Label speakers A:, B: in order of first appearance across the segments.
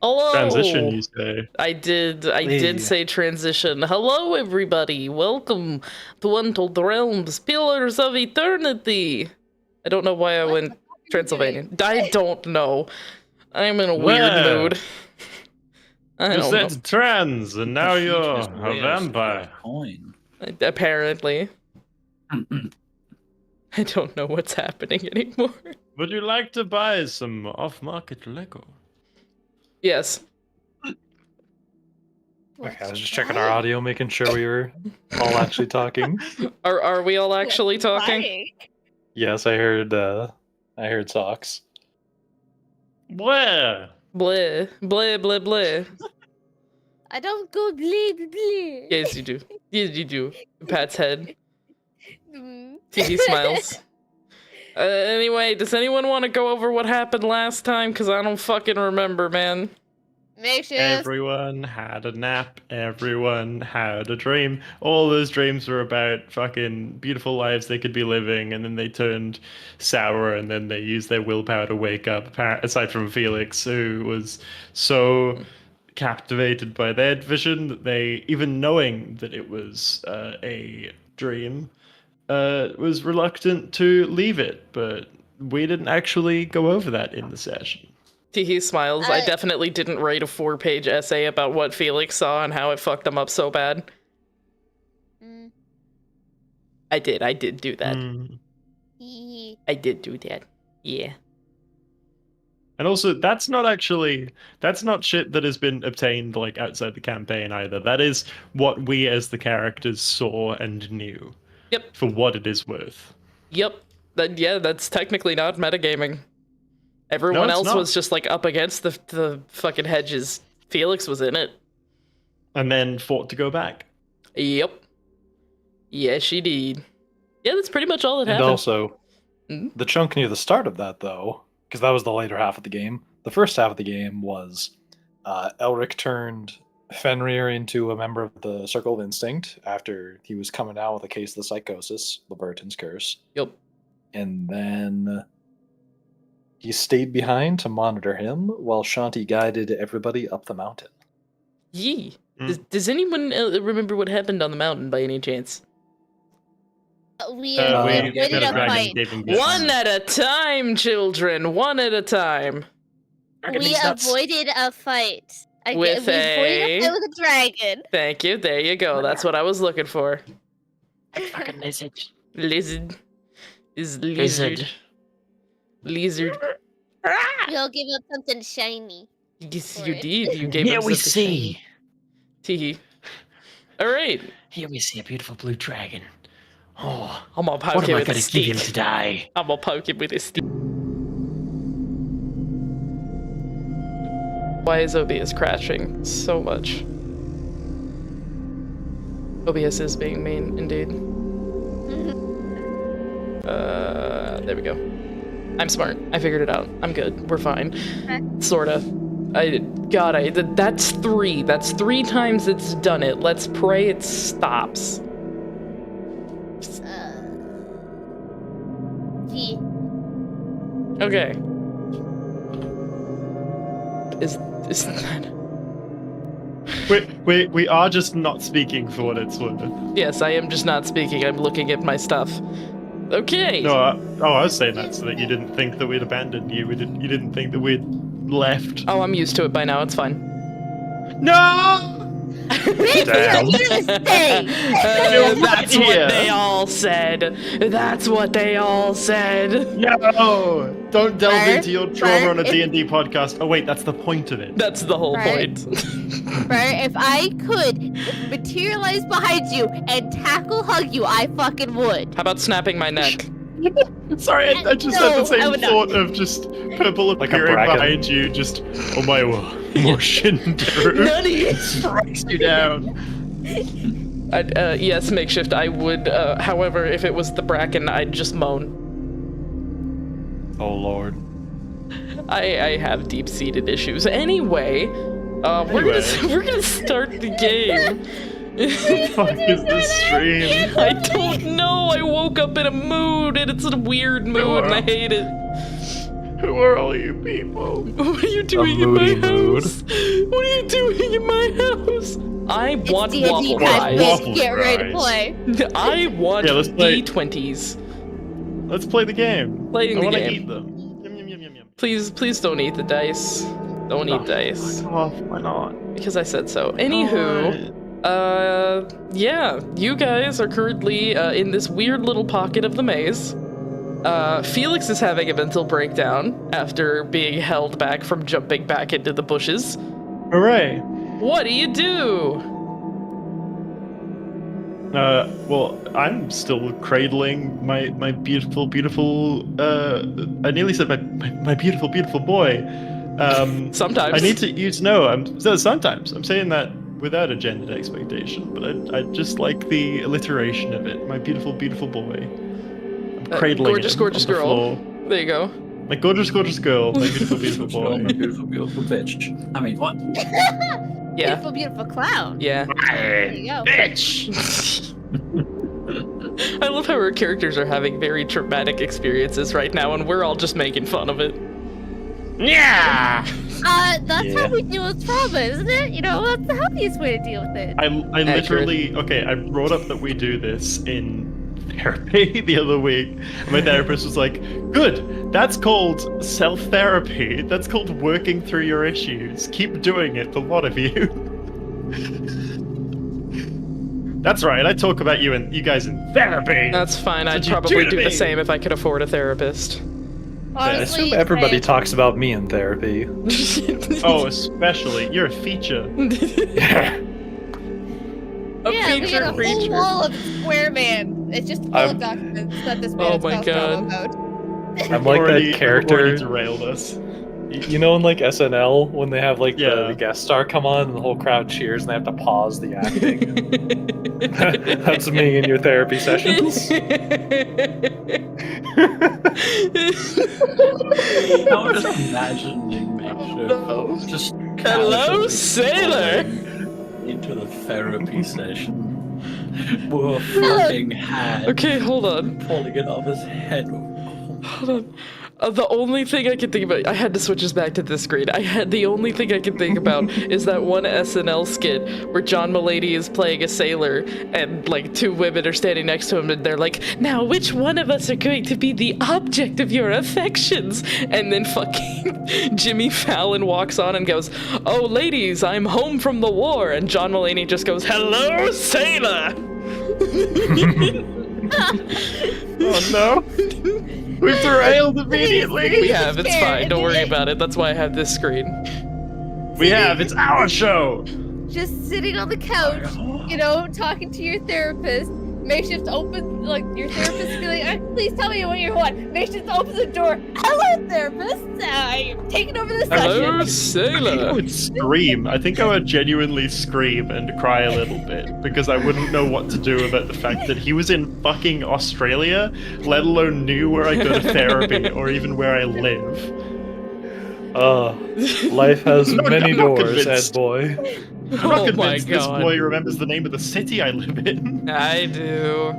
A: Hello.
B: Transition, you say?
A: I did say transition. Hello, everybody. Welcome to Untold Realms, Pillars of Eternity. I don't know why I went Transylvanian. I don't know. I'm in a weird mood. I
B: You
A: don't
B: said
A: know.
B: trans, and now you're a vampire.
A: Apparently. I don't know what's happening anymore.
B: Would you like to buy some off-market Lego?
A: Yes.
C: Okay, I was just checking our audio, making sure we were all actually talking.
A: Are we all actually talking?
C: Yes, I heard socks.
B: Where?
A: Bleh. Bleh, bleh, bleh.
D: I don't go bleh, bleh, bleh.
A: Yes, you do. Yes, you do. Pat's head. Tiki smiles. Anyway, does anyone want to go over what happened last time? Because I don't fucking remember, man.
B: Everyone had a nap. Everyone had a dream. All those dreams were about fucking beautiful lives they could be living, and then they turned sour, and then they used their willpower to wake up. Aside from Felix, who was so captivated by their vision that they, even knowing that it was a dream, was reluctant to leave it. But we didn't actually go over that in the session.
A: He smiles. I definitely didn't write a 4-page essay about what Felix saw and how it fucked him up so bad. I did do that. I did do that. Yeah.
B: And also, that's not shit that has been obtained, like, outside the campaign either. That is what we as the characters saw and knew.
A: Yep.
B: For what it is worth.
A: Yep. Yeah, that's technically not metagaming. Everyone else was just, like, up against the fucking hedges. Felix was in it.
B: And then fought to go back.
A: Yep. Yes, she did. Yeah, that's pretty much all that happened.
C: And also, the chunk near the start of that, though, because that was the later half of the game. The first half of the game was Elric turned Fenrir into a member of the Circle of Instinct after he was coming out with a case of the psychosis, Libertin's curse.
A: Yep.
C: And then he stayed behind to monitor him while Shanti guided everybody up the mountain.
A: Yee. Does anyone remember what happened on the mountain by any chance?
D: We avoided a fight.
A: One at a time, children. One at a time.
D: We avoided a fight.
A: With a
D: dragon.
A: Thank you. There you go. That's what I was looking for.
E: Fucking lizard.
A: Lizard. Is lizard. Lizard.
D: We all gave up something shiny.
A: Yes, you did. You gave
E: Here
A: up
E: we
A: something
E: see.
A: Teehee. Alright.
E: Here we see a beautiful blue dragon. Oh,
A: I'm gonna poke
E: what
A: him
E: am I
A: with a
E: gonna
A: stick.
E: give him today?
A: I'm gonna poke him with a stick. Why is OBS crashing so much? OBS is being mean, indeed. There we go. I'm smart. I figured it out. I'm good. We're fine.
D: Okay.
A: Sorta. That's 3. That's 3 times it's done it. Let's pray it stops.
D: G.
A: Okay. Is that...
B: We are just not speaking for what it's worth.
A: Yes, I am just not speaking. I'm looking at my stuff. Okay.
B: No, I was saying that so that you didn't think that we'd abandoned you. You didn't think that we'd left.
A: Oh, I'm used to it by now. It's fine.
B: No!
D: Damn.
A: That's what they all said. That's what they all said.
B: No! Don't delve into your trauma on a D&D podcast. Oh wait, that's the point of it.
A: That's the whole point.
D: Bert, if I could materialize behind you and tackle hug you, I fucking would.
A: How about snapping my neck?
B: Sorry, I just had the same thought of just purple appearing behind you, just, oh my word. Motion
A: Nutty!
B: strikes you down.
A: Yes, makeshift, I would, however, if it was the Bracken, I'd just moan.
C: Oh lord.
A: I have deep-seated issues. Anyway, we're gonna start the game.
B: What the fuck is this stream?
A: I don't know, I woke up in a mood, and it's a weird mood, and I hate it.
B: Who are all you people?
A: What are you doing in
C: moody
A: my
C: mood.
A: house? What are you doing in my house? I want
D: It's
A: waffle
D: D&D time,
A: fries.
D: bitch.
B: Waffle
D: Get ready to
B: fries.
D: play.
A: I want
B: Yeah, let's play.
A: D20s.
B: Let's play the game.
A: Playing
B: I
A: the
B: want to
A: game.
B: eat them. Yum, yum, yum, yum, yum.
A: Please don't eat the dice. Don't eat dice.
B: Fuck off. Why not?
A: Because I said so. Anywho, yeah, you guys are currently in this weird little pocket of the maze. Felix is having a mental breakdown after being held back from jumping back into the bushes.
B: Hooray.
A: What do you do?
B: Well, I'm still cradling my beautiful, beautiful, I nearly said my beautiful, beautiful boy.
A: Sometimes.
B: I need you to know, sometimes. I'm saying that without a gendered expectation, but I just like the alliteration of it. My beautiful, beautiful boy. I'm cradling
A: gorgeous,
B: him
A: gorgeous
B: on the
A: girl.
B: floor.
A: There you go.
B: My gorgeous, gorgeous girl. My beautiful, beautiful boy.
E: Beautiful, beautiful bitch. I mean, what?
A: Yeah.
D: Beautiful, beautiful clown.
A: Yeah.
D: There you go.
B: Bitch!
A: I love how our characters are having very traumatic experiences right now, and we're all just making fun of it.
B: Yeah!
D: That's
C: Yeah.
D: how we deal with trauma, isn't it? You know, that's the healthiest way to deal with it.
B: I literally, okay, I brought up that we do this in therapy the other week. And my therapist was like, good, that's called self-therapy. That's called working through your issues. Keep doing it, the lot of you. That's right, I talk about you and you guys in therapy.
A: That's fine. I'd
B: What'd you
A: probably
B: do to
A: do the
B: me?
A: same if I could afford a therapist.
C: I
D: Honestly,
C: assume everybody
D: Ryan,
C: talks about me in therapy.
B: Oh, especially, you're a feature.
A: A
D: yeah, we got
A: feature
D: a whole
A: creature.
D: wall of Square Man. It's just full of documents that this man
A: Oh
D: has
A: my
D: caused
A: God.
D: trauma about.
C: I'm like
B: Already
C: that character.
B: already derailed us.
C: You know, in like SNL, when they have like
B: Yeah.
C: the guest star come on and the whole crowd cheers and they have to pause the acting. That's me in your therapy sessions.
E: I'm just imagining
A: No.
E: just
A: Hello,
E: casually
A: sailor.
E: falling into the therapy session. With a fucking hand.
A: Okay, hold on.
E: Pulling it off his head.
A: Hold on. The only thing I can think about, I had to switch us back to this screen. The only thing I can think about is that one SNL skit where John Mulaney is playing a sailor and like two women are standing next to him and they're like, now which one of us are going to be the object of your affections? And then fucking Jimmy Fallon walks on and goes, oh ladies, I'm home from the war. And John Mulaney just goes, hello, sailor.
B: Oh no! We've derailed immediately!
A: We have, it's fine, don't worry about it. That's why I have this screen.
B: We have, it's our show!
D: Just sitting on the couch, you know, talking to your therapist. Makeshift opens, like, your therapist be like, please tell me what you want. Makeshift opens the door. Hello, therapist. I'm taking over the
A: Hello,
D: session.
B: I think I
A: sailor.
B: would scream. I think I would genuinely scream and cry a little bit because I wouldn't know what to do about the fact that he was in fucking Australia, let alone knew where I go to therapy or even where I live.
C: Life has
B: No,
C: many
B: I'm not
C: doors,
B: convinced.
C: Ed boy.
B: I'm not
A: Oh my
B: convinced this
A: god.
B: boy remembers the name of the city I live in.
A: I do.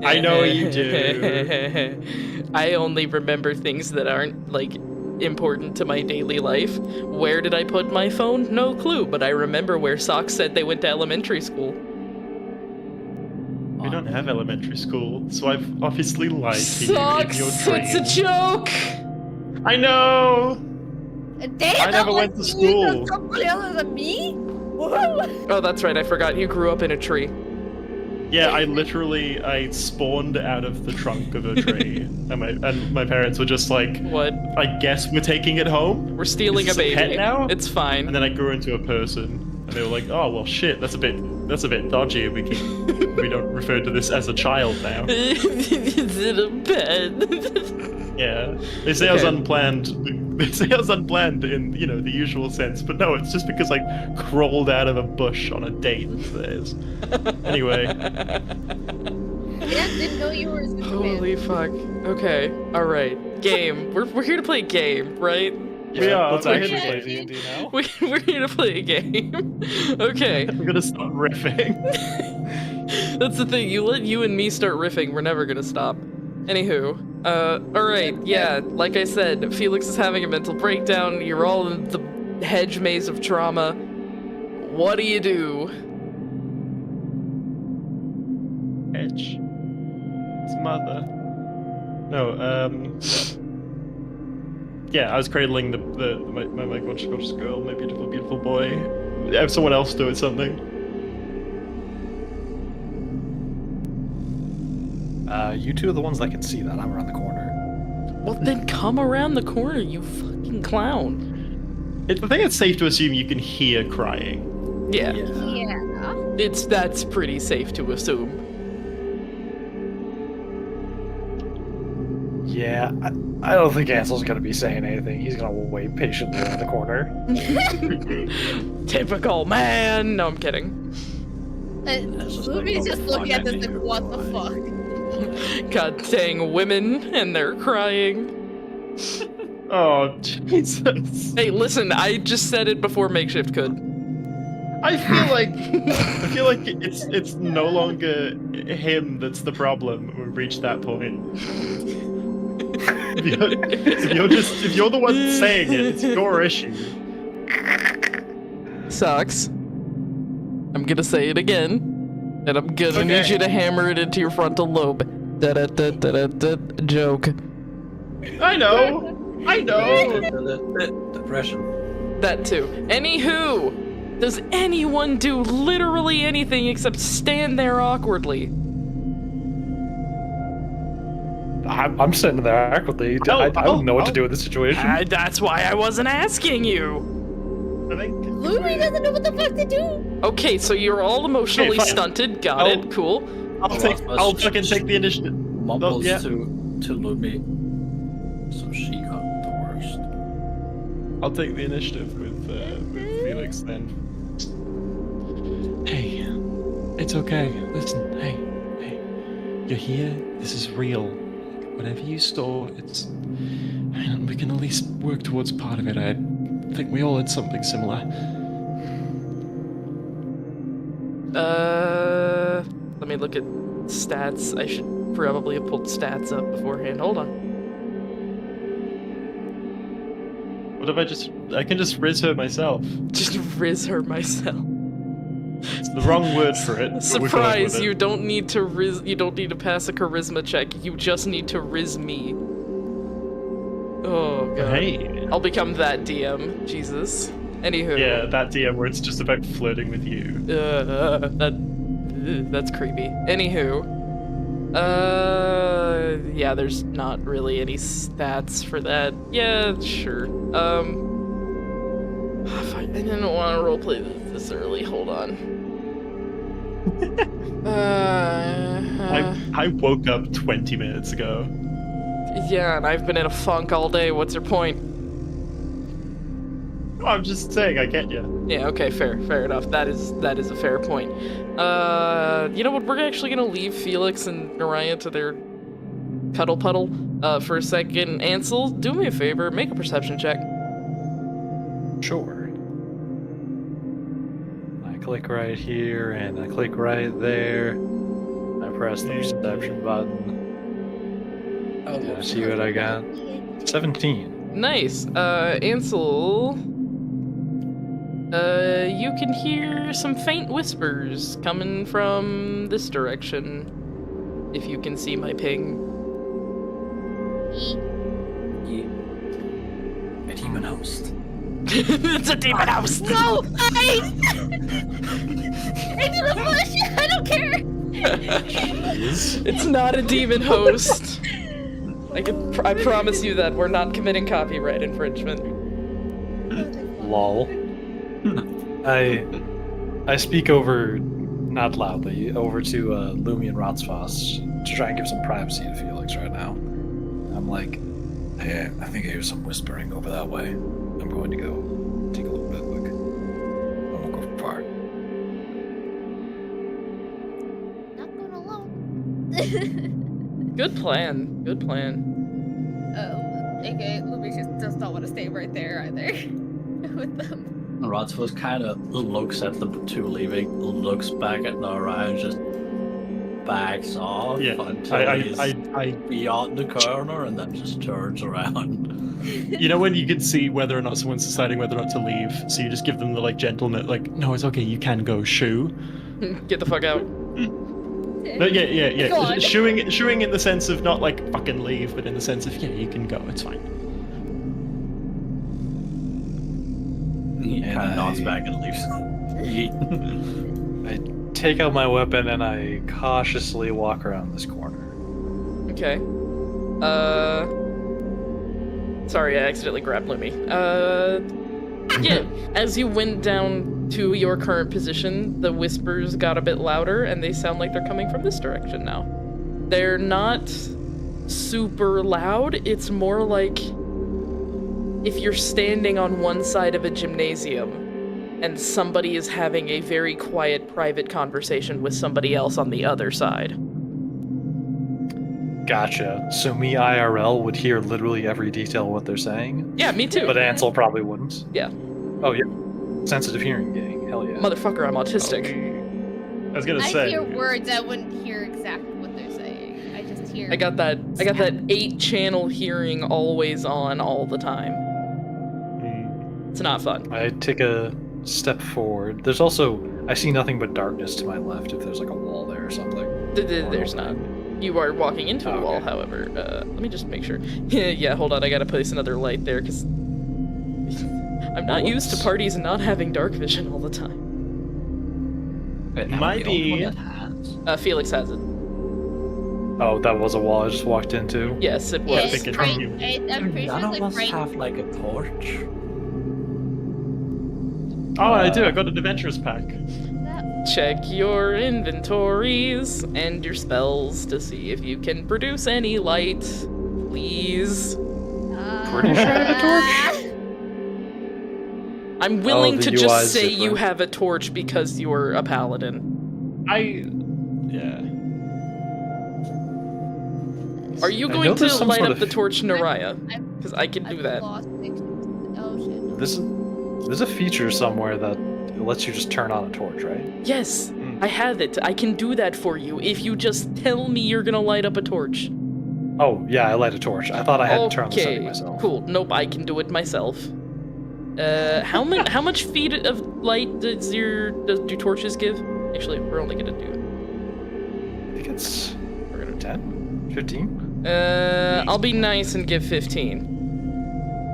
B: I know you do.
A: I only remember things that aren't, like, important to my daily life. Where did I put my phone? No clue, but I remember where Socks said they went to elementary school.
B: We don't have elementary school, so I've obviously lied to you in
A: Socks,
B: your
A: it's a
B: dream.
A: joke!
B: I know!
D: Damn,
B: I never went to school.
D: Somebody other than me? Woo!
A: Oh, that's right, I forgot you grew up in a tree.
B: Yeah, I spawned out of the trunk of a tree, and my parents were just like,
A: What?
B: I guess we're taking it home?
A: We're stealing
B: Is
A: a
B: this a
A: baby.
B: pet now?
A: It's fine.
B: And then I grew into a person, and they were like, oh, well, shit, that's a bit dodgy. We don't refer to this as a child now.
A: Is it a bed?
B: Yeah. They say I was
A: Okay.
B: unplanned. They say I was unplanned in, the usual sense, but no, it's just because I crawled out of a bush on a date. Anyway.
D: Yeah, didn't know you were a Superman.
A: Holy fuck. Okay, alright. Game. We're here to play a game, right?
B: We are.
C: Let's
B: we're
C: actually
B: gonna-
C: play D&D now.
A: We're here to play a game. Okay.
B: I'm gonna stop riffing.
A: That's the thing. You let you and me start riffing, we're never gonna stop. Anywho, alright, yeah, like I said, Felix is having a mental breakdown, you're all in the hedge maze of trauma. What do you do?
B: Hedge. His mother. No, yeah, I was cradling my gorgeous girl, my beautiful, beautiful boy. Have someone else doing something.
C: You two are the ones that can see that. I'm around the corner.
A: Well, then come around the corner, you fucking clown.
B: I think it's safe to assume you can hear crying.
A: Yeah.
D: Yeah.
A: That's pretty safe to assume.
C: Yeah, I don't think Ansel's gonna be saying anything. He's gonna wait patiently in the corner.
A: Typical man! No, I'm kidding.
D: Luby's just looking at this like, what the fuck?
A: God dang women, and they're crying.
B: Oh, Jesus.
A: Hey, listen, I just said it before Makeshift could.
B: I feel like it's no longer him that's the problem. We've reached that point. if you're the one saying it, it's your issue.
A: Sucks. I'm gonna say it again, and I'm gonna need you to hammer it into your frontal lobe. Da-da-da-da-da-da, joke.
B: I know.
E: Depression.
A: That too. Anywho, does anyone do literally anything except stand there awkwardly?
C: I'm sitting there awkwardly. I don't know what to do with this situation.
A: That's why I wasn't asking you.
B: I think
D: Luby doesn't know what the fuck to do.
A: Okay, so you're all emotionally
B: fine.
A: stunted. Got it. Cool.
B: I'll fucking take the initiative.
E: Mumbles
B: yeah.
E: to Luby. So she got the worst.
B: I'll take the initiative with Felix then. Hey, it's okay. Listen, hey, you're here. This is real. Whatever you saw, it's. We can at least work towards part of it. I think we all had something similar.
A: Let me look at stats. I should probably have pulled stats up beforehand. Hold on.
B: What if I can just riz her myself?
A: Just riz her myself.
B: It's the wrong word for it. but we're going with
A: Surprise!
B: it.
A: You don't need to riz. You don't need to pass a charisma check. You just need to riz me. Oh god.
B: Hey.
A: I'll become that DM. Jesus. Anywho.
B: Yeah, that DM where it's just about flirting with you.
A: That's creepy. Anywho. Yeah, there's not really any stats for that. Yeah, sure. I didn't want to roleplay this early. Hold on.
B: I woke up 20 minutes ago.
A: Yeah, and I've been in a funk all day. What's your point?
B: Oh, I'm just saying, I get you.
A: Yeah, okay, fair enough. That is a fair point. You know what? We're actually gonna leave Felix and Naraya to their cuddle puddle for a second. Ansel, do me a favor, make a perception check.
C: Sure. I click right here and I click right there. I press the perception button. And I see what I got. 17.
A: Nice. Ansel, you can hear some faint whispers coming from this direction. If you can see my ping.
E: A demon host.
A: It's a demon house!
D: No! Into the bush! I don't care!
A: It's not a demon host. I promise you that we're not committing copyright infringement.
C: Lol. I speak over, not loudly, over to Lumi and Rotsfoss to try and give some privacy to Felix right now. I'm like, hey, I think I hear some whispering over that way. I'm going to go take a look. I won't go far.
D: Not going alone.
A: Good plan. Good plan.
D: Okay, Luby just does not want to stay right there either. With them.
E: Rodsford kind of looks at the two leaving, looks back at Nara, and just backs off
B: Yeah,
E: until he's
B: I
E: beyond the corner and then just turns around.
B: You know when you can see whether or not someone's deciding whether or not to leave, so you just give them the like gentleman, like, no, it's okay, you can go, shoo.
A: Get the fuck out.
B: No, yeah.
D: Go on.
B: Shooing in the sense of not like fucking leave, but in the sense of yeah, you can go, it's fine.
E: He
C: And
E: kind of nods
C: I-
E: back and leaves.
C: I take out my weapon and I cautiously walk around this corner.
A: Okay. Sorry, I accidentally grabbed Lumi. Yeah, as you went down to your current position, the whispers got a bit louder, and they sound like they're coming from this direction now. They're not super loud, it's more like if you're standing on one side of a gymnasium and somebody is having a very quiet private conversation with somebody else on the other side.
C: Gotcha. So me IRL would hear literally every detail of what they're saying,
A: Yeah, me too.
C: but Ansel probably wouldn't.
A: Yeah.
C: Oh yeah. Sensitive hearing gang. Hell yeah.
A: Motherfucker, I'm autistic.
B: I was gonna
D: I
B: say.
D: hear words, I wouldn't hear exactly what they're saying. I just hear.
A: I got that 8-channel hearing always on all the time. It's not fun.
C: I take a step forward. There's also I see nothing but darkness to my left if there's like a wall there or something.
A: There's not. You are walking into a
C: Oh,
A: wall,
C: okay.
A: however. Let me just make sure. Yeah, hold on, I gotta place another light there, because I'm not used to
C: Whoops.
A: parties not having dark vision all the time.
E: But am I
B: Might
E: the only one
B: be-
E: that has?
A: Felix has it.
C: Oh, that was a wall I just walked into.
A: Yes, it
D: Yeah,
A: was.
B: think it's
D: right,
B: from you.
D: I'm pretty sure
E: None
D: it's
E: of
D: like
E: us
D: right.
E: have like a torch.
B: Oh, I do. I got an adventurous pack.
A: Check your inventories and your spells to see if you can produce any light, please.
C: Pretty sure I have a torch.
A: I'm willing
C: the
A: to
C: UI is
A: just say you
C: different.
A: have a torch because you're a paladin.
B: Yeah.
A: Are you
C: I
A: going
C: know
A: to
C: there's some
A: light
C: sort
A: up
C: of-
A: the torch, Naraya?
D: I've-
A: Because I can do
D: I've
A: that.
D: lost pictures. Oh shit.
C: There's a feature somewhere that lets you just turn on a torch, right?
A: Yes, I have it. I can do that for you if you just tell me you're gonna light up a torch.
C: Oh yeah, I light a torch. I thought I had to turn on the setting
A: Okay,
C: myself.
A: cool. Nope, I can do it myself. How much feet of light do torches give? Actually, we're only gonna do.
C: I think it's
A: We're gonna
C: 10, 15.
A: I'll be nice and give 15.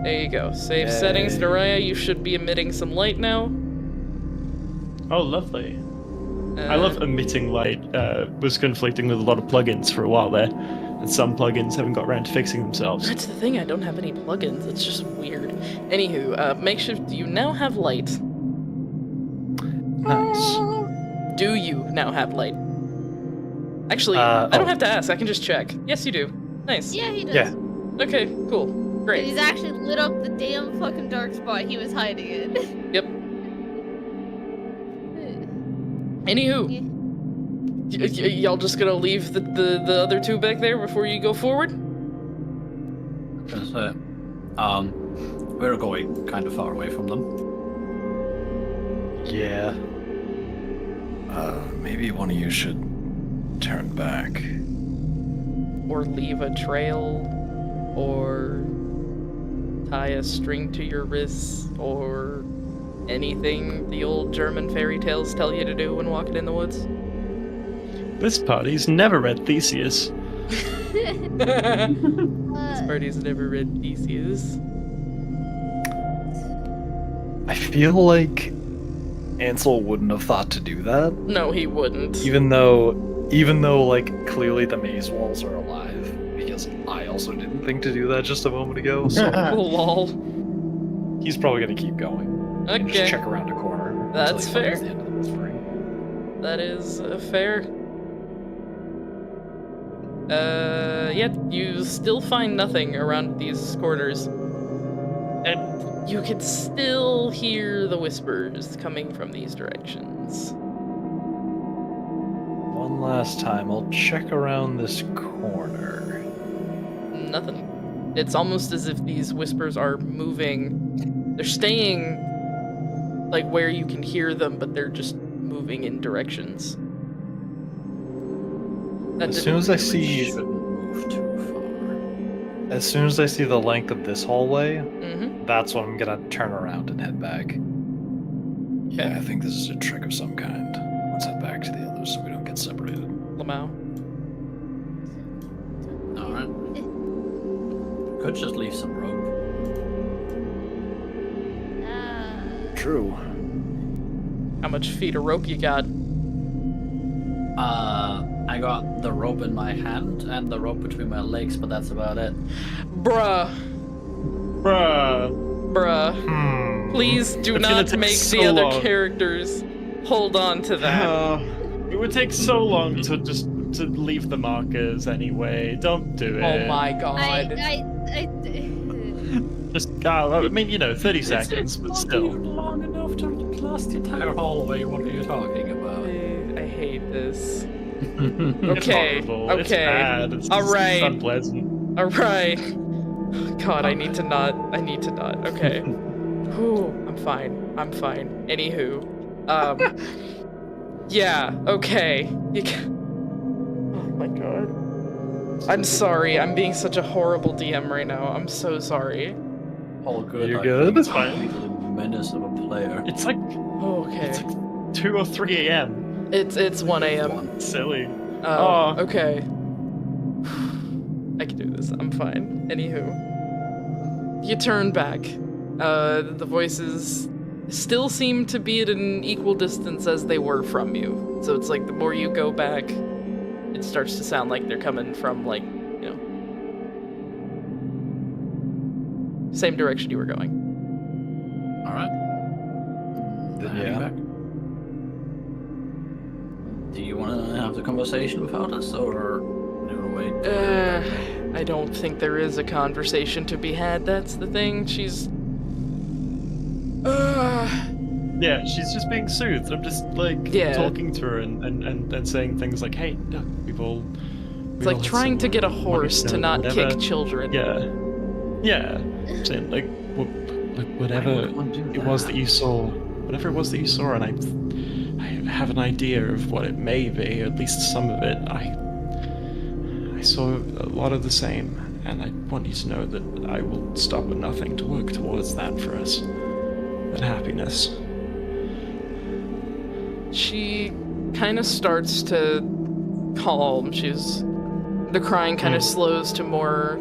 A: There you go. Save settings,
C: Yay.
A: Naraya. You should be emitting some light now.
B: Oh, lovely. I love emitting light. Was conflicting with a lot of plugins for a while there, and some plugins haven't got around to fixing themselves.
A: That's the thing. I don't have any plugins. It's just weird. Anywho, Makeshift, you now have light.
C: Nice.
A: Do you now have light? Actually,
C: Oh.
A: I don't have to ask. I can just check. Yes, you do. Nice.
D: Yeah, he does.
C: Yeah.
A: Okay, cool.
D: And
A: Great.
D: he's actually lit up the damn fucking dark spot he was hiding in.
A: Yep. Anywho, y'all just gonna leave the other two back there before you go forward?
E: That's it. We're going kind of far away from them.
C: Yeah. Maybe one of you should turn back.
A: Or leave a trail? Or tie a string to your wrists? Or anything the old German fairy tales tell you to do when walking in the woods?
B: This party's never read Theseus.
A: This party's never read Theseus.
C: I feel like Ansel wouldn't have thought to do that,
A: No, he wouldn't.
C: even though like clearly the maze walls are alive. Because I also didn't think to do that just a moment ago. So
A: Lol.
C: he's probably gonna keep going. And just
A: Okay.
C: check around a corner.
A: That's
C: until he
A: fair.
C: finds the end of the whispering.
A: That is fair. Yeah, you still find nothing around these corners. And you can still hear the whispers coming from these directions.
C: One last time, I'll check around this corner.
A: Nothing. It's almost as if these whispers are moving. They're staying like where you can hear them, but they're just moving in directions.
C: As soon as I see,
E: Shouldn't move too far.
C: as soon as I see the length of this hallway,
A: Mm-hmm.
C: that's when I'm gonna turn around and head back. Yeah, I think this is a trick of some kind. Let's head back to the others so we don't get separated.
A: Lamau.
E: Alright. Could just leave some rope.
C: True.
A: How much feet of rope you got?
E: I got the rope in my hand and the rope between my legs, but that's about it.
A: Bruh.
B: Bruh.
A: Please do
B: It's gonna
A: not
B: take
A: make
B: so
A: the other
B: long.
A: characters hold on to that.
B: It would take so long to just to leave the markers anyway. Don't do it.
A: Oh my god.
B: Just, I mean, 30 seconds, but
E: not
B: still.
E: even long enough to last the entire hallway. What are you talking about?
A: I hate this.
B: It's
A: Okay,
B: horrible.
A: okay.
B: It's bad. It's
A: All right.
B: unpleasant.
A: Alright. God, I need to not. Okay. Whew, I'm fine. Anywho. Yeah, okay. Oh my god. I'm sorry, I'm being such a horrible DM right now. I'm so sorry.
E: All good.
C: You're
E: I
C: good?
E: think
B: It's fine.
E: I'm the menace of a player.
B: It's like
A: Oh, okay.
B: it's like 2 or 3 a.m.
A: It's 1 a.m.
B: Silly.
A: Oh,
B: Oh.
A: okay. I can do this. I'm fine. Anywho. You turn back. The voices still seem to be at an equal distance as they were from you. So it's like the more you go back, it starts to sound like they're coming from, like, same direction you were going.
E: Alright.
C: Yeah.
E: Back. Do you want to have the conversation without us, or do you want to wait?
A: I don't think there is a conversation to be had. That's the thing. She's.
B: Yeah, she's just being soothed. I'm just like talking to her and saying things like, "Hey, no,
A: It's like trying to get a horse to not kick children.
B: Yeah. Saying like, whatever it was that you saw, and I have an idea of what it may be, at least some of it. I saw a lot of the same, and I want you to know that I will stop at nothing to work towards that for us. That happiness."
A: She kind of starts to calm. The crying kind of slows to more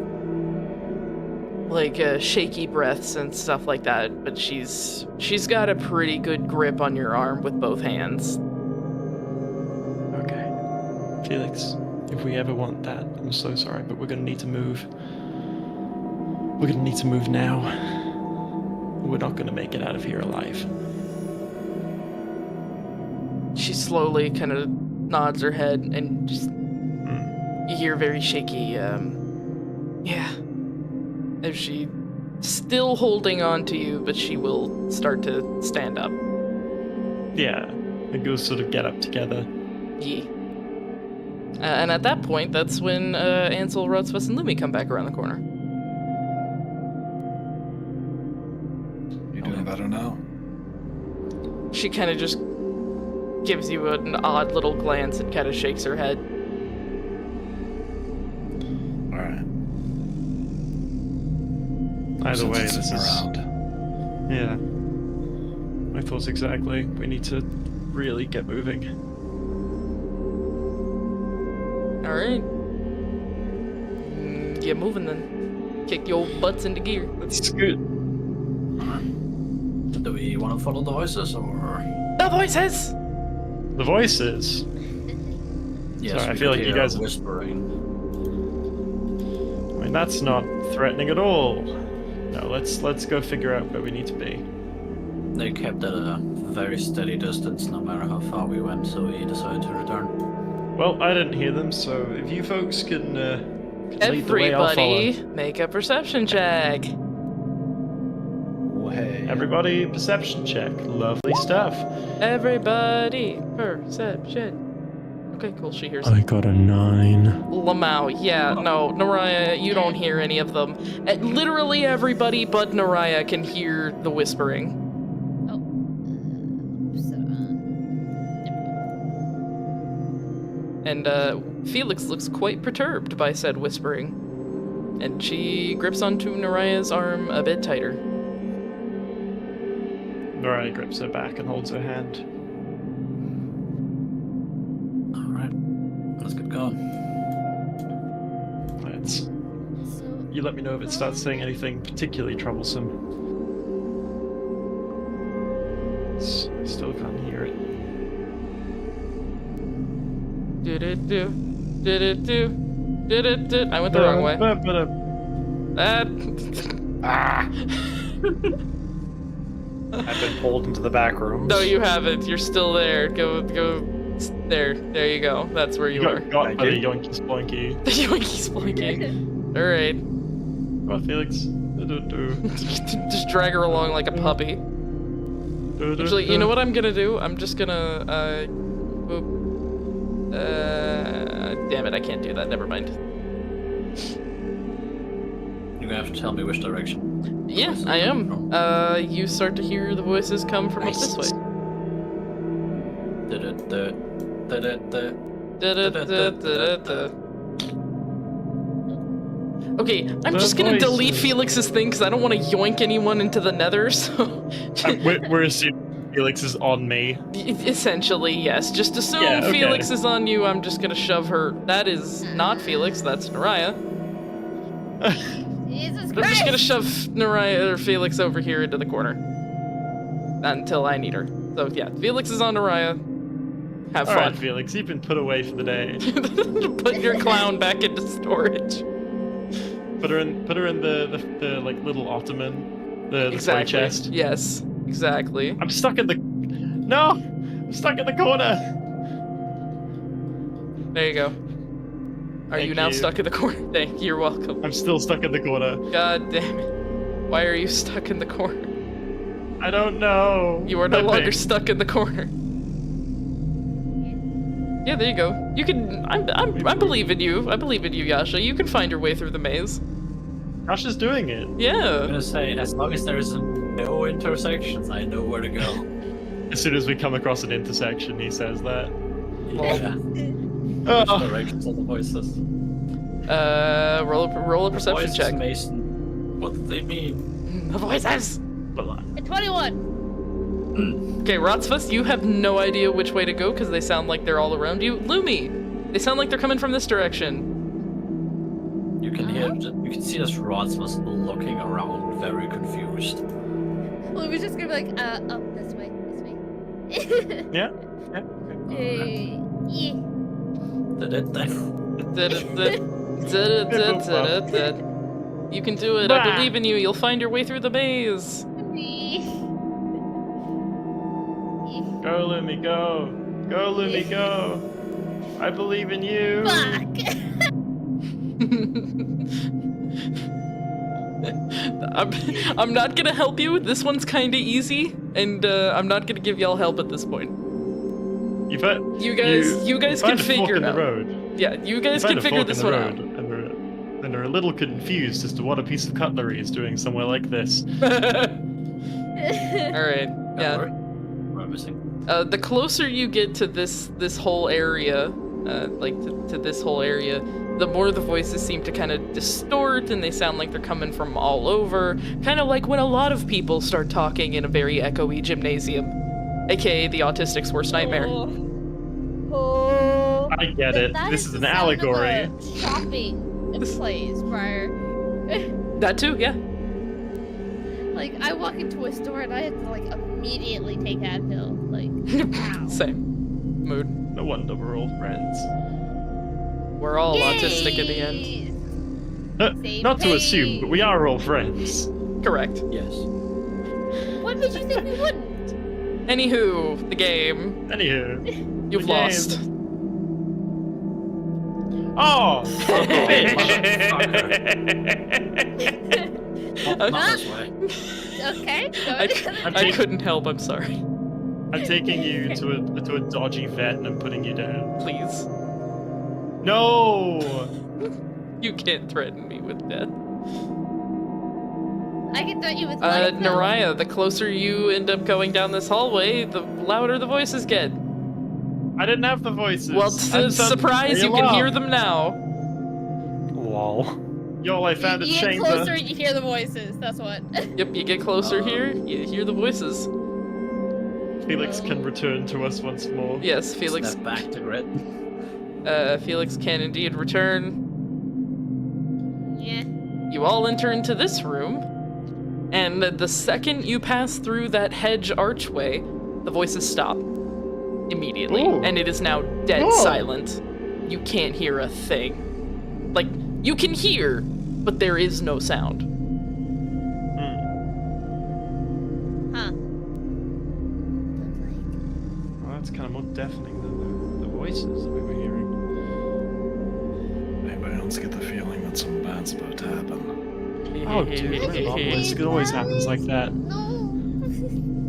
A: like shaky breaths and stuff like that, but she's got a pretty good grip on your arm with both hands.
B: Okay. Felix, if we ever want that, I'm so sorry, but we're gonna need to move. We're gonna need to move now. We're not gonna make it out of here alive.
A: She slowly kind of nods her head and just you hear very shaky, yeah. As she still holding on to you, but she will start to stand up.
B: Yeah. And go sort of get up together.
A: Yeah. And at that point, that's when Ansel, Rodsfuss, and Lumi come back around the corner.
C: You doing better now?
A: She kind of just gives you an odd little glance and kind of shakes her head.
C: All right.
B: Either way,
C: Since
B: this
C: it's
B: is...
C: around.
B: Yeah. My thoughts exactly. We need to really get moving.
A: Alright. Get moving then. Kick your butts into gear.
B: That's good.
E: Do we want to follow the voices, or?
A: The voices!
B: The voices.
E: Yes,
B: Sorry, I
E: we
B: feel
E: could
B: like you
E: hear
B: guys-
E: whispering.
B: I mean, that's not threatening at all. No, let's go figure out where we need to be.
E: They kept at a very steady distance, no matter how far we went, so we decided to return.
B: Well, I didn't hear them, so if you folks can lead the way, I'll follow.
A: Everybody, make a perception check.
C: Oh, hey.
B: Everybody, perception check. Lovely stuff.
A: Everybody, perception. Okay, cool, she hears
B: I got a 9.
A: Lamau, yeah, no, Naraya, you don't hear any of them. Literally everybody but Naraya can hear the whispering. And Felix looks quite perturbed by said whispering. And she grips onto Naraya's arm a bit tighter.
B: Naraya grips her back and holds her hand.
E: Alright, let's get going.
B: Let's.
D: So,
B: You let me know if it starts saying anything particularly troublesome. I still can't hear it.
A: Do-do-do, do-do-do, do-do-do. I went the wrong way.
C: I've been pulled into the back rooms.
A: No, you haven't. You're still there. Go. There you go. That's where you are.
B: Got by the yoinky sploinky.
A: The yoinky splinky. All right.
B: Come on, Felix.
A: Just drag her along like a puppy. Actually, you know what I'm gonna do? I'm just gonna, damn it, I can't do that. Never mind.
E: You're gonna have to tell me which direction.
A: Yeah,
E: voices
A: I
E: come
A: am.
E: from.
A: You start to hear the voices come from up this way. Da-da-da-da-da-da. Okay, I'm
B: The
A: just gonna delete
B: voices.
A: Felix's thing because I don't want to yoink anyone into the nether, so...
B: We're assuming Felix is on me.
A: Essentially, yes. Just assume
B: Yeah, okay.
A: Felix is on you, I'm just gonna shove her... That is not Felix, that's Naraya.
D: Jesus
A: I'm just gonna
D: Christ!
A: shove Naraya or Felix over here into the corner. Until I need her. So yeah, Felix is on Naraya. Have fun.
B: Alright, Felix, you've been put away for the day.
A: Put your clown back into storage.
B: Put her in the like little ottoman, the
A: Exactly.
B: toy chest.
A: Yes, exactly.
B: I'm stuck in the. No, I'm stuck in the corner.
A: There you go. Are
B: Thank
A: you now
B: you.
A: stuck in the corner? Thank you, you're welcome.
B: I'm still stuck in the corner.
A: God damn it. Why are you stuck in the corner?
B: I don't know.
A: You are no
B: Pepe.
A: longer stuck in the corner. Yeah, there you go. You can. I believe in you. I believe in you, Yasha. You can find your way through the maze.
B: Josh is doing it.
E: I'm
A: Yeah.
E: gonna say, as long as there is no intersections, I know where to go.
B: As soon as we come across an intersection, he says that.
E: Yeah.
B: Oh,
E: Which directions are the voices?
A: Roll a perception
E: Voices,
A: check.
E: Mason. What do they mean?
A: The voices.
D: At 21.
A: Okay, Rotsfus, you have no idea which way to go because they sound like they're all around you. Lumi, they sound like they're coming from this direction.
E: You can hear, you can see this Rodsmus looking around, very confused.
D: Well, we're just gonna be like, up this way, this way.
B: yeah.
D: Yeah.
A: You can do it. I believe in you. You'll find your way through the maze.
B: Go, Lumi, go. Go, Lumi, go. I believe in you.
D: Fuck!
A: I'm not gonna help you. This one's kinda easy, and I'm not gonna give y'all help at this point.
B: You
A: guys can
B: find a fork
A: figure
B: in
A: it
B: the
A: out.
B: road.
A: Yeah, you guys
B: You find
A: can
B: a
A: figure
B: fork
A: this
B: in the
A: one
B: road,
A: out.
B: and they're a little confused as to what a piece of cutlery is doing somewhere like this.
A: Alright, yeah.
E: We're missing.
A: The closer you get to this whole area, to this whole area, the more the voices seem to kind of distort and they sound like they're coming from all over. Kind of like when a lot of people start talking in a very echoey gymnasium. AKA the autistic's worst nightmare.
D: Oh.
B: I get it.
D: That
B: This is
D: the
B: an
D: sound of
B: allegory.
D: a shopping place, Briar.
A: That too, yeah.
D: Like, I walk into a store and I have to, like, immediately take Advil. Like, wow.
A: Same. Mood.
B: No wonder we're all friends.
A: We're all autistic in the end.
D: Same
B: Not to assume, but we are all friends.
A: Correct.
E: Yes.
D: What made you think we wouldn't?
A: Anywho, the game.
B: Anywho,
A: You've
B: The game.
A: lost.
B: oh,
E: Not this way.
D: Okay, go
A: I,
D: ahead.
A: I couldn't help, I'm sorry.
B: I'm taking you to a dodgy vet and I'm putting you down.
A: Please.
B: No.
A: You can't threaten me with death.
D: I can threaten you with life. though.
A: Naraya, the closer you end up going down this hallway, the louder the voices get.
B: I didn't have the voices.
A: Well, surprise, you can hear them now.
C: Lol.
B: Y'all, I found a
D: You get
B: chamber.
D: closer, you hear the voices. That's what.
A: Yep, you get closer here, you hear the voices.
B: Felix can return to us once more.
A: Yes, Felix.
E: Step back to grit.
A: Felix can indeed return.
D: Yeah.
A: You all enter into this room, and the second you pass through that hedge archway, the voices stop immediately,
B: Ooh.
A: and it is now dead
B: Whoa.
A: silent. You can't hear a thing. Like, you can hear, but there is no sound.
D: Huh.
B: Well, that's kind of more deafening than the voices that we were hearing.
C: Anybody else get the feeling that something bad's about to happen?
B: Oh, dude, it always happens like that.
D: No.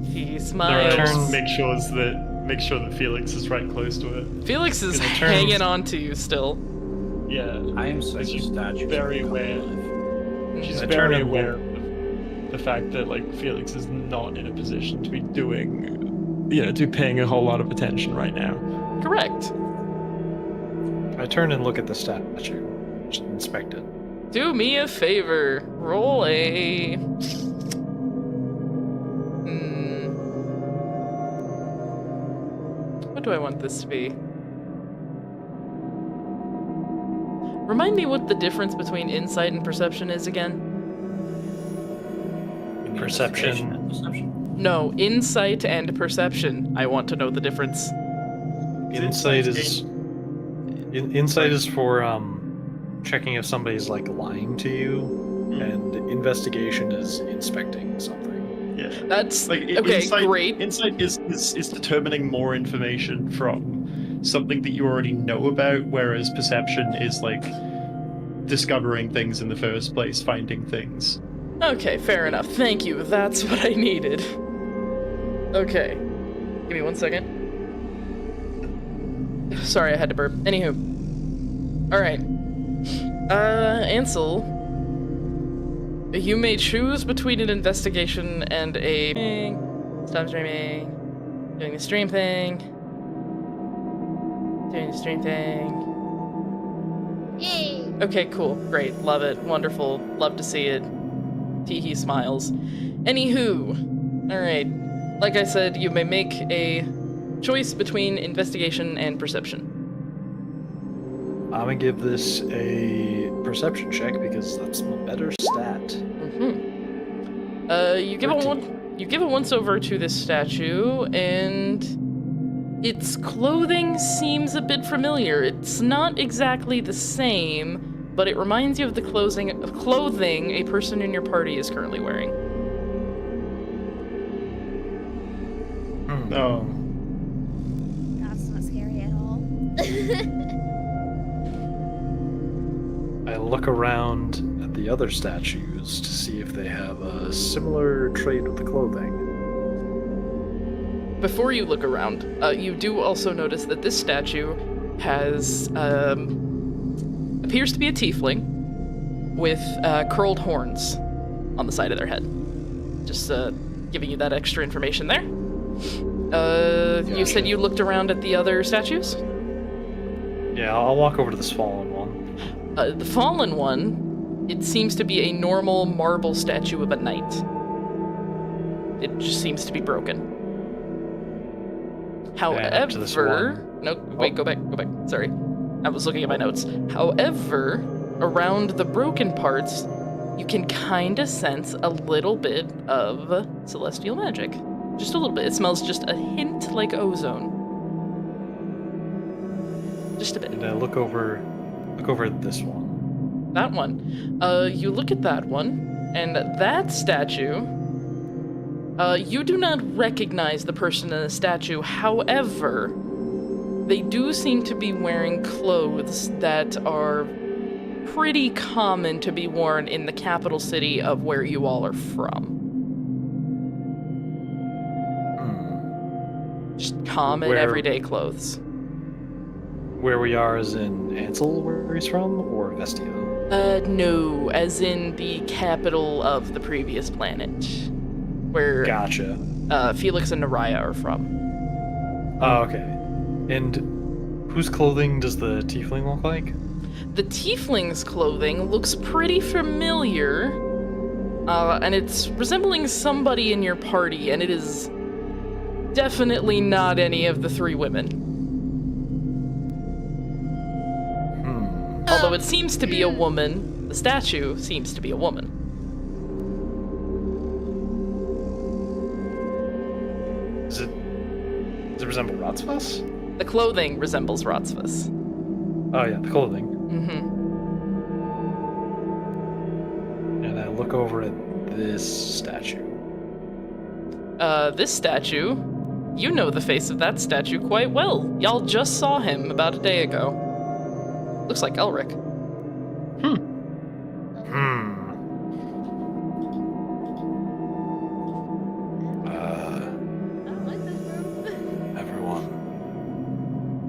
A: He
B: There
A: smiles.
B: are make sure that Felix is right close to it.
A: Felix is
B: Gonna turn-
A: hanging on to you still.
B: Yeah,
E: I am such a
B: She's
E: statue.
B: very
E: Come
B: aware.
E: alive.
B: she's
C: I
B: very
C: turn and
B: aware of the fact that like Felix is not in a position to be doing, to be paying a whole lot of attention right now.
A: Correct.
C: I turn and look at the statue. Just inspect it.
A: Do me a favor. Roll a... What do I want this to be? Remind me what the difference between insight and perception is again?
E: You mean
C: Perception.
E: investigation and perception?
A: No, insight and perception. I want to know the difference.
C: Insight is insight is for checking if somebody's like lying to you, and investigation is inspecting something.
B: Yeah.
A: That's
B: Like
A: okay. Great.
B: Insight is determining more information from something that you already know about, whereas perception is like discovering things in the first place, finding things.
A: Okay, fair enough. Thank you. That's what I needed. Okay. Give me 1 second. Sorry, I had to burp. Anywho. Alright. Ansel. You may choose between an investigation and a... Stop streaming. Doing the stream thing. Doing the stream thing.
D: Yay.
A: Okay, cool. Great. Love it. Wonderful. Love to see it. Teehee smiles. Anywho. Alright. Like I said, you may make a choice between investigation and perception.
C: I'm gonna give this a perception check because that's my better stat.
A: You give it once over to this statue, and its clothing seems a bit familiar. It's not exactly the same, but it reminds you of the clothing a person in your party is currently wearing.
B: Oh.
D: That's not scary at all.
C: I look around at the other statues to see if they have a similar trait with the clothing.
A: Before you look around, you do also notice that this statue has appears to be a tiefling with curled horns on the side of their head. Just giving you that extra information there. You said you looked around at the other statues?
C: Yeah, I'll walk over to this fallen one.
A: The fallen one, it seems to be a normal marble statue of a knight. It just seems to be broken.
C: up to this
A: However,
C: one.
A: no, wait, go back. Sorry, I was looking at my notes. However, around the broken parts, you can kind of sense a little bit of celestial magic. Just a little bit. It smells just a hint like ozone. Just a bit.
C: And I look over at this one.
A: That one. You look at that one, and that statue, you do not recognize the person in the statue. However, they do seem to be wearing clothes that are pretty common to be worn in the capital city of where you all are from. Just common,
C: Where-
A: everyday clothes.
C: Where we are is in Ansel, where he's from, or Vestia?
A: No, as in the capital of the previous planet. Where
C: Gotcha.
A: Felix and Naraya are from.
C: Oh, okay. And whose clothing does the tiefling look like?
A: The tiefling's clothing looks pretty familiar, and it's resembling somebody in your party, and it is definitely not any of the three women. Although it seems to be a woman, the statue seems to be a woman.
C: Does it resemble Rotsvas?
A: The clothing resembles Rotsvas.
C: Oh yeah, the clothing.
A: Mm-hmm.
C: And I look over at this statue.
A: This statue, you know the face of that statue quite well. Y'all just saw him about a day ago. Looks like Elric.
D: I don't like this room.
C: Everyone,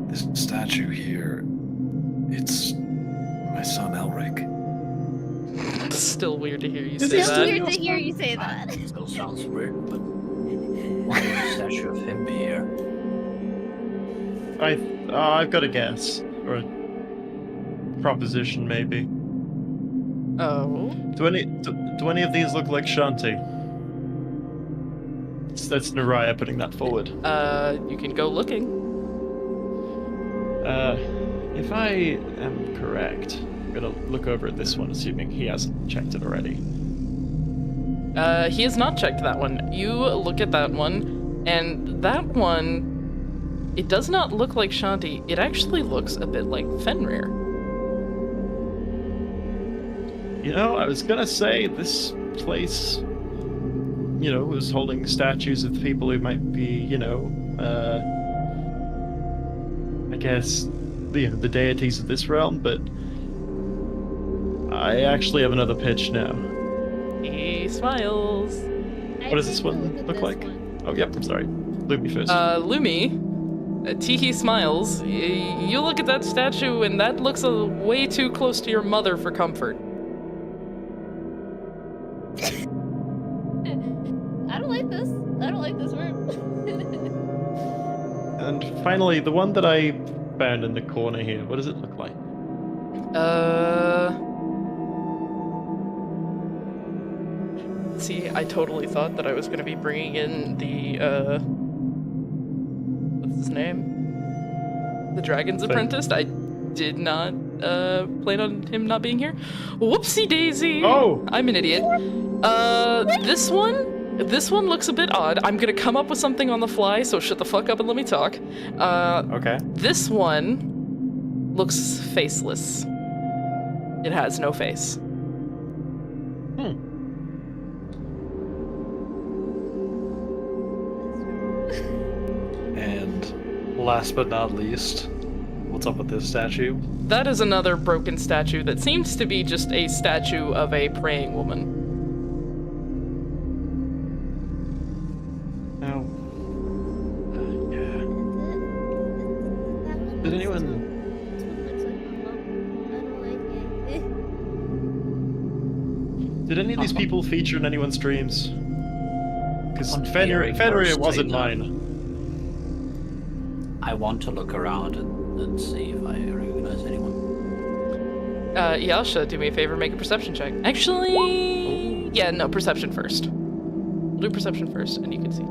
C: this statue here, it's my son Elric.
A: It's still weird to hear you
B: Is
A: say
B: he
D: It's
A: that.
D: weird to hear you say that.
E: Still sounds weird, but why would a statue of him be here?
B: I've got a guess, or a proposition maybe.
A: Oh.
B: Do any of these look like Shanti? That's Naraya putting that forward.
A: You can go looking.
B: If I am correct, I'm gonna look over at this one, assuming he hasn't checked it already.
A: He has not checked that one. You look at that one, and that one, it does not look like Shanti. It actually looks a bit like Fenrir.
B: You know, I was gonna say this place, you know, was holding statues of people who might be, you know, I guess, the deities of this realm, but I actually have another pitch now.
A: He smiles.
B: What does this one look like? Oh, yep, I'm sorry. Lumi first.
A: Lumi, Teehee smiles. You look at that statue, and that looks way too close to your mother for comfort.
D: I don't like this. I don't like this room.
B: And finally, the one that I found in the corner here, what does it look like?
A: See, I totally thought that I was going to be bringing in the, what's his name? The Dragon's Apprentice. I did not, plan on him not being here. Whoopsie daisy!
B: Oh!
A: I'm an idiot. This one looks a bit odd. I'm gonna come up with something on the fly, so shut the fuck up and let me talk.
B: Okay.
A: This one looks faceless. It has no face.
C: And last but not least, what's up with this statue?
A: That is another broken statue that seems to be just a statue of a praying woman.
B: Now, yeah. Did anyone? Did any of these people feature in anyone's streams? Because Fenrir wasn't mine.
E: I want to look around and see if I recognize anyone.
A: Yasha, do me a favor, make a perception check. Actually, yeah, no, perception first. We'll do perception first, and you can see.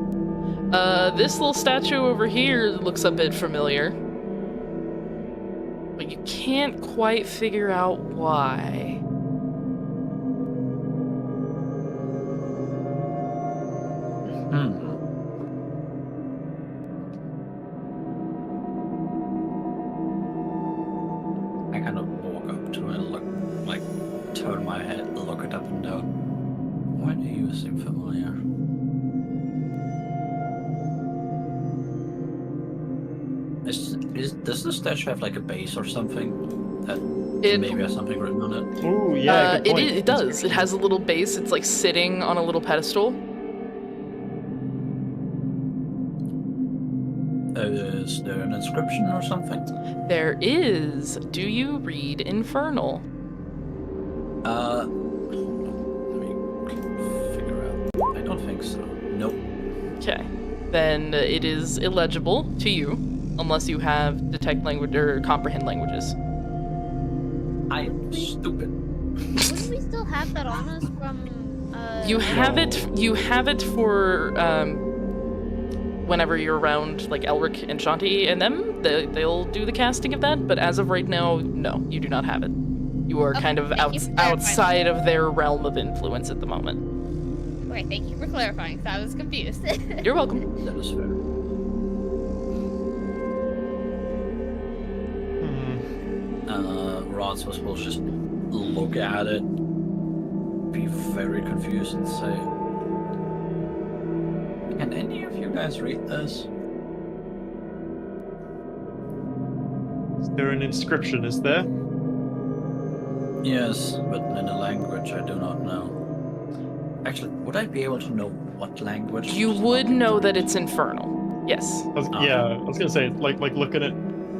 A: This little statue over here looks a bit familiar. But you can't quite figure out why.
E: I kind of walk up to it and look, like, turn my head, look it up and down. Why do you seem familiar? Does the statue have like a base or something that maybe has something written on it?
B: Ooh, yeah. Good point.
A: It does. It has a little base. It's like sitting on a little pedestal.
E: Is there an inscription or something?
A: There is. Do you read Infernal?
E: Let me figure out. I don't think so. Nope.
A: Okay. Then it is illegible to you. unless you have detect language or comprehend languages.
E: I am stupid.
D: Wouldn't we still have that on us from?
A: You have it for whenever you're around like Elric and Shanti and them, they'll do the casting of that. But as of right now, no, you do not have it. You are kind of outside of their realm of influence at the moment.
D: Okay, thank you for clarifying, because I was confused.
A: You're welcome.
E: That is fair. Rod was supposed to just look at it, be very confused, and say, "Can any of you guys read this?"
B: Is there an inscription, is there?
E: Yes, but in a language I do not know. Actually, would I be able to know what language?
A: You would know that it's infernal. Yes.
B: I was gonna say, like looking at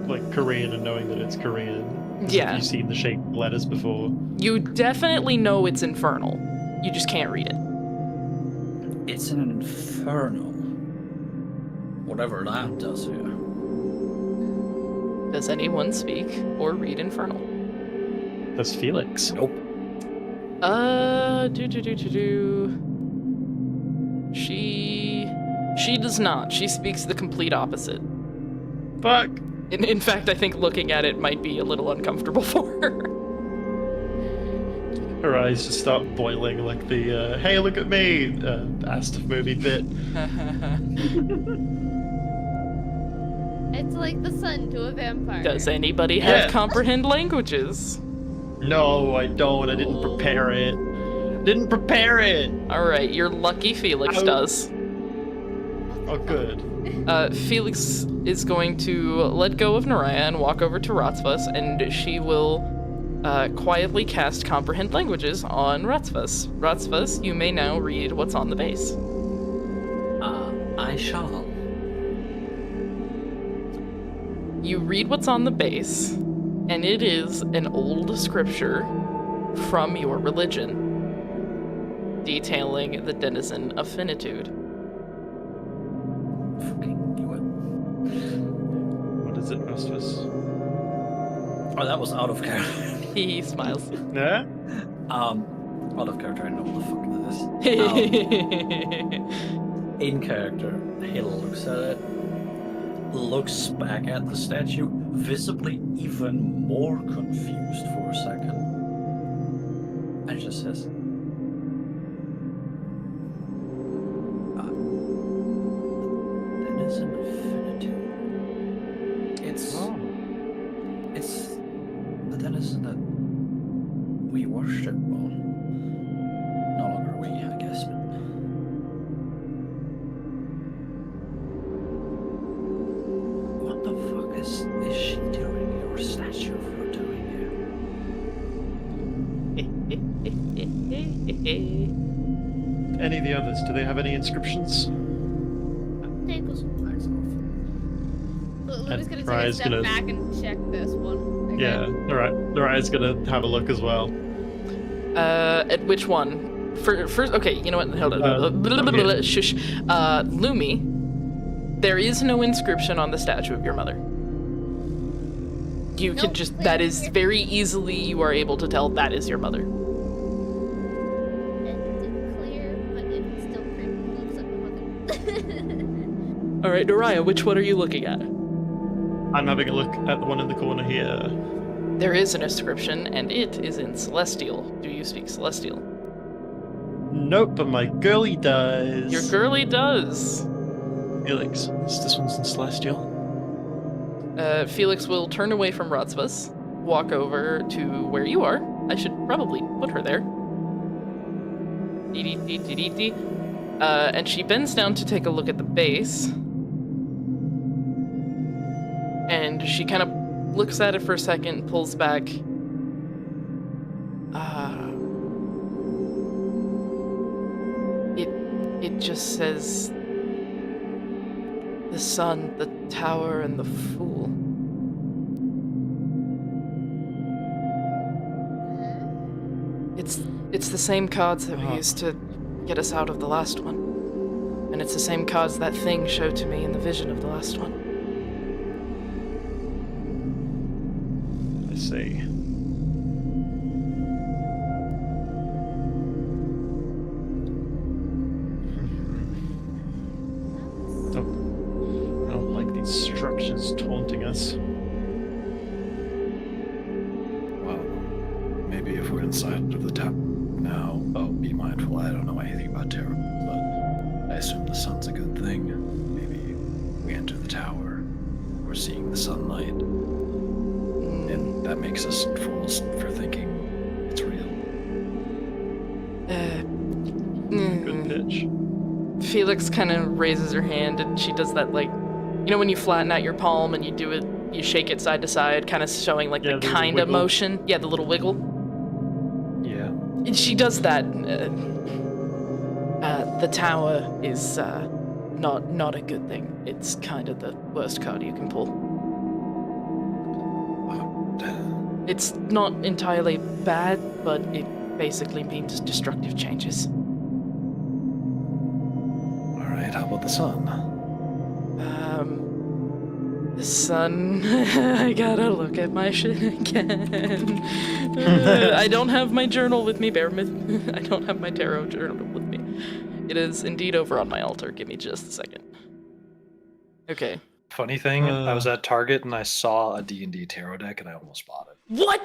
B: like Korean and knowing that it's Korean.
A: Yeah.
B: Have you seen the shaped letters before?
A: You definitely know it's infernal. You just can't read it.
E: It's an infernal. Whatever that does here.
A: Does anyone speak or read infernal?
B: That's Felix.
E: Nope.
A: She does not. She speaks the complete opposite.
B: Fuck.
A: In fact, I think looking at it might be a little uncomfortable for her.
B: Her eyes just start boiling like the "Hey, look at me" Asked movie bit.
D: It's like the sun to a vampire.
A: Does anybody have comprehend languages?
B: No, I don't. I didn't prepare it. Didn't prepare it.
A: All right, you're lucky Felix does.
B: Oh, good.
A: Felix is going to let go of Naraya and walk over to Ratsvas, and she will quietly cast Comprehend Languages on Ratsvas. Ratsvas, you may now read what's on the base.
E: I shall.
A: You read what's on the base, and it is an old scripture from your religion, detailing the denizen of finitude.
B: What is it, Rasmus?
E: Oh, that was out of character.
A: He smiles.
B: Yeah?
E: Out of character, I know what the fuck that is. In character, he looks at it, looks back at the statue, visibly even more confused for a second, and just says, "That is an affinitude. It's the denizen that we worship. Well, no longer we, I guess, but." What the fuck is she doing? Your statue of her doing here?
B: Any of the others? Do they have any inscriptions?
D: Tankles. Louis gonna take a
B: Ryan's
D: step
B: gonna-
D: back and check this one. Okay.
B: Yeah. All right. Naraya's gonna have a look as well.
A: At which one? First, okay, you know what? Hold on.
B: okay.
A: Shush. Lumi, there is no inscription on the statue of your mother. You
D: Nope,
A: can just,
D: clear,
A: that is
D: clear.
A: very easily, you are able to tell that is your mother.
D: It's clear, but it still looks like my mother.
A: All right, Naraya, which one are you looking at?
B: I'm having a look at the one in the corner here.
A: There is an inscription, and it is in Celestial. Do you speak Celestial?
B: Nope, but my girly does.
A: Your girly does.
B: Felix, this one's in Celestial.
A: Felix will turn away from Ratsvas, walk over to where you are. I should probably put her there. And she bends down to take a look at the base. And she kind of looks at it for a second, pulls back. It just says the sun, the tower, and the fool. It's the same cards that we used to get us out of the last one. And it's the same cards that thing showed to me in the vision of the last one.
B: see. I don't like these structures taunting us.
C: Well, maybe if we're inside of the tower now, oh, be mindful. I don't know anything about tarot, but I assume the sun's a good thing. Maybe we enter the tower, we're seeing the sunlight, and that makes us fools for thinking it's real.
B: Good pitch.
A: Felix kind of raises her hand and she does that, like, you know when you flatten out your palm and you do it, you shake it side to side, kind of showing like the kind of motion. Yeah, the little wiggle.
C: Yeah.
A: And she does that. The tower is not a good thing. It's kind of the worst card you can pull. It's not entirely bad, but it basically means destructive changes.
C: Alright, how about the sun?
A: The sun. I gotta look at my shit again. I don't have my journal with me, bear with me. I don't have my tarot journal with me. It is indeed over on my altar. Give me just a second. Okay.
C: Funny thing, I was at Target and I saw a D&D tarot deck and I almost bought it.
A: What?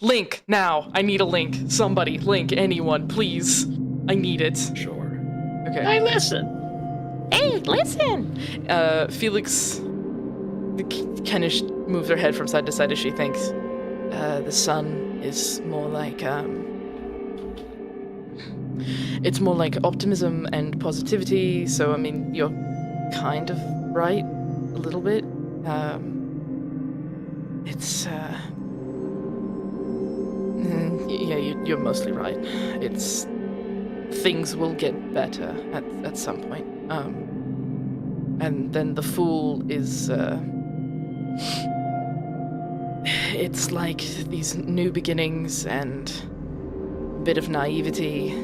A: Link, now. I need a link. Somebody, link, anyone, please. I need it.
C: Sure.
A: Okay.
B: Hey, listen!
A: Hey, listen! Felix kind of moves her head from side to side as she thinks. The sun is more like, it's more like optimism and positivity, so, I mean, you're kind of right, a little bit. It's, yeah, you're mostly right. It's, things will get better at some point. And then the Fool is, it's like these new beginnings and a bit of naivety.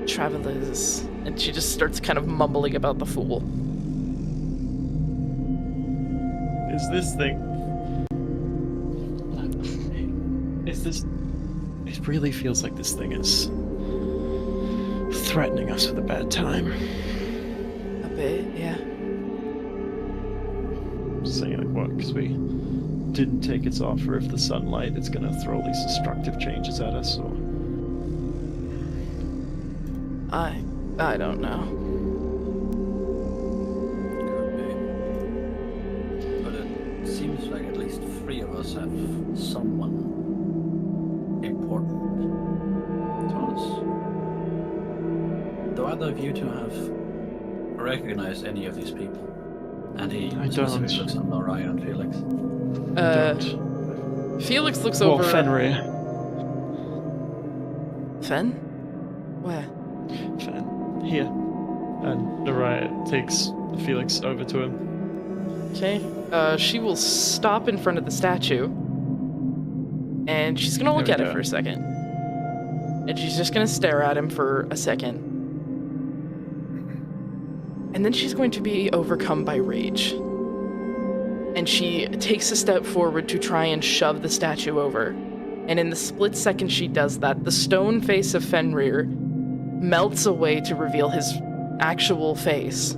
A: Travelers. And she just starts kind of mumbling about the Fool.
B: Is this thing... Is this... It really feels like this thing is threatening us with a bad time.
A: A bit, yeah.
B: Saying like what? Because we didn't take its offer of the sunlight, it's gonna throw all these destructive changes at us, or...
A: I don't know.
E: Could be. But it seems like at least 3 of us have someone important to us. Do either of you two have recognized any of these people? And he specifically looks at Mariah and Felix.
A: Felix looks over...
B: Fenrir.
A: Fen? Where?
B: Fen. Here. And Mariah takes Felix over to him.
A: Okay. She will stop in front of the statue. And she's gonna look at it for a second. And she's just gonna stare at him for a second. And then she's going to be overcome by rage. And she takes a step forward to try and shove the statue over. And in the split second she does that, the stone face of Fenrir melts away to reveal his actual face.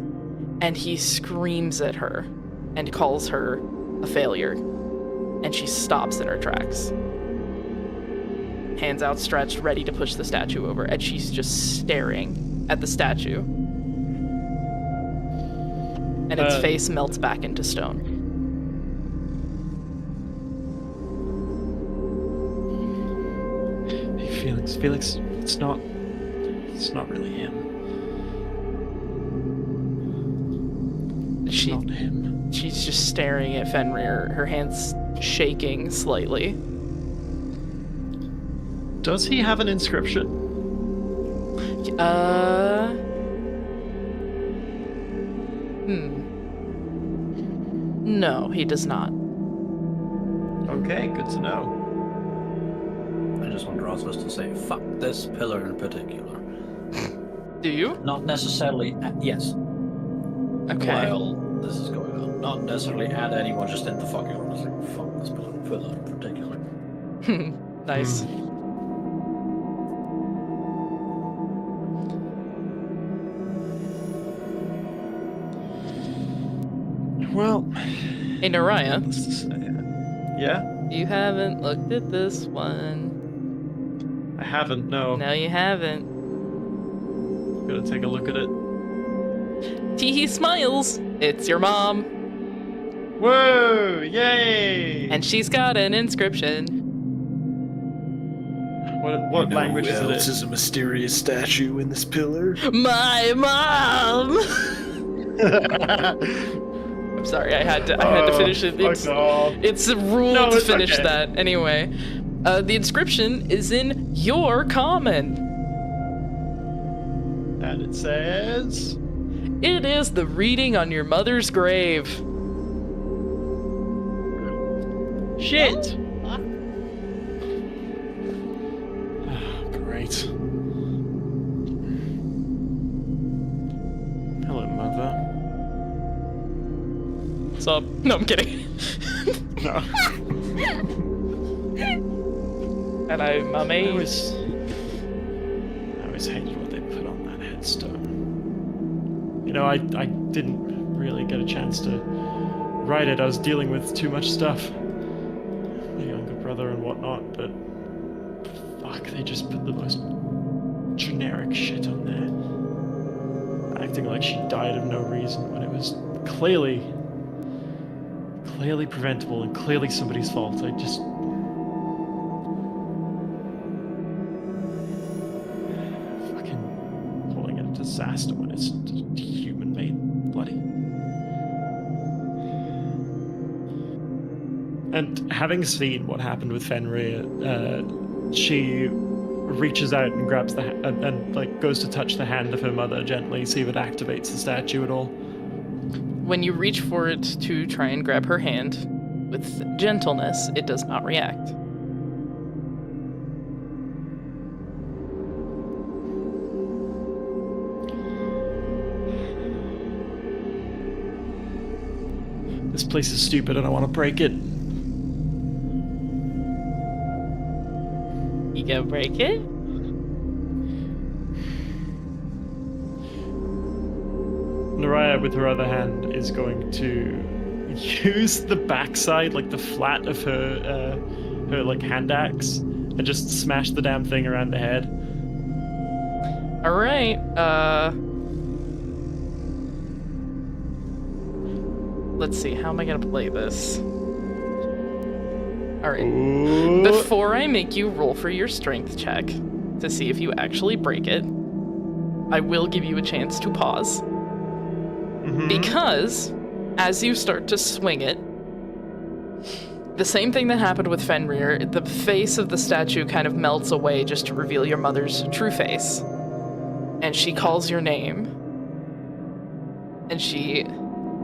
A: And he screams at her and calls her a failure. And she stops in her tracks. Hands outstretched, ready to push the statue over. And she's just staring at the statue. And its face melts back into stone.
B: Hey, Felix, it's not really him. It's not him.
A: She's just staring at Fenrir, her hands shaking slightly.
B: Does he have an inscription?
A: No, he does not.
B: Okay, good to know.
E: I just want Rosalind to say, fuck this pillar in particular.
A: Do you?
E: Not necessarily, yes.
A: Okay.
E: While this is going on. not necessarily add anyone, just in the fucking room. It's like, fuck this pillar in particular.
A: Nice.
B: Well,
A: Hey, Naraya,
B: yeah,
A: you haven't looked at this one.
B: I haven't. No,
A: No, you haven't.
B: gotta take a look at it.
A: Teehee smiles. It's your mom.
B: Whoa! Yay!
A: And she's got an inscription.
B: What language is it?
C: This is a mysterious statue in this pillar.
A: My mom! I'm sorry, I had to finish it. It's a rule to finish
B: okay.
A: that. Anyway, the inscription is in your common.
B: And it says...
A: It is the reading on your mother's grave.
B: Shit!
D: Oh,
B: Great. Hello, Mother.
A: What's up? No, I'm kidding.
B: No.
A: Hello, mummy.
B: I always hated what they put on that headstone. You know, I didn't really get a chance to write it. I was dealing with too much stuff. My younger brother and whatnot, but fuck, they just put the most generic shit on there. Acting like she died of no reason when it was clearly preventable and clearly somebody's fault. I just... fucking calling it a disaster when it's just human-made bloody. And having seen what happened with Fenrir, she reaches out and grabs the and like goes to touch the hand of her mother gently, see if it activates the statue at all.
A: When you reach for it to try and grab her hand, with gentleness, it does not react.
B: This place is stupid and I want to break it.
A: You gonna break it?
B: Naraya, with her other hand, is going to use the backside, like the flat of her like hand axe, and just smash the damn thing around the head.
A: All right. Let's see. How am I gonna play this? All right.
B: Ooh.
A: Before I make you roll for your strength check to see if you actually break it, I will give you a chance to pause. Because as you start to swing it, the same thing that happened with Fenrir, the face of the statue kind of melts away just to reveal your mother's true face. And she calls your name. And she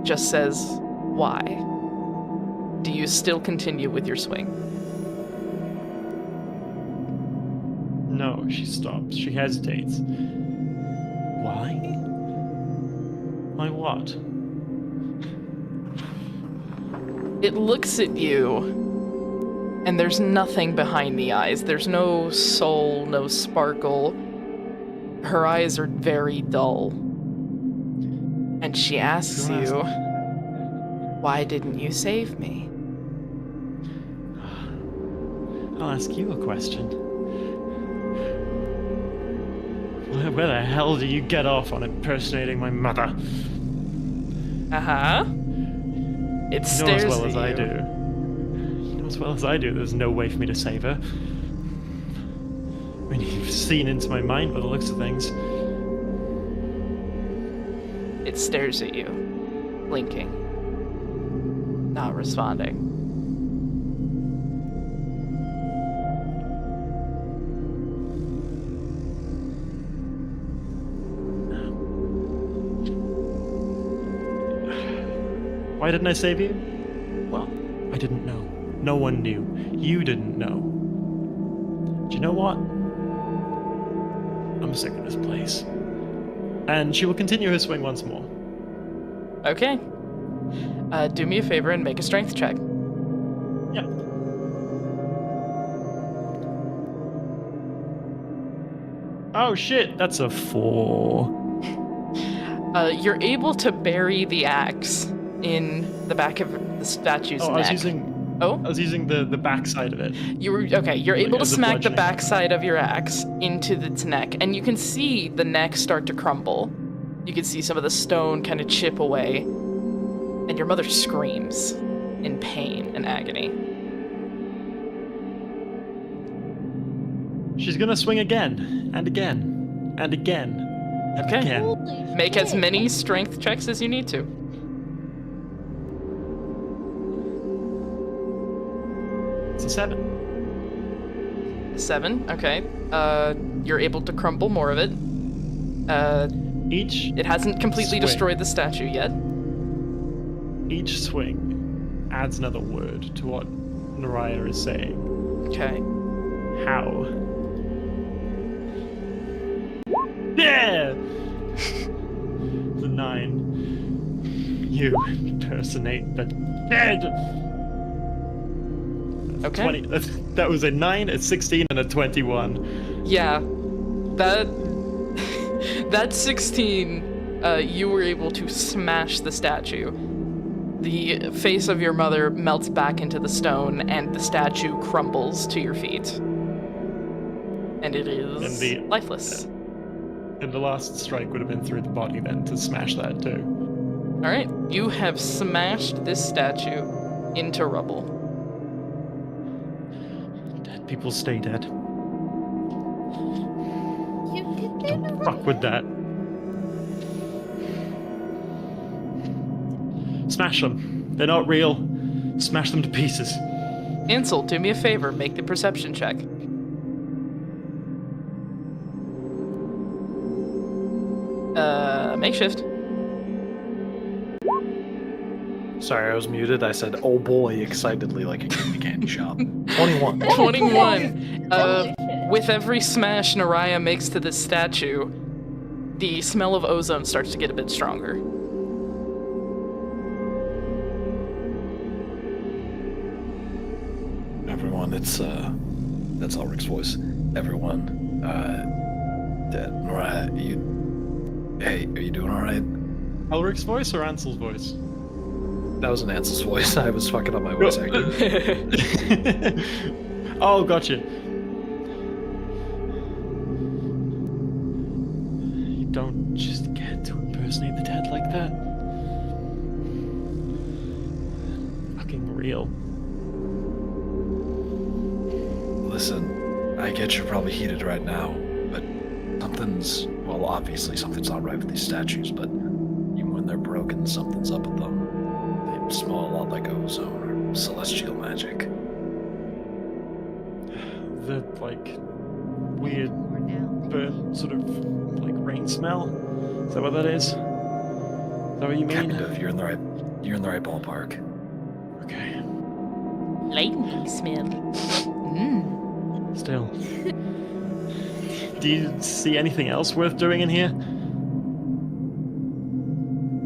A: just says, "Why?" Do you still continue with your swing?
B: No, she stops. She hesitates. Why? Why what?
A: It looks at you, and there's nothing behind the eyes. There's no soul, no sparkle. Her eyes are very dull. And she asks you, "Why didn't you save me?"
B: I'll ask you a question. Where the hell do you get off on impersonating my mother?
A: Uh-huh. It
B: You know
A: stares
B: as well
A: at
B: as I
A: you.
B: do. You know as well as I do there's no way for me to save her. I mean, you've seen into my mind by the looks of things.
A: It stares at you, blinking, not responding.
B: Why didn't I save you? Well, I didn't know. No one knew. You didn't know. Do you know what? I'm sick of this place. And she will continue her swing once more.
A: Okay. Do me a favor and make a strength check.
B: Yeah. Oh shit, that's a 4.
A: You're able to bury the axe in the back of the statue's neck.
B: I was using the backside of it.
A: You're able to
B: As a
A: smack the
B: bludgeoning
A: backside of your axe into its neck, and you can see the neck start to crumble. You can see some of the stone kind of chip away, and your mother screams in pain and agony.
B: She's gonna swing again, and again, and again, and
A: Okay.
B: again.
D: Holy
A: Make as
D: shit.
A: many strength checks as you need to.
B: It's a 7.
A: 7, okay. You're able to crumble more of it.
B: Each
A: It hasn't completely
B: Swing.
A: destroyed the statue yet.
B: each swing adds another word to what Naraya is saying.
A: Okay.
B: How? Yeah! The 9. You impersonate the dead!
A: Okay.
B: 20. That was a 9, a 16, and a 21.
A: Yeah. That 16, you were able to smash the statue. The face of your mother melts back into the stone, and the statue crumbles to your feet. And it is
B: And the-
A: lifeless.
B: And the last strike would have been through the body then to smash that too.
A: Alright, you have smashed this statue into rubble.
B: Dead people stay dead.
D: You did
B: Don't
D: that.
B: fuck with that. Smash them. They're not real. Smash them to pieces.
A: Ansel, do me a favor, make the perception check. Makeshift.
C: Sorry, I was muted. I said, "Oh boy," excitedly, like a kid in a candy shop. 21.
A: 21.
D: Holy shit.
A: With every smash Naraya makes to this statue, the smell of ozone starts to get a bit stronger.
C: Everyone, that's Ulrich's voice. Everyone, Nora, hey, are you doing all right?
B: Elric's voice or Ansel's voice?
C: That was an Ansel's voice. I was fucking up my voice acting.
B: Oh, gotcha. You don't just get to impersonate the dead like that. Fucking real.
C: Listen, I get you're probably heated right now, but obviously something's not right with these statues, but even when they're broken, something's up with them. They smell a lot like ozone or celestial magic.
B: The, like, weird burnt sort of, like, rain smell? Is that what that is? Is that what you mean?
C: Kind of. You're in the right ballpark.
B: Okay.
A: Lightning smell.
B: Still. Do you see anything else worth doing in here?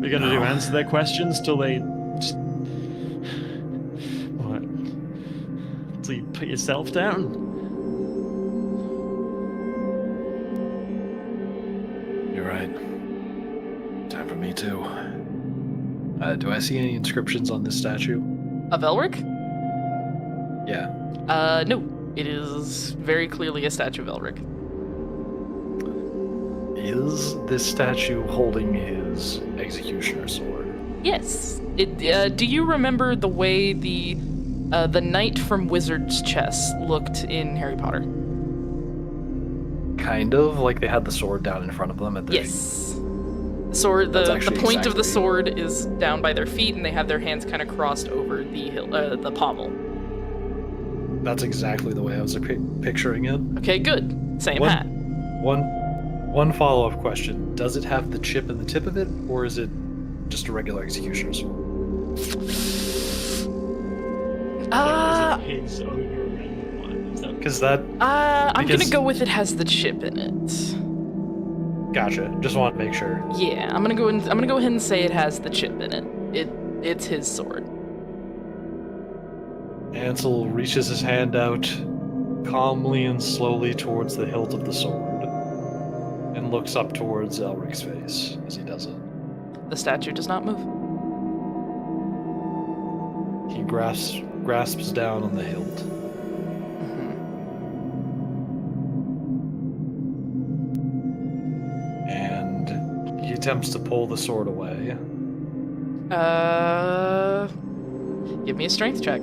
B: We're gonna do
C: No.
B: answer their questions till they just... What? Till you put yourself down?
C: You're right. Time for me too. Do I see any inscriptions on this statue?
A: Of Elric?
C: Yeah.
A: No. It is very clearly a statue of Elric.
C: Is this statue holding his executioner sword?
A: Yes. Do you remember the way the knight from Wizard's Chess looked in Harry Potter?
C: Kind of, like they had the sword down in front of them at their feet.
A: Yes. The sword.
C: That's
A: The
C: actually
A: point of the
C: exactly-
A: sword is down by their feet, and they have their hands kind of crossed over the pommel.
C: That's exactly the way I was picturing it.
A: Okay, good. Same
C: What?
A: hat.
C: One follow-up question. Does it have the chip in the tip of it, or is it just a regular executioner sword?
B: His overrun one. Is that...
C: Because that...
A: I'm gonna
C: Because-
A: go with it has the chip in it.
C: Gotcha. Just want to make sure.
A: Yeah, I'm gonna go ahead and say it has the chip in it. It's his sword.
C: Ansel reaches his hand out calmly and slowly towards the hilt of the sword and looks up towards Elric's face as he does it.
A: The statue does not move.
C: He grasps down on the hilt. And he attempts to pull the sword away.
A: Give me a strength check.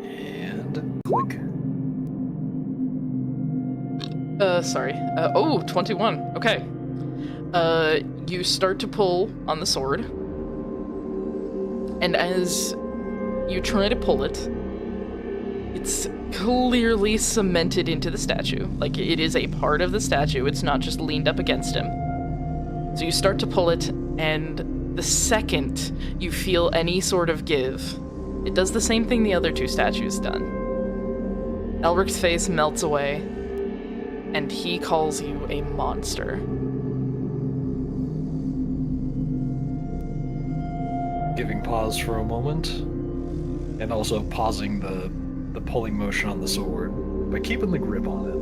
C: And click.
A: Sorry. 21. Okay. You start to pull on the sword, and as you try to pull it, it's clearly cemented into the statue. Like, it is a part of the statue. It's not just leaned up against him. So you start to pull it, and the second you feel any sort of give, it does the same thing the other two statues done. Elric's face melts away, and he calls you a monster.
C: Giving pause for a moment, and also pausing the pulling motion on the sword, but keeping the grip on it.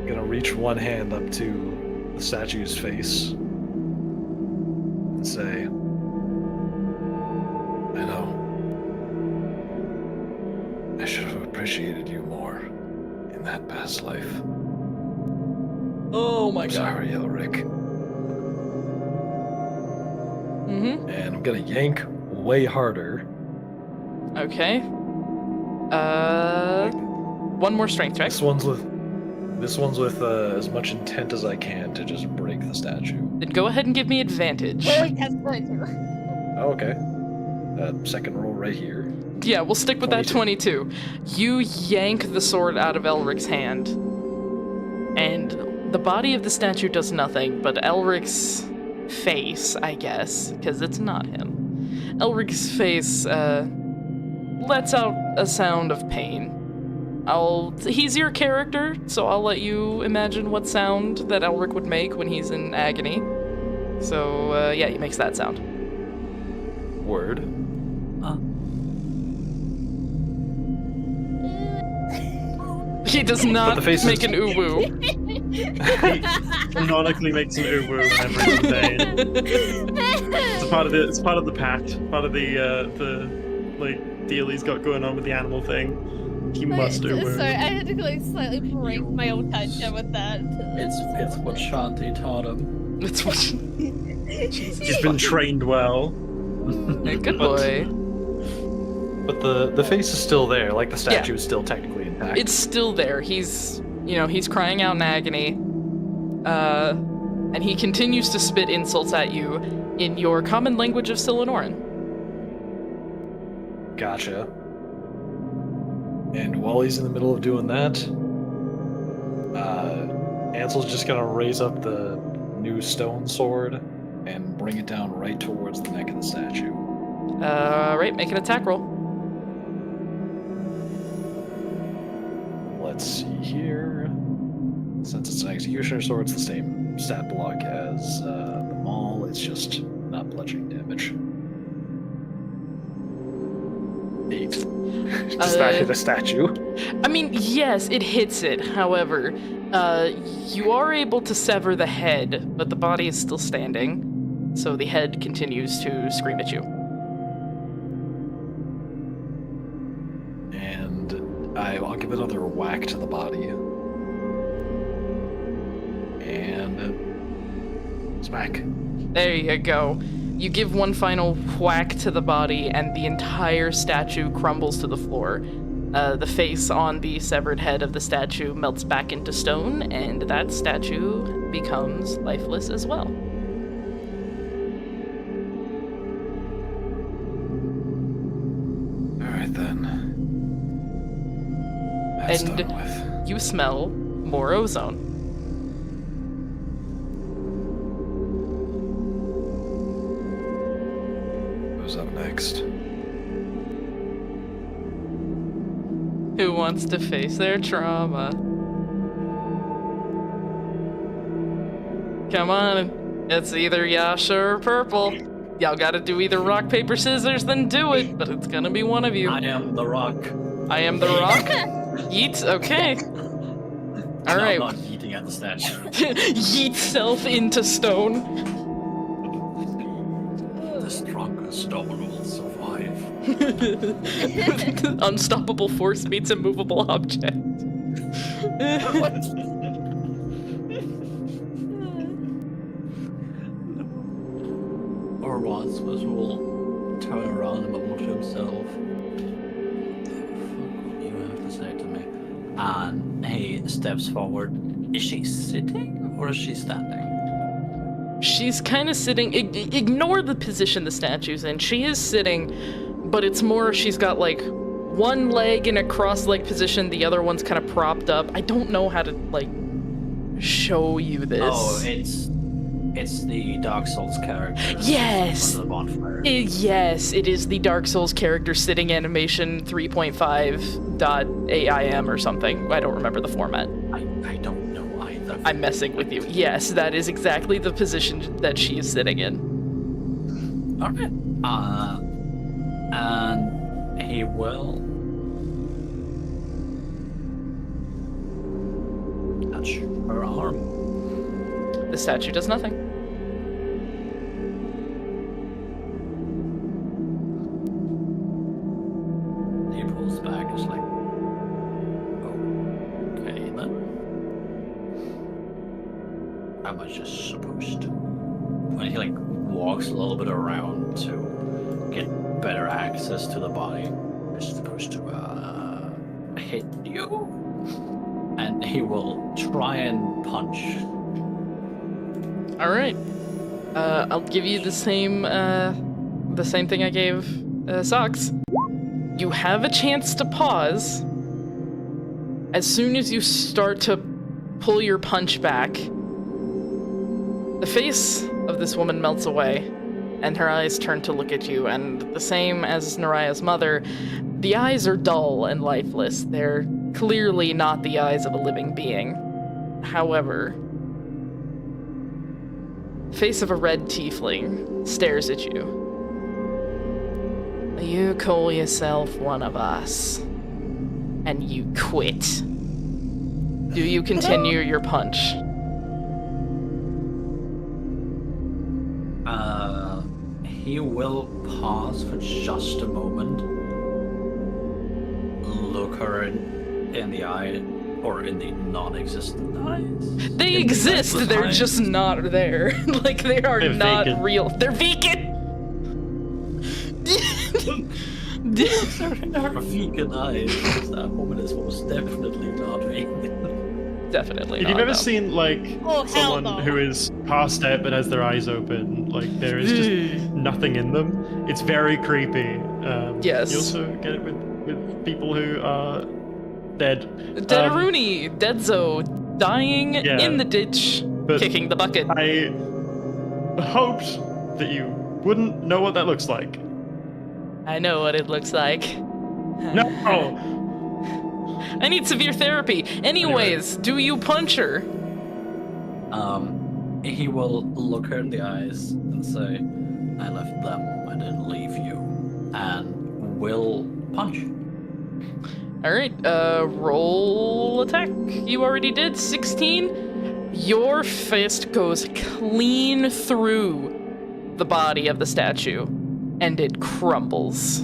C: Gonna reach one hand up to the statue's face and say, I know. I should have appreciated you more in that past life.
A: Oh my god.
C: Sorry, Elric. And I'm gonna yank way harder.
A: Okay. One more strength check.
C: This one's with as much intent as I can to just break the statue.
A: Then go ahead and give me advantage.
D: That's going to.
C: Oh, okay. Second roll right here.
A: Yeah, we'll stick with
C: 22.
A: that 22. You yank the sword out of Elric's hand, and the body of the statue does nothing, but Elric's face, I guess, because it's not him. Elric's face lets out a sound of pain. He's your character, so I'll let you imagine what sound that Elric would make when he's in agony. So, yeah, he makes that sound.
C: Word.
A: He does not make an ooh-woo.
B: He canonically makes an ooh-woo whenever he's in pain. It's part of the pact, part of the deal he's got going on with the animal thing. He must ooh-woo.
D: Sorry, I had to slightly break my own tension with that.
E: It's what Shanti taught him.
A: It's what.
B: He's been trained well.
A: Good boy.
C: But the face is still there, like the statue is still technically intact.
A: It's still there. He's crying out in agony. And he continues to spit insults at you in your common language of Silenoran.
C: Gotcha. And while he's in the middle of doing that, Ansel's just gonna raise up the new stone sword and bring it down right towards the neck of the statue.
A: Right, make an attack roll.
C: Let's see here. Since it's an executioner sword, it's the same stat block as the maul. It's just not bludgeoning damage. 8. Does that hit a statue?
A: I mean, yes, it hits it. However, you are able to sever the head, but the body is still standing. So the head continues to scream at you.
C: And I'll give another whack to the body. And smack.
A: There you go. You give one final whack to the body, and the entire statue crumbles to the floor. The face on the severed head of the statue melts back into stone, and that statue becomes lifeless as well.
C: Alright then. That's
A: And
C: done with.
A: you smell more ozone.
C: Who's up next?
A: Who wants to face their trauma? Come on. It's either Yasha or Purple. Y'all gotta do either rock, paper, scissors, then do it, but it's gonna be one of you.
E: I am the rock.
A: I am the rock? Yeet, okay.
E: I'm
A: Alright.
E: not yeeting at the statue.
A: Yeet self into stone.
E: The strongest stone will survive.
A: Unstoppable force meets immovable object.
E: Or Wadsworth will turn around and mumble to himself. What do you have to say to me? And he steps forward. Is she sitting or is she standing?
A: She's kind of sitting. Ignore the position the statue's in. She is sitting, but it's more she's got like one leg in a cross-leg position, the other one's kind of propped up. I don't know how to like show you this.
E: Oh, it's the Dark Souls character.
A: Yes.
E: On the bonfire.
A: Yes, it is the Dark Souls character sitting animation 3.5.AIM or something. I don't remember the format.
E: I don't know either.
A: I'm messing with you. Yes, that is exactly the position that she is sitting in.
E: Alright. And he will touch her arm.
A: The statue does nothing.
E: He pulls back. It's like, okay then. Am I just supposed to? When he like walks a little bit around to get better access to the body, I'm supposed to hit you, and he will try and punch.
A: All right. I'll give you the same thing I gave Socks. You have a chance to pause. As soon as you start to pull your punch back, the face of this woman melts away, and her eyes turn to look at you, and the same as Naraya's mother, the eyes are dull and lifeless. They're clearly not the eyes of a living being. However, the face of a red tiefling stares at you. You call yourself one of us, and you quit. Do you continue your punch?
E: He will pause for just a moment, look her in the eye, or in the non-existent eyes.
A: They
E: In the
A: exist,
E: lifeless
A: they're
E: eyes.
A: just not there. Like, they are
B: They're
A: not
B: vacant.
A: real. They're vacant!
E: Her vegan eyes. That woman is most definitely not vegan.
A: Definitely
B: Have
A: not.
B: you ever
A: no.
B: seen like
D: Oh, hell
B: someone
D: no.
B: who is passed out but has their eyes open? Like there is just nothing in them. It's very creepy.
A: Yes.
B: You also get it with people who are dead.
A: Dead Rooney, Deadzo, dying
B: Yeah.
A: in the ditch,
B: But
A: kicking the bucket.
B: I hoped that you wouldn't know what that looks like.
A: I know what it looks like.
B: No.
A: I need severe therapy. Anyways, do you punch her?
E: He will look her in the eyes and say, I left them, I didn't leave you. And will punch.
A: Alright, roll attack. You already did. 16. Your fist goes clean through the body of the statue, and it crumbles.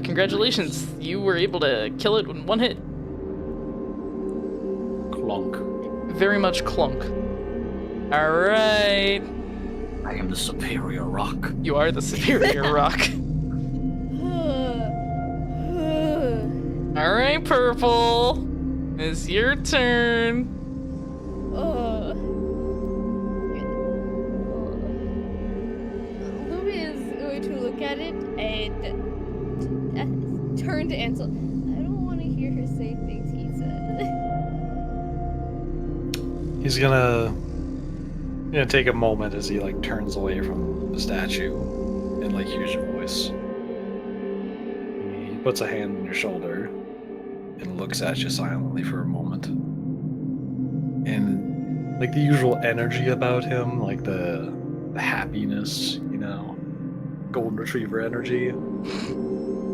A: Congratulations, you were able to kill it in one hit.
E: Clonk.
A: Very much clunk. Alright.
E: I am the superior rock.
A: You are the superior rock. Alright, Purple. It's your turn.
D: Louis is going to look at it and turn to Ansel. I don't want to hear her say things he said.
C: He's gonna take a moment as he like turns away from the statue and like hears your voice. He puts a hand on your shoulder and looks at you silently for a moment. and like the usual energy about him, like the happiness, you know, golden retriever energy,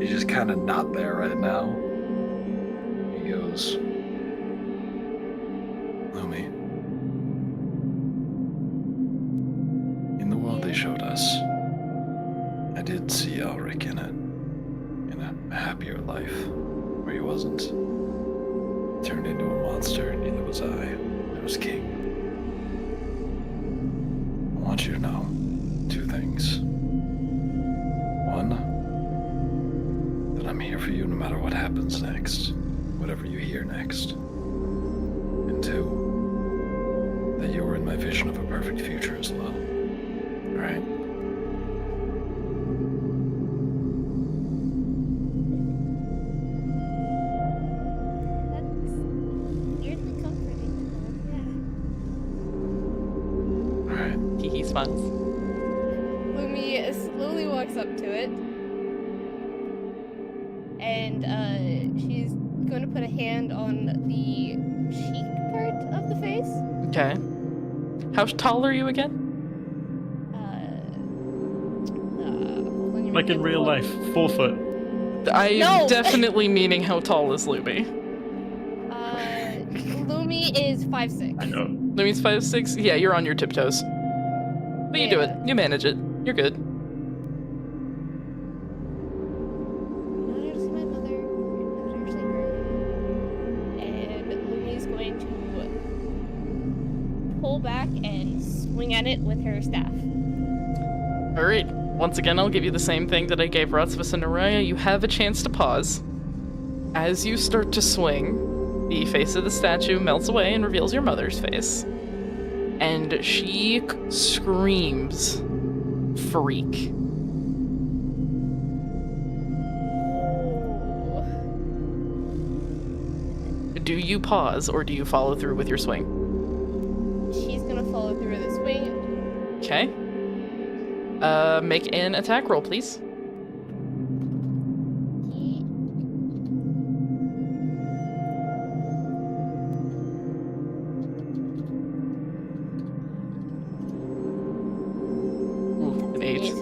C: is just kind of not there right now. He goes, Lumi, in the world they showed us, I did see Elric in a happier life, where he wasn't turned into a monster, and neither was I was king. I want you to know 2 things. One, that I'm here for you no matter what happens next, whatever you hear next. And 2, that you were in my vision of a perfect future as well. Alright?
D: That's weirdly comforting.
C: Alright.
A: He smiles.
D: Lumi slowly walks up to it, and she's going to put a hand on the cheek part of the face.
A: Okay. How tall are you again?
B: Like in real life, 4 foot.
A: I'm
D: No.
A: definitely meaning how tall is Lumi?
D: Lumi is 5'6".
B: I know.
A: Lumi's 5'6"? Yeah, you're on your tiptoes. But you do it. You manage it. You're good.
D: Not here to see my mother. Not here to see her. And Lumi's going to pull back and swing at it with her staff.
A: Alright. Once again, I'll give you the same thing that I gave Rotsvus and Araya. You have a chance to pause. As you start to swing, the face of the statue melts away and reveals your mother's face. And she screams, freak. Do you pause, or do you follow through with your swing?
D: She's gonna follow through with the swing.
A: Okay. Make an attack roll, please. Ooh, an 8.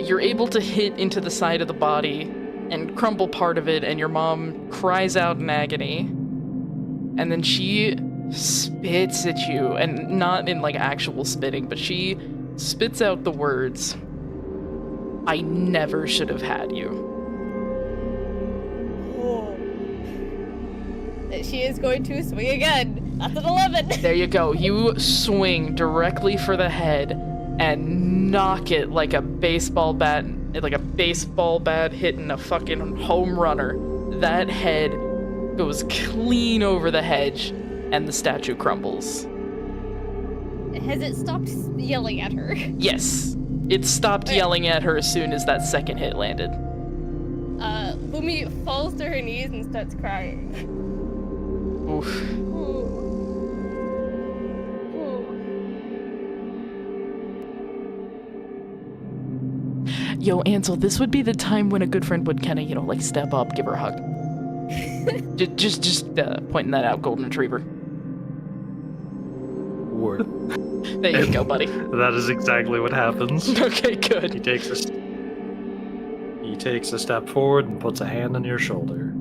A: You're able to hit into the side of the body and crumble part of it, and your mom cries out in agony. And then she spits at you, and not in like actual spitting, but she spits out the words, "I never should have had you."
D: She is going to swing again. That's an 11.
A: There you go. You swing directly for the head and knock it like a baseball bat hitting a fucking home runner. That head goes clean over the hedge, and the statue crumbles.
D: Has it stopped yelling at her?
A: Yes, it stopped yelling at her as soon as that second hit landed.
D: Lumi falls to her knees and starts crying.
A: Oof. Yo, Ansel, this would be the time when a good friend would kind of, like step up, give her a hug. just pointing that out, golden retriever.
C: Word.
A: There you go, buddy.
C: That is exactly what happens.
A: Okay, good.
C: He takes a step forward and puts a hand on your shoulder.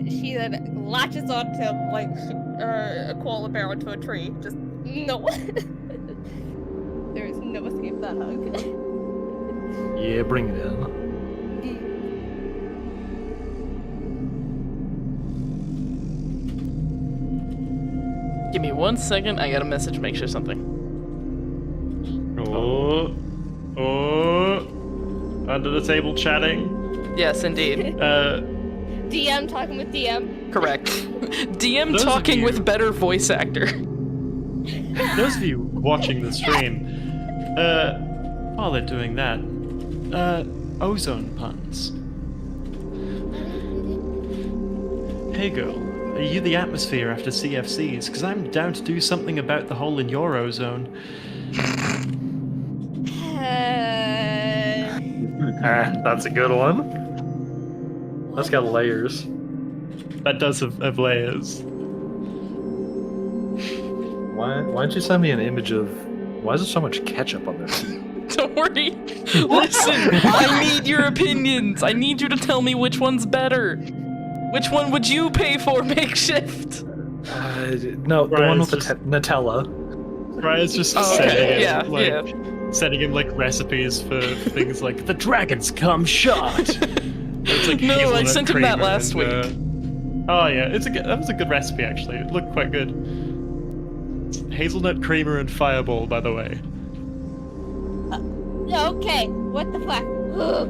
D: She then latches onto like a koala bear onto a tree. Just no. There is no escape that hug.
C: Yeah, bring it in.
A: Give me 1 second. I got a message. Make sure something.
B: Oh, under the table chatting.
A: Yes, indeed.
D: DM talking with DM.
A: Correct. DM
B: Those of
A: talking
B: you-
A: with better voice actor.
B: Those of you watching the stream, while they're doing that, ozone puns. Hey girl, are you the atmosphere after CFCs? Because I'm down to do something about the hole in your ozone.
C: That's a good one. That's got layers.
B: That does have layers.
C: Why don't you send me an image of why is there so much ketchup on their feet?
A: Don't worry. Listen, I need your opinions. I need you to tell me which one's better. Which one would you pay for, Makeshift?
C: No, the one with the
B: just-
C: Nutella.
B: Ryan's just sending him like recipes for things like the dragon's cum shot. It's like
A: No, I
B: hazelnut
A: sent him that
B: creamer
A: last week.
B: Oh yeah, that was a good recipe actually. It looked quite good. It's hazelnut creamer and fireball, by the way.
D: Okay, what the fuck? Ugh.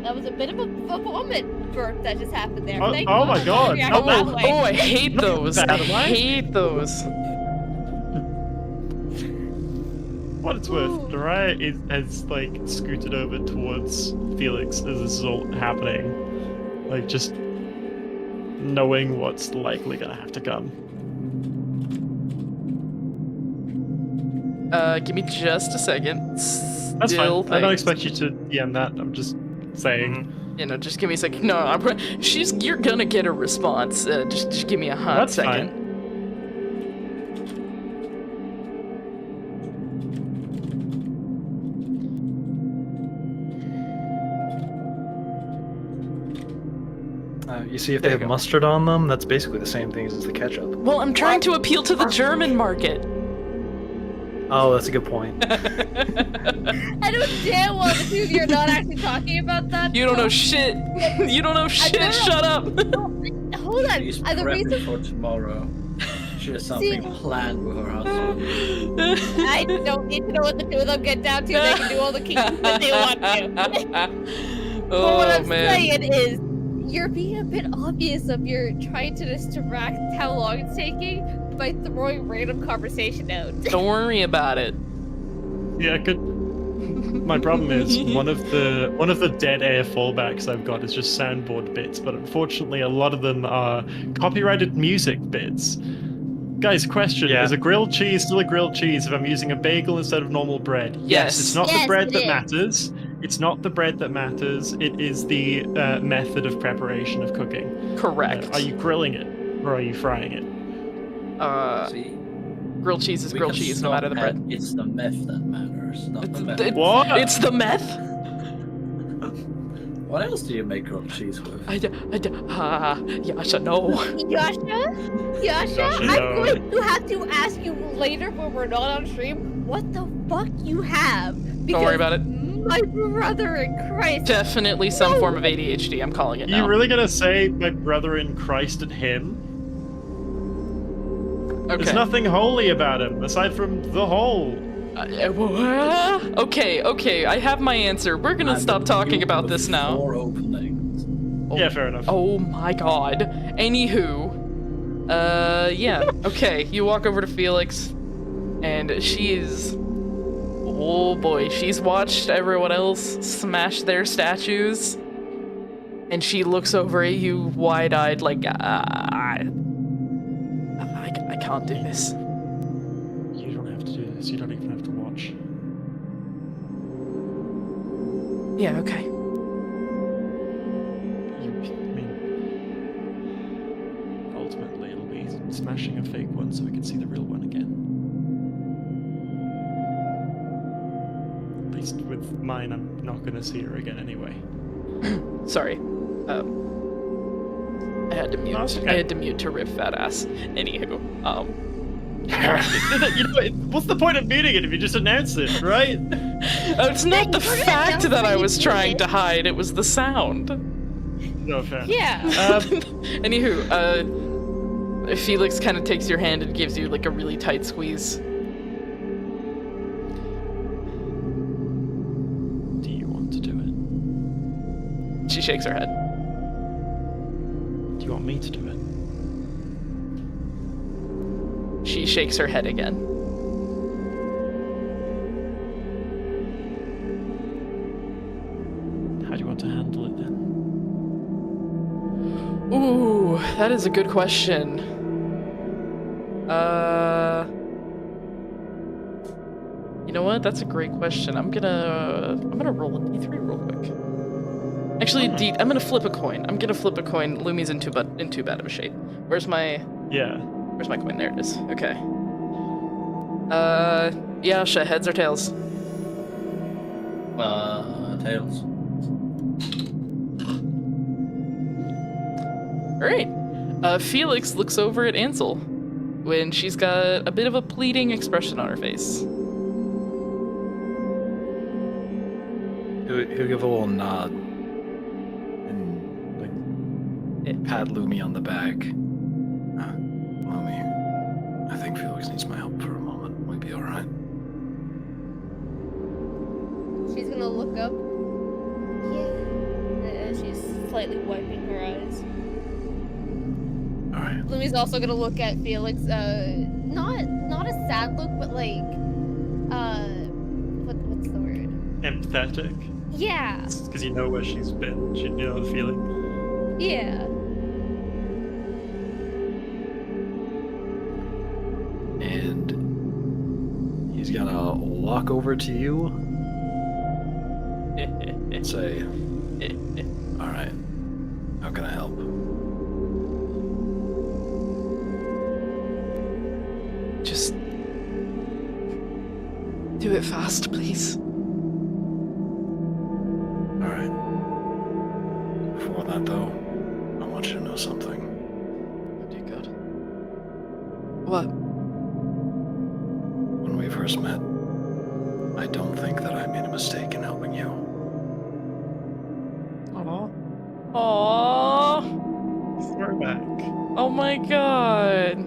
D: That was a bit of a vomit burp that just happened there.
B: Oh-
D: Thank
B: oh my God,
D: for
B: no.
D: reacting that way.
A: Oh, I hate those.
B: bad,
A: I
B: am I?
A: hate those.
B: What it's worth, Daria has like scooted over towards Felix as this is all happening, like just knowing what's likely gonna have to come.
A: Give me just a second.
B: That's
A: Still
B: fine. I don't
A: thanks.
B: expect you to DM that. I'm just saying.
A: You know, just give me a second. No, you're gonna get a response. Just give me a hot
B: That's
A: second.
B: fine.
C: You see, if
A: There
C: they
A: you
C: have
A: go.
C: mustard on them, that's basically the same thing as the ketchup.
A: Well, I'm trying to appeal to the German market.
C: Oh, that's a good point.
D: I don't damn well the two of you are not actually talking about that.
A: You don't know shit. You don't know shit.
D: don't-
A: Shut up.
D: Hold on.
E: She's
D: The
E: prepping
D: reason
E: for tomorrow. She has something
D: See-
E: planned with her husband.
D: I don't need to know what the two of them get down to. They can do all the kinks that they want to. But what
A: Oh
D: I'm
A: man.
D: saying is, you're being a bit obvious of you're trying to distract how long it's taking by throwing random conversation out.
A: Don't worry about it.
B: Yeah, good. My problem is one of the dead air fallbacks I've got is just soundboard bits, but unfortunately a lot of them are copyrighted music bits. Guys, question:
C: Yeah.
B: Is a grilled cheese still a grilled cheese if I'm using a bagel instead of normal bread?
A: Yes.
B: It's not
D: Yes,
B: the bread
D: it
B: that
D: is.
B: matters. It's not the bread that matters. It is the method of preparation of cooking.
A: Correct.
B: Are you grilling it or are you frying it?
E: See?
A: Grilled cheese is
E: We
A: grilled
E: can
A: cheese, no
E: stop
A: matter the
E: at
A: bread.
E: It's the meth that matters, not the meth.
B: What?
A: It's the meth.
E: What else do you make grilled cheese with?
A: Yasha, no.
D: Yasha,
B: Yasha,
D: I'm
B: no.
D: going to have to ask you later when we're not on stream what the fuck you have.
A: Don't worry about it.
D: My brother in Christ.
A: Definitely some form of ADHD. I'm calling it now.
B: You really gonna say my brother in Christ at him?
A: Okay.
B: There's nothing holy about him aside from the hole.
A: Okay. I have my answer. We're gonna
E: And
A: stop
E: the
A: talking
E: view
A: about
E: of
A: this now.
E: 4 openings.
B: Yeah, fair enough.
A: Oh my god. Anywho. Yeah. Okay, you walk over to Felix, and she's... Oh boy, she's watched everyone else smash their statues, and she looks over at you wide-eyed like, I can't do this.
B: You don't have to do this. You don't even have to watch.
A: Yeah, okay.
B: I mean, ultimately it'll be smashing a fake one so we can see the real one again. At least with mine, I'm not gonna see her again anyway.
A: Sorry. I had to mute.
B: No, it's okay.
A: I had to mute to rip fat ass. Anywho,
B: You know, what's the point of muting it if you just announce it, right?
A: it's not the
D: you could've
A: fact
D: announced
A: that
D: that
A: I
D: you
A: was
D: did
A: trying
D: it.
A: to hide, it was the sound.
B: No, fair.
D: Yeah.
A: Anywho, Felix kind of takes your hand and gives you like a really tight squeeze.
B: Do you want to do it?
A: She shakes her head.
B: Do you want me to do it?
A: She shakes her head again.
B: How do you want to handle it then?
A: Ooh, that is a good question. You know what? That's a great question. I'm gonna roll a d3 real quick. Actually, I'm gonna flip a coin. Lumi's in too bad of a shape. Where's my?
B: Yeah.
A: Where's my coin? There it is. Okay. Yasha, heads or tails?
E: Tails.
A: Alright. Felix looks over at Ansel when she's got a bit of a pleading expression on her face.
C: He'll give a little nod and like pat Lumi on the back. Lumi, I think Felix needs my help for a moment. We'll be all right.
D: She's gonna look up. Yeah. She's slightly wiping her eyes.
C: All right.
D: Lumi's also gonna look at Felix. Not a sad look, but like, what's the word?
B: Empathetic.
D: Yeah.
B: Because you know where she's been. You know the feeling.
D: Yeah.
C: And he's gonna walk over to you and say, all right, how can I help?
A: Just do it fast, please.
C: All right. Before that, though, I want you to know something.
A: Oh dear God. What?
C: When we first met, I don't think that I made a mistake in helping you.
B: Aww.
A: Aww.
B: Throwback.
A: Oh my God.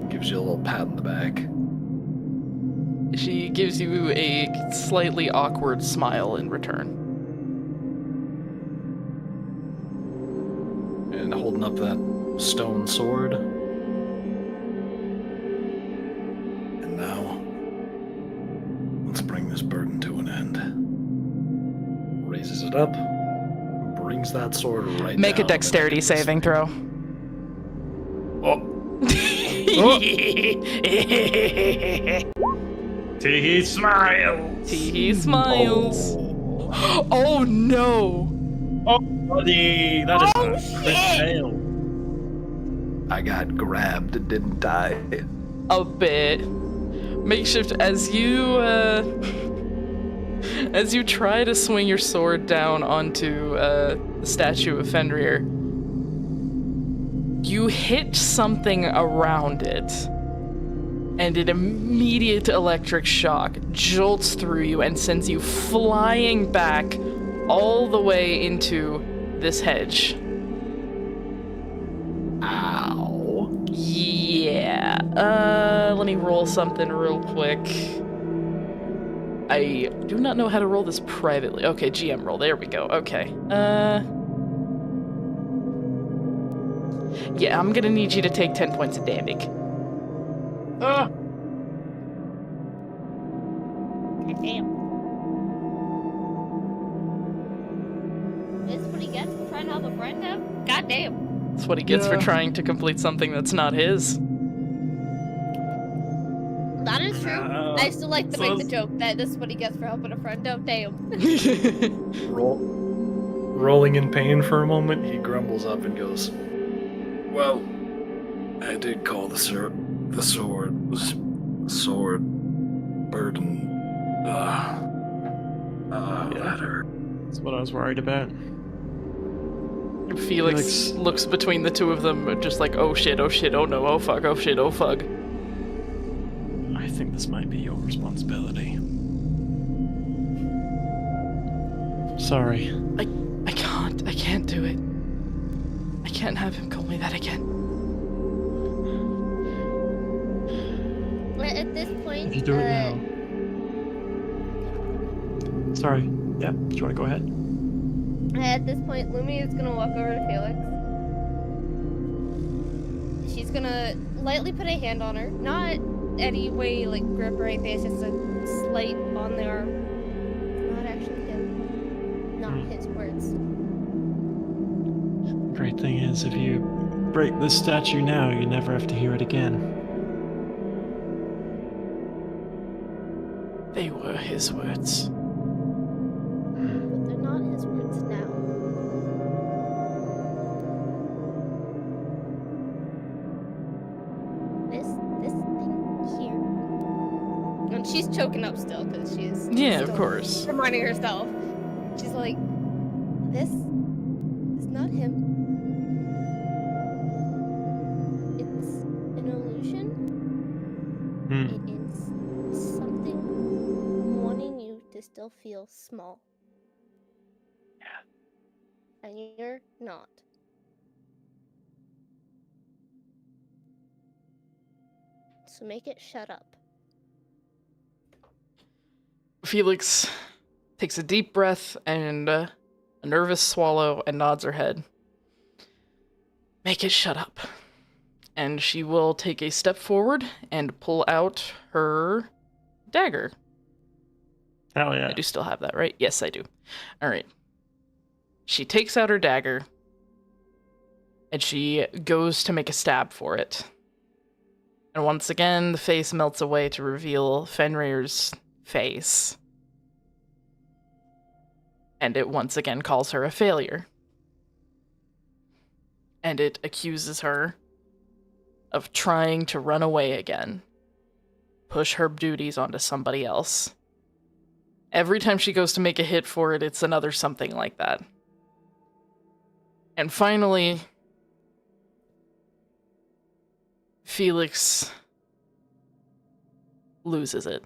C: Gives you a little pat on the back.
A: She gives you a slightly awkward smile in return.
C: And holding up that stone sword. And now, let's bring this burden to an end. Raises it up, brings that sword right
A: Make
C: down
A: a dexterity
C: and-
A: saving throw.
C: Oh,
B: Teehee smiles.
A: He smiles.
C: oh.
A: Oh no!
B: Oh, buddy, that is a crit fail.
C: I got grabbed, didn't I?
A: A bit. Makeshift, as you try to swing your sword down onto the statue of Fenrir, you hit something around it, and an immediate electric shock jolts through you and sends you flying back all the way into this hedge.
C: Ow.
A: Yeah. Let me roll something real quick. I do not know how to roll this privately. Okay, GM roll. There we go. Okay. Yeah, I'm gonna need you to take 10 points of damage.
B: Ah.
D: Damn. This is what he gets for trying to help a friend out? God damn.
A: That's what he gets for trying to complete something that's not his.
D: That is true.
B: No.
D: I still like to
B: So
D: make the
B: it's-
D: joke that this is what he gets for helping a friend out. Damn.
C: Rolling in pain for a moment, he grumbles up and goes, well, I did call the sword burden. That hurt.
B: That's what I was worried about.
A: Felix looks between the two of them, just like, oh shit, oh shit, oh no, oh fuck, oh shit, oh fuck.
B: I think this might be your responsibility. Sorry.
A: I can't do it. I can't have him call me that again.
D: At this point,
B: You do it now. Sorry. Yeah, do you want to go ahead?
D: At this point, Lumi is gonna walk over to Felix. She's gonna lightly put a hand on her. Not any way like grip or anything, it's just a slight on the arm. Not actually him. Not his words.
B: Great thing is, if you break this statue now, you never have to hear it again.
A: They were his words.
D: But they're not his words now. she's choking up still because she's
A: Yeah,
D: still
A: of course.
D: reminding herself. She's like, this is not him. It's an illusion. It is something wanting you to still feel small. Yeah. And you're not. So make it shut up.
A: Felix takes a deep breath and a nervous swallow and nods her head. Make it shut up. And she will take a step forward and pull out her dagger.
B: Hell yeah.
A: I do still have that, right? Yes, I do. All right. She takes out her dagger and she goes to make a stab for it. And once again, the face melts away to reveal Fenrir's face. And it once again calls her a failure. And it accuses her of trying to run away again. Push her duties onto somebody else. Every time she goes to make a hit for it, it's another something like that. And finally, Felix loses it.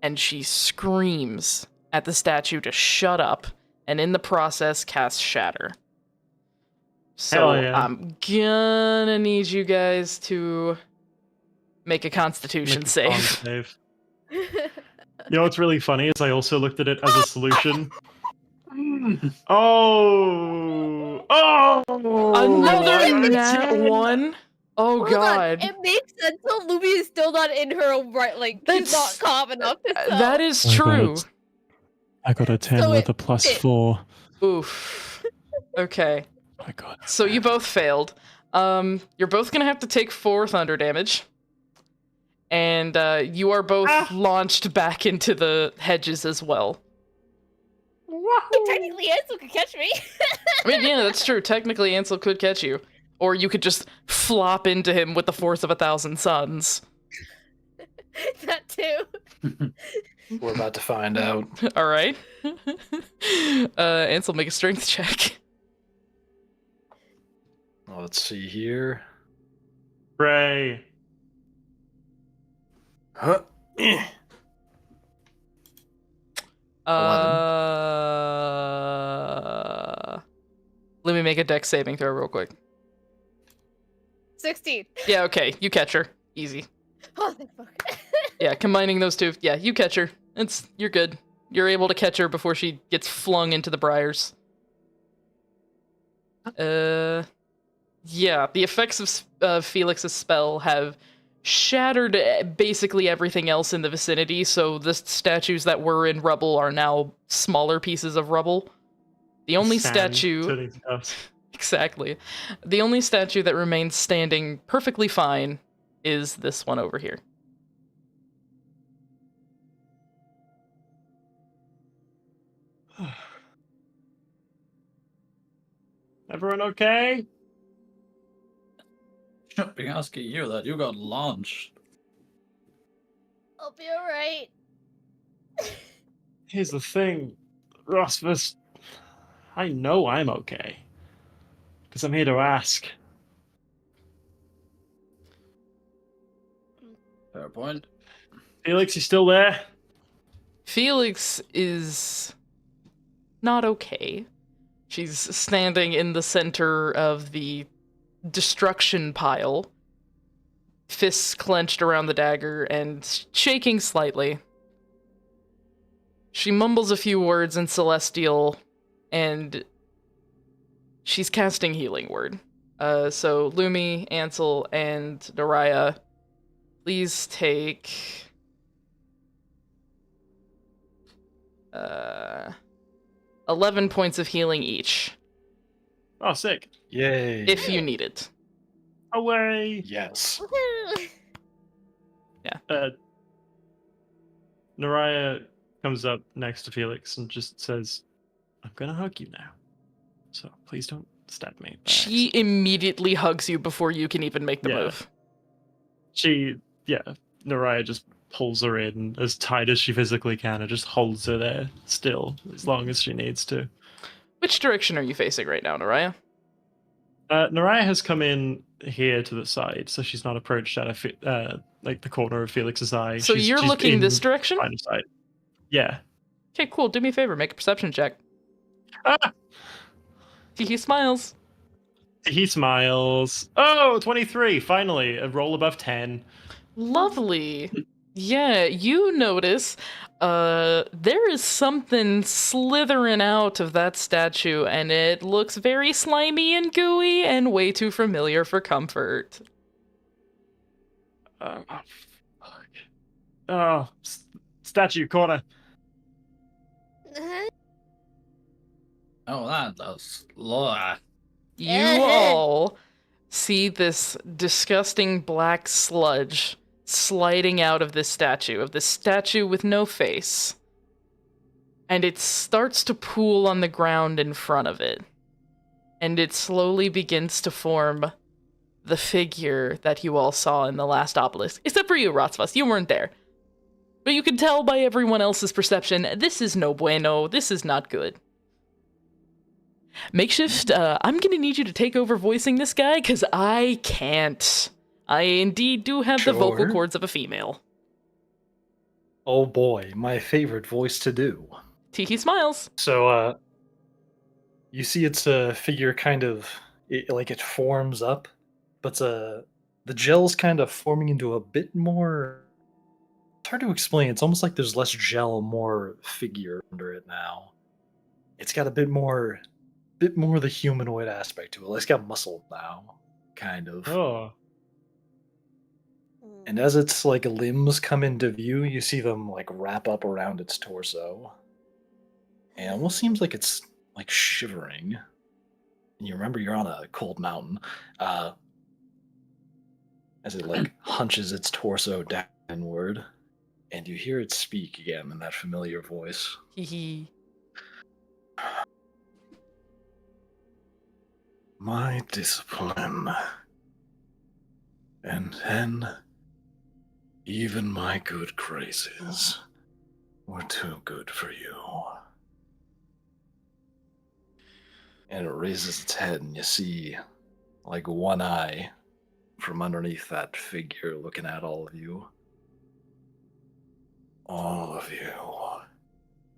A: And she screams at the statue to shut up, and in the process casts Shatter. So
B: Hell yeah.
A: I'm gonna need you guys to make a Constitution
B: Make a con
A: save.
B: save. You know what's really funny is I also looked at it as a solution. Oh!
A: Another nat 1? Oh
D: Hold
A: god.
D: on. It makes sense though. Luby is still not in her right, like, she's not
A: That's-
D: calm enough to tell.
A: That is
F: Oh,
A: true.
F: God. I got a 10
D: So
F: with
D: it
F: a plus
D: fit.
F: 4.
A: Oof. Okay.
F: Oh my god.
A: So you both failed. You're both gonna have to take 4 thunder damage. And you are both launched back into the hedges as well.
D: Technically, Ansel could catch me.
A: I mean, yeah, that's true. Technically, Ansel could catch you. Or you could just flop into him with the force of 1,000 suns.
D: That too.
C: We're about to find out.
A: Alright. Ansel, make a strength check.
C: Well, let's see here.
B: Ray.
C: Huh.
A: Let me make a dex saving throw real quick.
D: 16.
A: Yeah, okay, you catch her. Easy.
D: Oh, thank fuck.
A: Yeah, combining those two. Yeah, you catch her. You're good. You're able to catch her before she gets flung into the briars. Yeah, the effects of Felix's spell have shattered basically everything else in the vicinity, so the statues that were in rubble are now smaller pieces of rubble. The only
B: Sand
A: statue...
B: turning to dust.
A: Exactly. The only statue that remains standing perfectly fine is this one over here.
B: Everyone okay?
E: Should be asking you that. You got launched.
D: I'll be alright.
B: Here's the thing, Rosmus. I know I'm okay. Because I'm here to ask.
E: Fair point.
B: Felix, you still there?
A: Felix is not okay. She's standing in the center of the destruction pile, fists clenched around the dagger and shaking slightly. She mumbles a few words in Celestial, and she's casting Healing Word. So Lumi, Ansel, and Naraya, please take 11 points of healing each,
B: Oh, sick.
C: Yay.
A: if you need it.
B: Away.
C: Yes.
B: Naraya comes up next to Felix and just says, I'm gonna hug you now. So please don't stab me. by
A: She
B: accident."
A: immediately hugs you before you can even make the
B: Yeah.
A: move.
B: Naraya just pulls her in as tight as she physically can and just holds her there still as long as she needs to.
A: Which direction are you facing right now, Naraya?
B: Naraya has come in here to the side, so she's not approached at like the corner of Felix's eye.
A: So you're
B: she's
A: looking
B: in
A: this direction?
B: line of sight. Yeah.
A: Okay, cool. Do me a favor. Make a perception check.
B: Ah!
A: He smiles.
B: He smiles. Oh, 23. Finally, a roll above 10.
A: Lovely. Yeah, you notice there is something slithering out of that statue, and it looks very slimy and gooey and way too familiar for comfort.
B: Oh, fuck. Oh, statue corner.
E: Oh, that does. Lord.
A: You all see this disgusting black sludge sliding out of this statue with no face. And it starts to pool on the ground in front of it. And it slowly begins to form the figure that you all saw in the last obelisk. Except for you, Rotsvas, you weren't there. But you can tell by everyone else's perception, this is no bueno, this is not good. Makeshift, I'm gonna need you to take over voicing this guy, because I can't. I indeed do have the vocal
C: Sure.
A: cords of a female.
C: Oh boy, my favorite voice to do.
A: Tiki smiles.
C: So, you see its figure kind of, it forms up, but the gel's kind of forming into a bit more. It's hard to explain. It's almost like there's less gel, more figure under it now. It's got a bit more of the humanoid aspect to it. It's got muscle now, kind of.
B: Oh.
C: And as its like limbs come into view, you see them like wrap up around its torso. And it almost seems like it's like shivering. And you remember you're on a cold mountain. As it like hunches its torso downward, and you hear it speak again in that familiar voice.
A: Hehe.
C: My discipline. And then even my good graces were too good for you. And it raises its head, and you see like one eye from underneath that figure looking at all of you. All of you.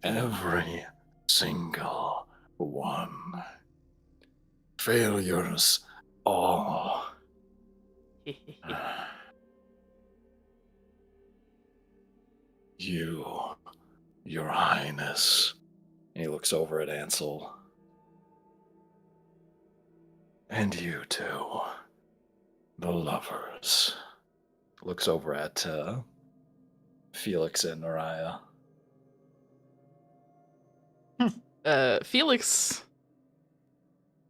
C: Every single one. Failures all. You, your highness. And he looks over at Ansel. And you too. The lovers. Looks over at Felix and Naraya.
A: Felix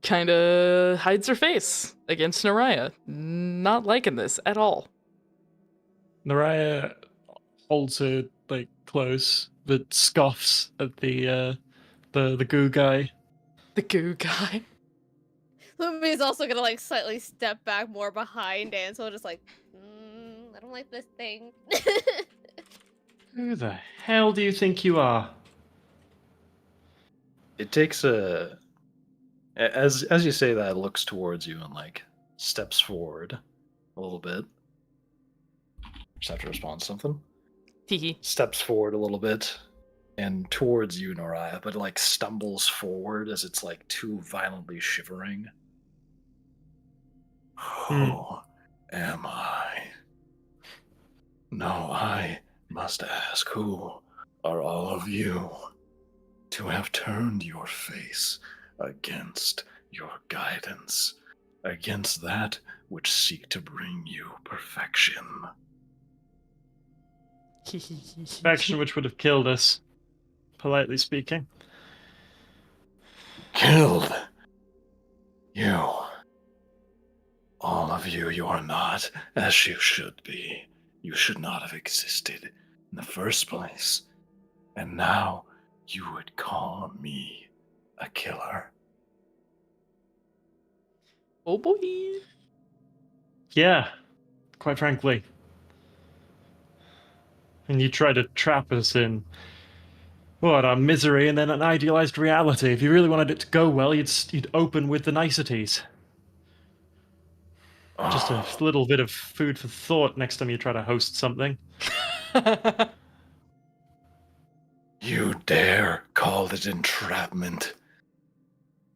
A: kind of hides her face against Naraya. Not liking this at all.
B: Naraya holds her like close, but scoffs at the goo guy.
A: The goo guy.
D: Lumi's also gonna like slightly step back more behind Ansel, just like, I don't like this thing.
B: Who the hell do you think you are?
C: It takes as you say that, it looks towards you and like steps forward a little bit. Just have to respond to something.
A: Teehee.
C: Steps forward a little bit and towards you, Naraya, but it like stumbles forward as it's like too violently shivering. Who am I? No, I must ask, who are all of you to have turned your face against your guidance, against that which seek to bring you perfection?
B: Action which would have killed us, politely speaking.
C: Killed you. All of you, you are not as you should be. You should not have existed in the first place. And now you would call me a killer.
A: Oh boy.
B: Yeah, quite frankly. And you try to trap us in what, our misery and then an idealized reality. If you really wanted it to go well, you'd open with the niceties. Just a little bit of food for thought next time you try to host something.
C: You dare call it entrapment?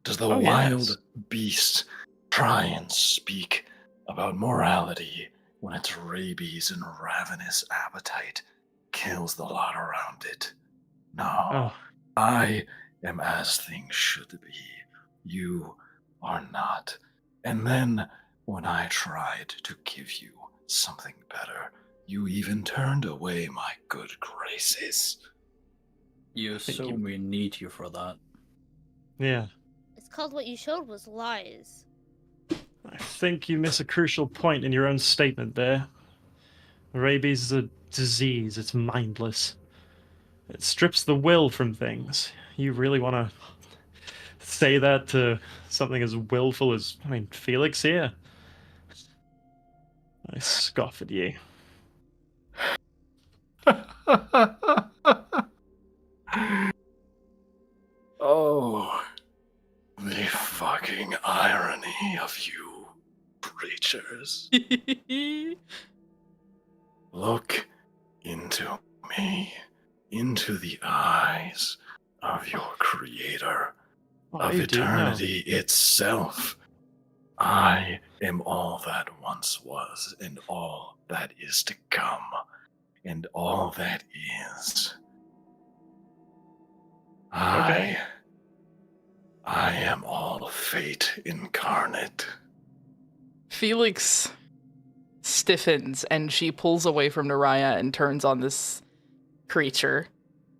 C: Does the
B: Oh,
C: wild
B: yes.
C: beast try and speak about morality when its rabies and ravenous appetite kills the lot around it? No,
B: Oh,
C: I am as things should be. You are not. And then, when I tried to give you something better, you even turned away my good graces.
E: You assume we need you for that.
B: yeah.
D: It's called what you showed was lies.
B: I think you miss a crucial point in your own statement there. Rabies is a disease, it's mindless. It strips the will from things. You really want to say that to something as willful as, Felix here? I scoff at you.
C: Oh, the fucking irony of you creatures. Look into me, into the eyes of your creator,
B: Oh,
C: of
B: you do know.
C: eternity itself. I am all that once was, and all that is to come, and all that is.
B: Okay.
C: I am all fate incarnate.
A: Felix stiffens and she pulls away from Naraya and turns on this creature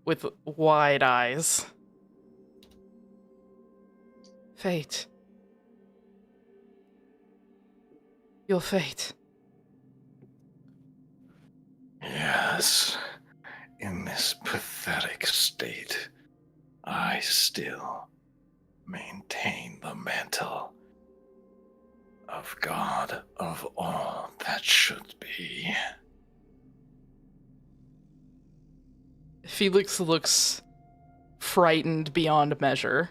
A: with wide eyes. Fate. Your fate.
C: Yes, in this pathetic state, I still maintain the mantle of God of all that should be.
A: Felix looks frightened beyond measure,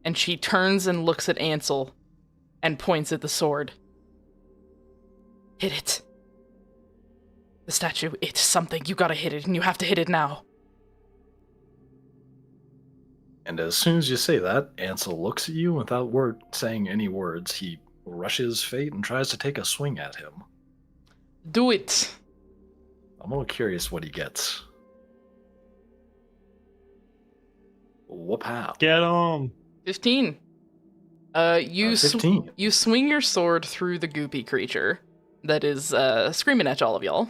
A: and she turns and looks at Ansel and points at the sword. Hit it. The statue, it's something. You gotta hit it, and you have to hit it now.
C: And as soon as you say that, Ansel looks at you without saying any words. He rushes Fate and tries to take a swing at him.
A: Do it.
C: I'm a little curious what he gets. Whoop-how.
B: Get on.
A: 15. You
C: 15.
A: You swing your sword through the goopy creature that is screaming at all of y'all.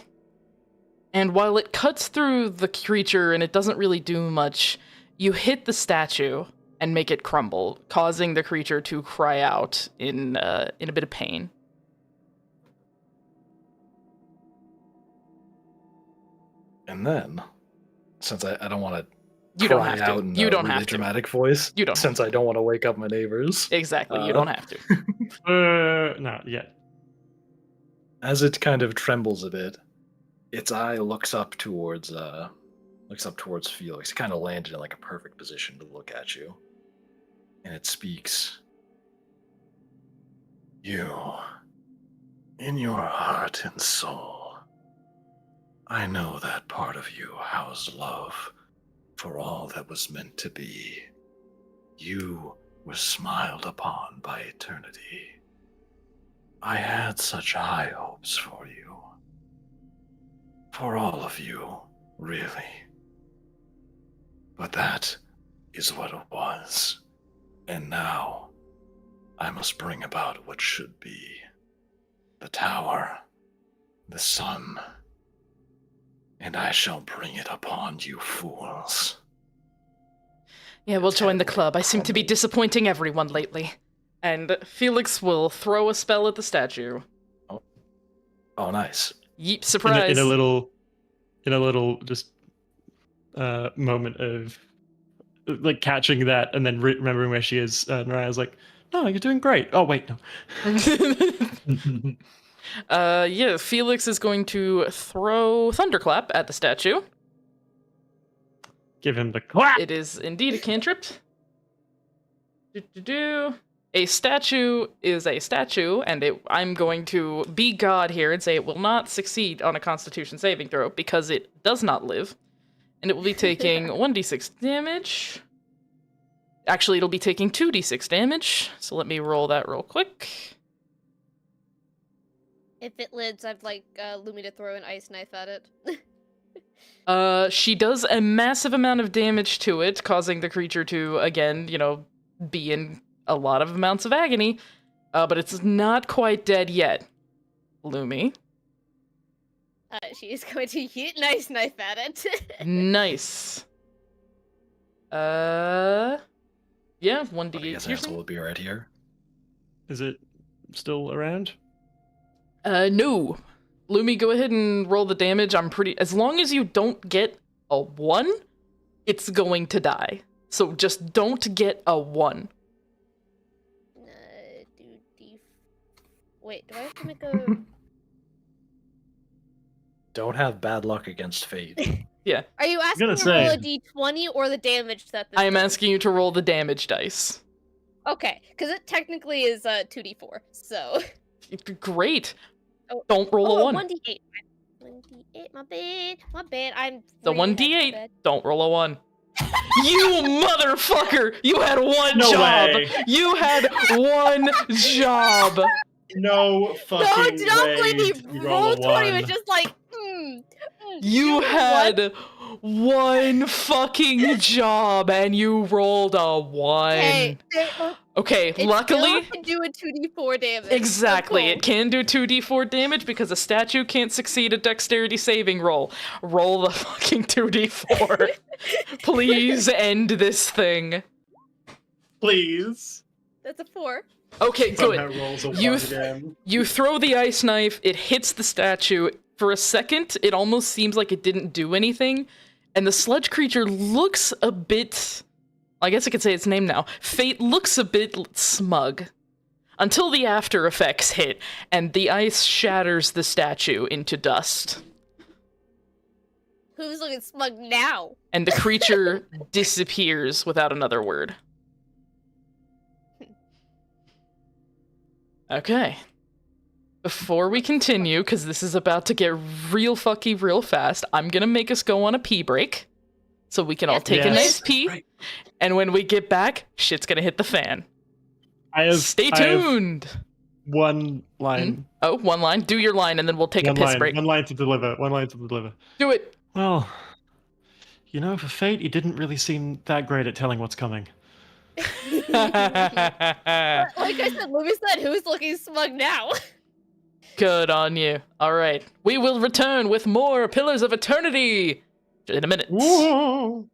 A: And while it cuts through the creature and it doesn't really do much, you hit the statue and make it crumble, causing the creature to cry out in a bit of pain.
C: And then, since I don't want to
A: You don't
C: cry
A: have
C: out
A: to.
C: in
A: You
C: a
A: don't
C: really
A: have to.
C: dramatic voice,
A: You don't.
C: since I don't want to wake up my neighbors.
A: Exactly. You don't have to.
B: Not yet.
C: As it kind of trembles a bit, its eye looks up towards Felix. It kind of landed in like a perfect position to look at you. And it speaks. You, in your heart and soul, I know that part of you housed love for all that was meant to be. You were smiled upon by eternity. I had such high hopes for you. For all of you, really. But that is what it was. And now, I must bring about what should be. The tower, the sun, and I shall bring it upon you fools.
A: Yeah, we'll join the club. I seem to be disappointing everyone lately. And Felix will throw a spell at the statue.
C: Oh, nice.
A: Yeep, surprise.
B: In a little just moment of like catching that and then remembering where she is. Naraya's like, "No, you're doing great." Oh wait, no.
A: Yeah, Felix is going to throw Thunderclap at the statue.
B: Give him the clap.
A: It is indeed a cantrip. A statue is a statue, and I'm going to be God here and say it will not succeed on a Constitution saving throw because it does not live. And it will be taking 1d6 damage. Actually, it'll be taking 2d6 damage. So let me roll that real quick.
D: If it lives, I'd like Lumi to throw an ice knife at it.
A: She does a massive amount of damage to it, causing the creature to, again, be in a lot of amounts of agony. But it's not quite dead yet. Lumi.
D: She is going to use an ice knife at it.
A: Nice. Yeah, 1d8
E: I guess Ansel will be right here.
B: Is it still around?
A: No. Lumi, go ahead and roll the damage. As long as you don't get a 1, it's going to die. So just don't get a 1.
D: Wait, do I have to make a...
E: Don't have bad luck against fate.
A: Yeah.
D: Are you asking me to roll a d20 or the damage that this
A: I am
D: does?
A: asking you to roll the damage dice.
D: Okay, because it technically is 2d4, so...
A: Great.
D: Oh,
A: don't roll a 1.
D: 1d8. 1d8, my bad. I'm
A: The
D: really
A: 1d8,
D: bad.
A: don't roll a 1. You motherfucker! You had one
B: No
A: job!
B: way.
A: You had one job!
B: No fucking
D: No, do not
B: way.
D: blame me.
B: You roll a
D: Roll 20 was
B: 1.
D: just like,
A: You
D: know
A: had one fucking job and you rolled a 1.
D: Hey,
A: Okay,
D: it
A: luckily...
D: still can do a 2d4 damage.
A: Exactly,
D: So
A: it can do 2d4 damage because a statue can't succeed a dexterity saving roll. Roll the fucking 2d4. Please end this thing.
B: Please.
D: That's a 4.
A: Okay,
B: Somehow
A: good.
B: rolls a
A: You
B: 1
A: th-
B: again.
A: You throw the ice knife, it hits the statue. For a second, it almost seems like it didn't do anything, and the sludge creature looks a bit... I guess I could say its name now. Fate looks a bit smug. Until the after effects hit, and the ice shatters the statue into dust.
D: Who's looking smug now?
A: And the creature disappears without another word. Okay. Before we continue, because this is about to get real fucky real fast, I'm gonna make us go on a pee break. So we can all take a
B: Yes.
A: nice pee.
E: Right.
A: And when we get back, shit's gonna hit the fan. Stay
B: I have
A: tuned!
B: one line.
A: Oh, one line. Do your line, and then we'll take
B: One
A: a piss
B: line.
A: break.
B: One line to deliver. One line to deliver.
A: Do it!
B: Well, for Fate, he didn't really seem that great at telling what's coming.
D: Like I said, Lumi said, who's looking smug now?
A: Good on you. Alright. We will return with more Pillars of Eternity in a minute.
B: Whoa!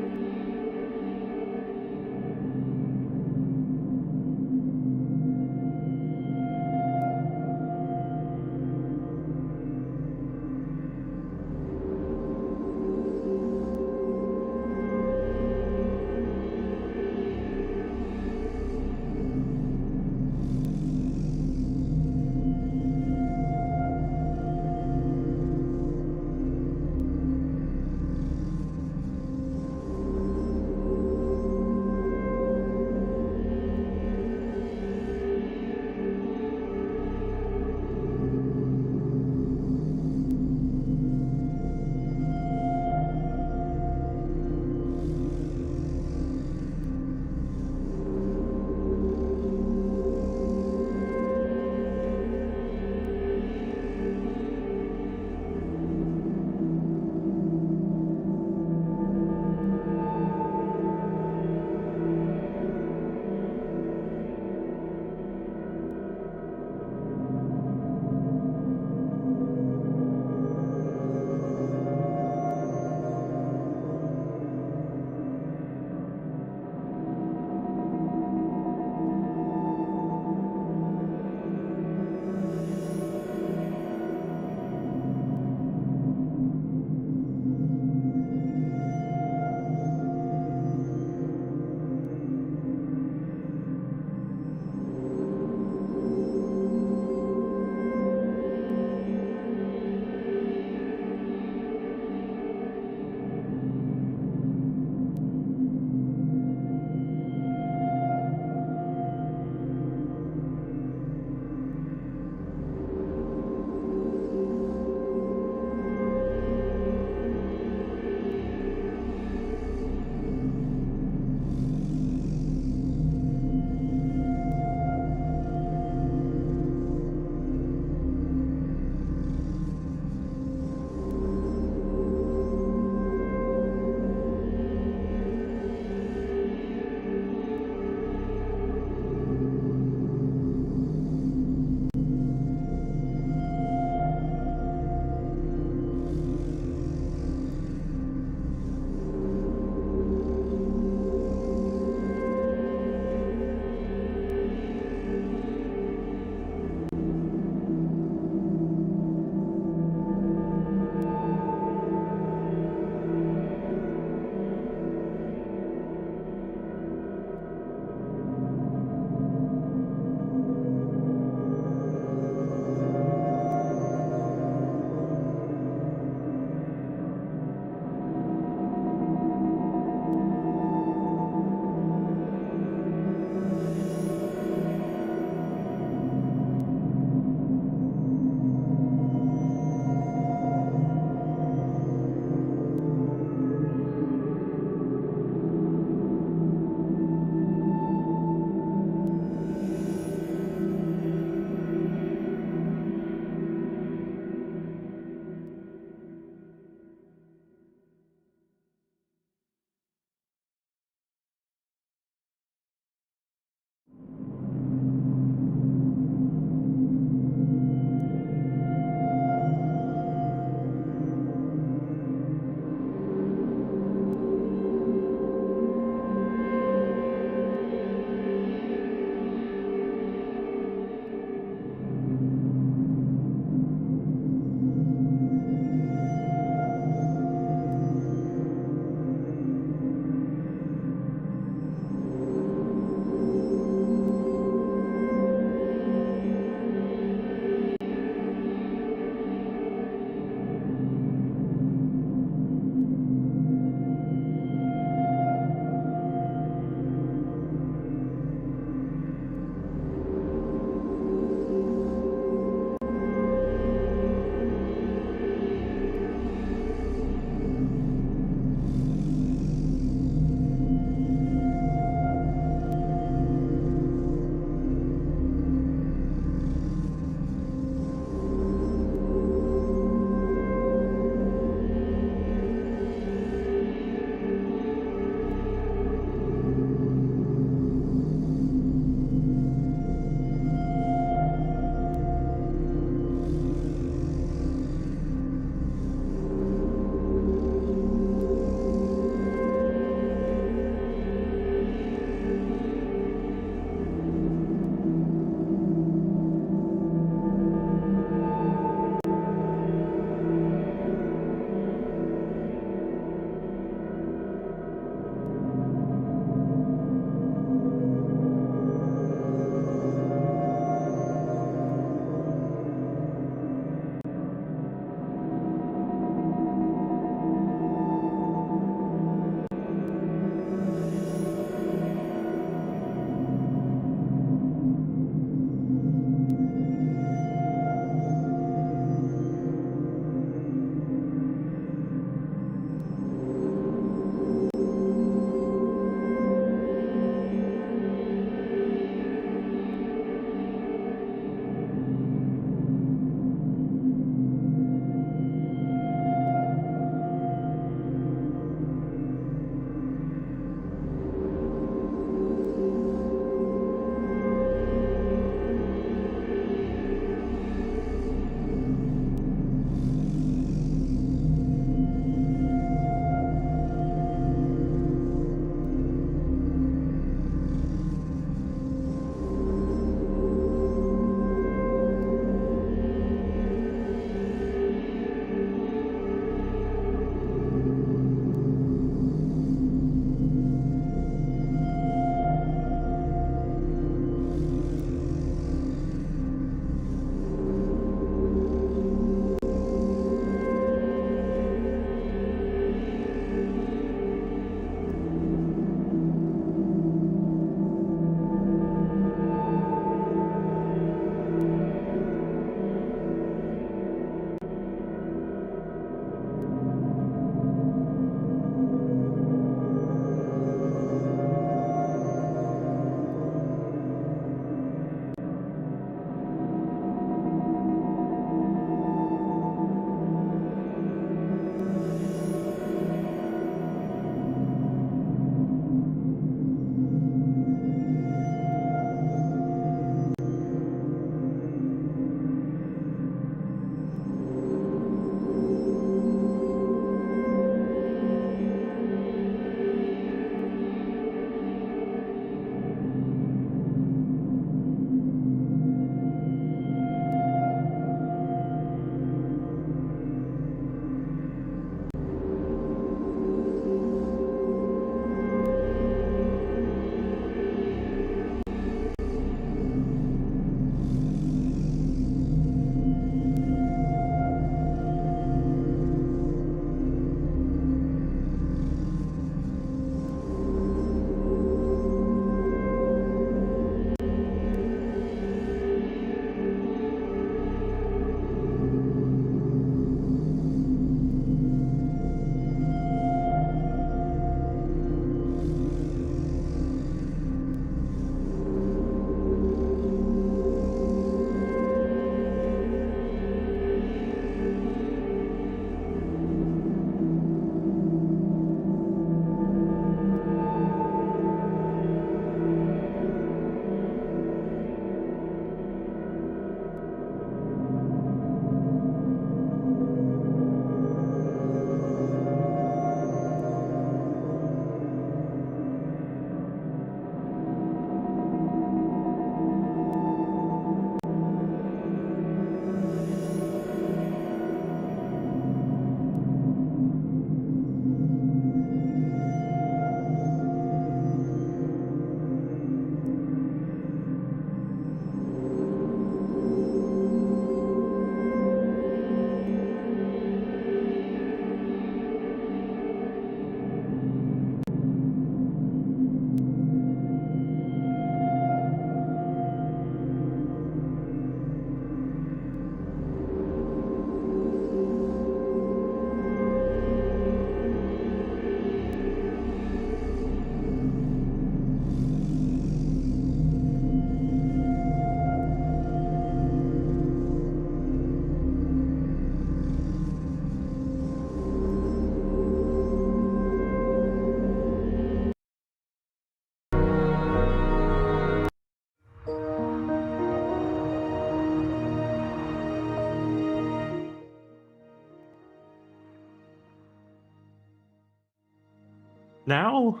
B: Now?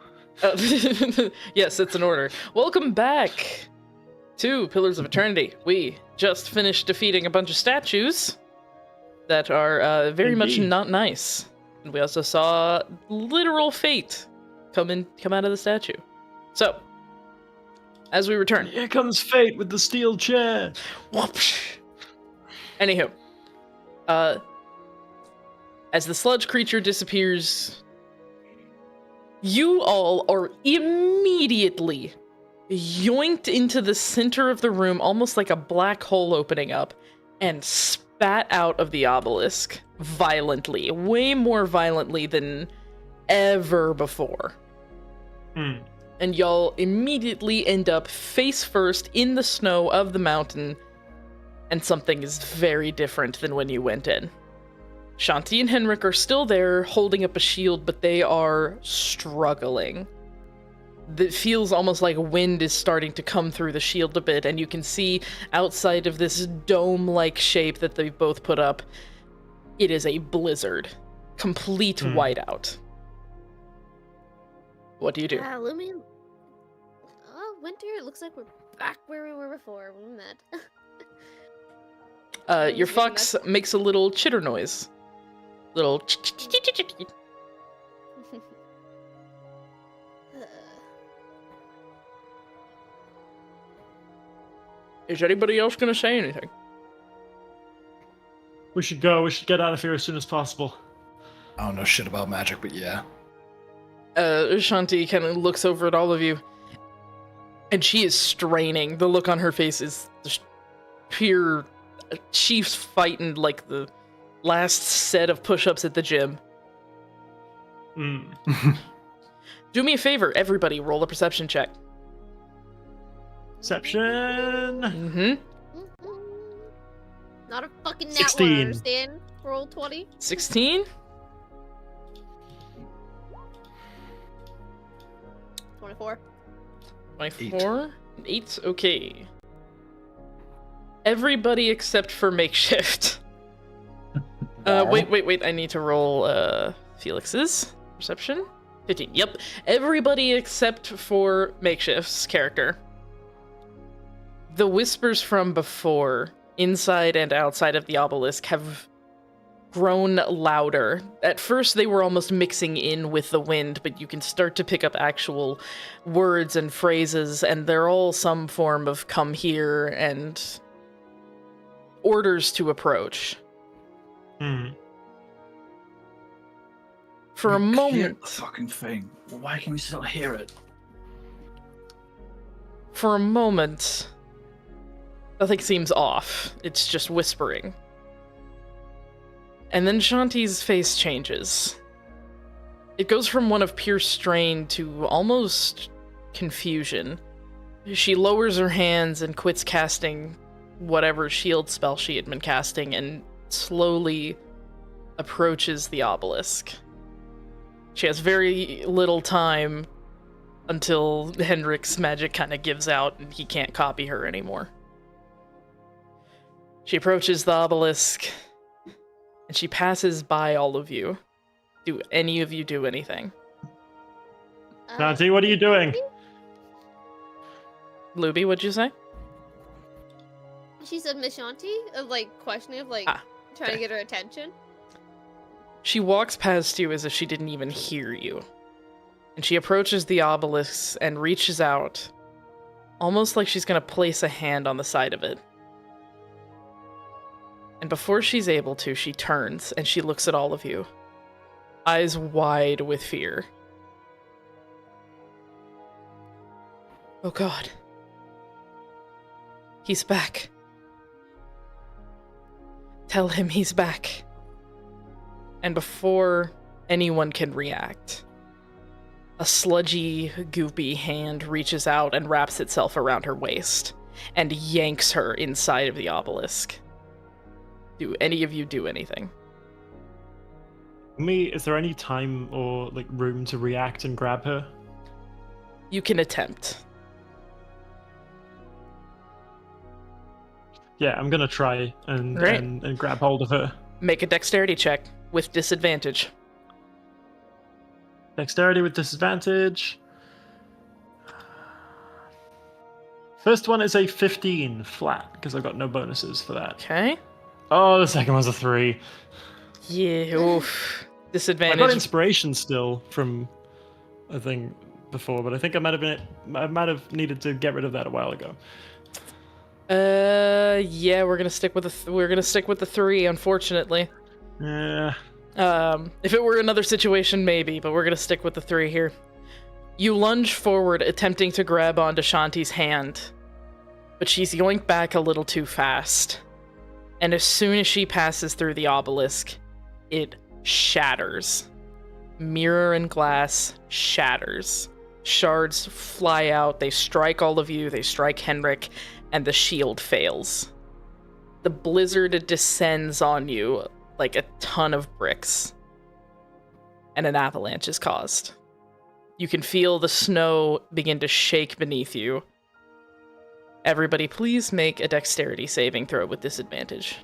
A: Yes, it's an order. Welcome back to Pillars of Eternity. We just finished defeating a bunch of statues that are very much
B: Indeed.
A: not nice. And we also saw literal fate come out of the statue. So, as we return.
B: Here comes fate with the steel chair.
A: Whoopsh. Anywho, as the sludge creature disappears, you all are immediately yoinked into the center of the room, almost like a black hole opening up, and spat out of the obelisk violently, way more violently than ever before. And y'all immediately end up face first in the snow of the mountain, and something is very different than when you went in. Shanti and Henrik are still there, holding up a shield, but they are struggling. It feels almost like wind is starting to come through the shield a bit, and you can see outside of this dome-like shape that they've both put up, it is a blizzard. Complete whiteout. What do you do?
D: Lumion. Oh, winter. It looks like we're back where we were before. We met.
A: Your fox makes a little chitter noise. Little Is anybody else gonna say anything?
B: We should go. We should get out of here as soon as possible.
C: I don't know shit about magic, but yeah.
A: Shanti kind of looks over at all of you, and she is straining. The look on her face is just pure. She's fighting like the last set of push-ups at the gym. Do me a favor, everybody, roll a perception check.
B: Perception.
D: Not a fucking nat
B: 16.
D: one, I understand. Roll 20.
A: 16?
D: 24.
A: 24? 8? Okay. Everybody except for Makeshift. Wait. I need to roll Felix's perception. 15. Yep. Everybody except for Makeshift's character. The whispers from before, inside and outside of the obelisk, have grown louder. At first, they were almost mixing in with the wind, but you can start to pick up actual words and phrases, and they're all some form of come here and orders to approach. For a moment,
E: The fucking thing. Why can we still hear it?
A: For a moment, nothing seems off. It's just whispering. And then Shanti's face changes. It goes from one of pure strain to almost confusion. She lowers her hands and quits casting whatever shield spell she had been casting and slowly approaches the obelisk. She has very little time until Henrik's magic kind of gives out and he can't copy her anymore. She approaches the obelisk and she passes by all of you. Do any of you do anything?
B: Nancy, what are you doing?
A: Luby, what'd you say?
D: She said Miss Shanti, of like questioning, of like trying to get her attention.
A: She walks past you as if she didn't even hear you. And she approaches the obelisk and reaches out, almost like she's going to place a hand on the side of it. And before she's able to, she turns and she looks at all of you, eyes wide with fear. Oh God. He's back. Tell him he's back. And before anyone can react, a sludgy, goopy hand reaches out and wraps itself around her waist and yanks her inside of the obelisk. Do any of you do anything?
B: Me, is there any time or like room to react and grab her?
A: You can attempt.
B: Yeah, I'm gonna try and grab hold of her.
A: Make a dexterity check with disadvantage.
B: Dexterity with disadvantage. First one is a 15 flat, because I've got no bonuses for that.
A: Okay.
B: Oh, the second one's a 3.
A: Yeah, oof.
B: I
A: Disadvantage.
B: got inspiration still from a thing before, but I think I might have needed to get rid of that a while ago.
A: Yeah, we're gonna stick with the 3, unfortunately.
B: Yeah.
A: If it were another situation, maybe, but we're gonna stick with the 3 here. You lunge forward, attempting to grab onto Shanti's hand, but she's yoinked back a little too fast. And as soon as she passes through the obelisk, it shatters. Mirror and glass shatters. Shards fly out, they strike all of you, they strike Henrik, and the shield fails. The blizzard descends on you like a ton of bricks, and an avalanche is caused. You can feel the snow begin to shake beneath you. Everybody, please make a dexterity saving throw with disadvantage.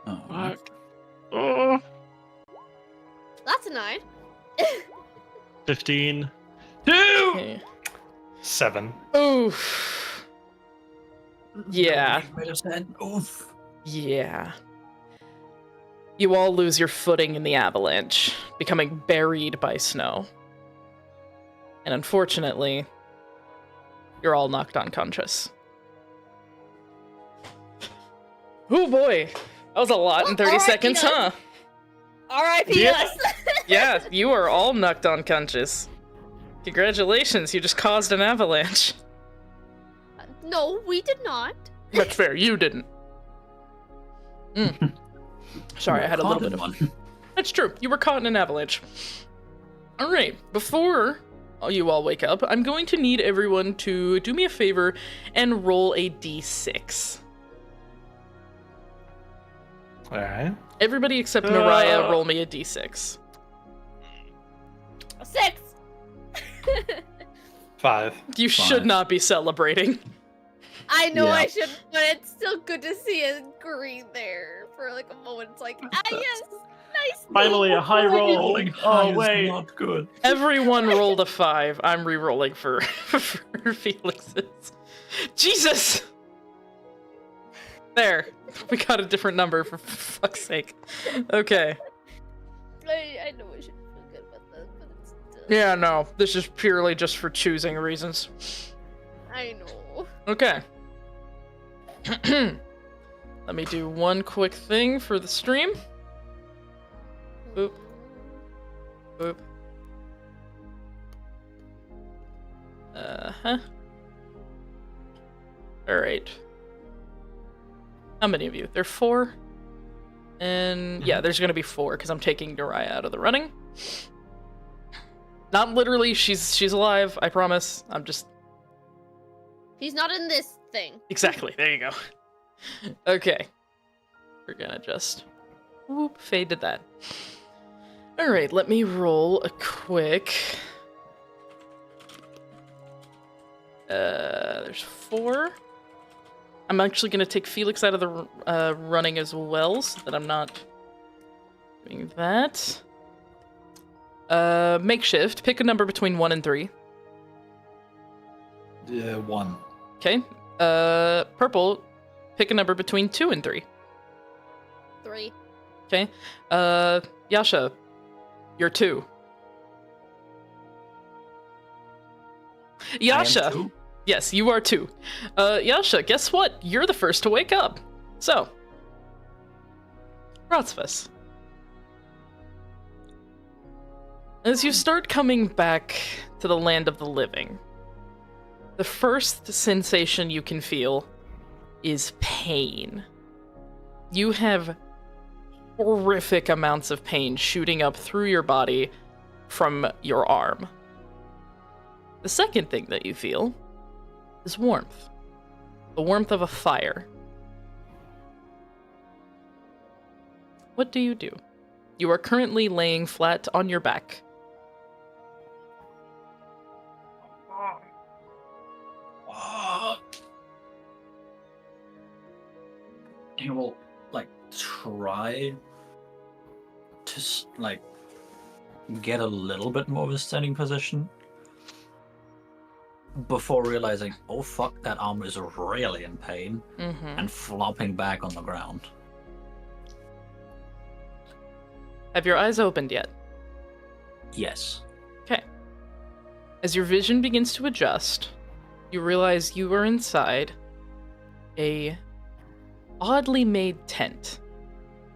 E: Oh,
B: Fuck. Oh.
D: That's a 9.
B: 15. 2!
A: Okay.
C: 7.
A: Oof. Yeah.
E: Oof.
A: Yeah. You all lose your footing in the avalanche, becoming buried by snow. And unfortunately, you're all knocked unconscious. Oh boy, that was a lot in 30 seconds, huh?
D: R.I.P.
B: Yeah.
D: us.
A: Yeah, you are all knocked unconscious. Congratulations, you just caused an avalanche.
D: No, we did not.
A: That's fair, you didn't. Sorry, I had a little bit of...
E: one.
A: That's true, you were caught in an avalanche. Alright, before you all wake up, I'm going to need everyone to do me a favor and roll a d6.
C: Alright.
A: Everybody except Naraya, roll me a d6.
D: 6.
C: 5.
A: You should not be celebrating.
D: I know
C: Yeah.
D: I should, but it's still good to see a green there for like a moment. It's like, yes, nice.
B: Finally, a high roll.
E: Rolling
B: Oh,
E: high is
B: wait.
E: not good.
A: Everyone rolled a 5. I'm re-rolling for Felix's. Jesus! There. We got a different number, for fuck's sake. Okay.
D: I know I should feel good about that, but it's still.
A: Yeah, no. This is purely just for choosing reasons.
D: I know.
A: Okay. Let me do one quick thing for the stream. Boop. Boop. Uh-huh. Alright. How many of you? There are 4? And yeah, there's gonna be 4, because I'm taking Naraya out of the running. Not literally, she's alive, I promise. I'm just...
D: He's not in this thing.
A: Exactly, there you go. Okay. We're gonna just... whoop, fade to that. Alright, let me roll a quick... there's 4. I'm actually gonna take Felix out of the running as well, so that I'm not doing that. Makeshift, pick a number between 1 and 3.
C: 1.
A: Okay. Purple, pick a number between 2 and 3.
D: 3.
A: Okay. Yasha, you're 2. Yasha,
E: Two?
A: yes, you are 2. Yasha, guess what? You're the first to wake up. So, Rotsfus. As you start coming back to the land of the living, the first sensation you can feel is pain. You have horrific amounts of pain shooting up through your body from your arm. The second thing that you feel is warmth. The warmth of a fire. What do? You are currently laying flat on your back.
E: He will, like, try to, like, get a little bit more of a standing position before realizing, oh fuck, that arm is really in pain, and flopping back on the ground.
A: Have your eyes opened yet?
E: Yes.
A: Okay. As your vision begins to adjust, you realize you are inside a oddly made tent.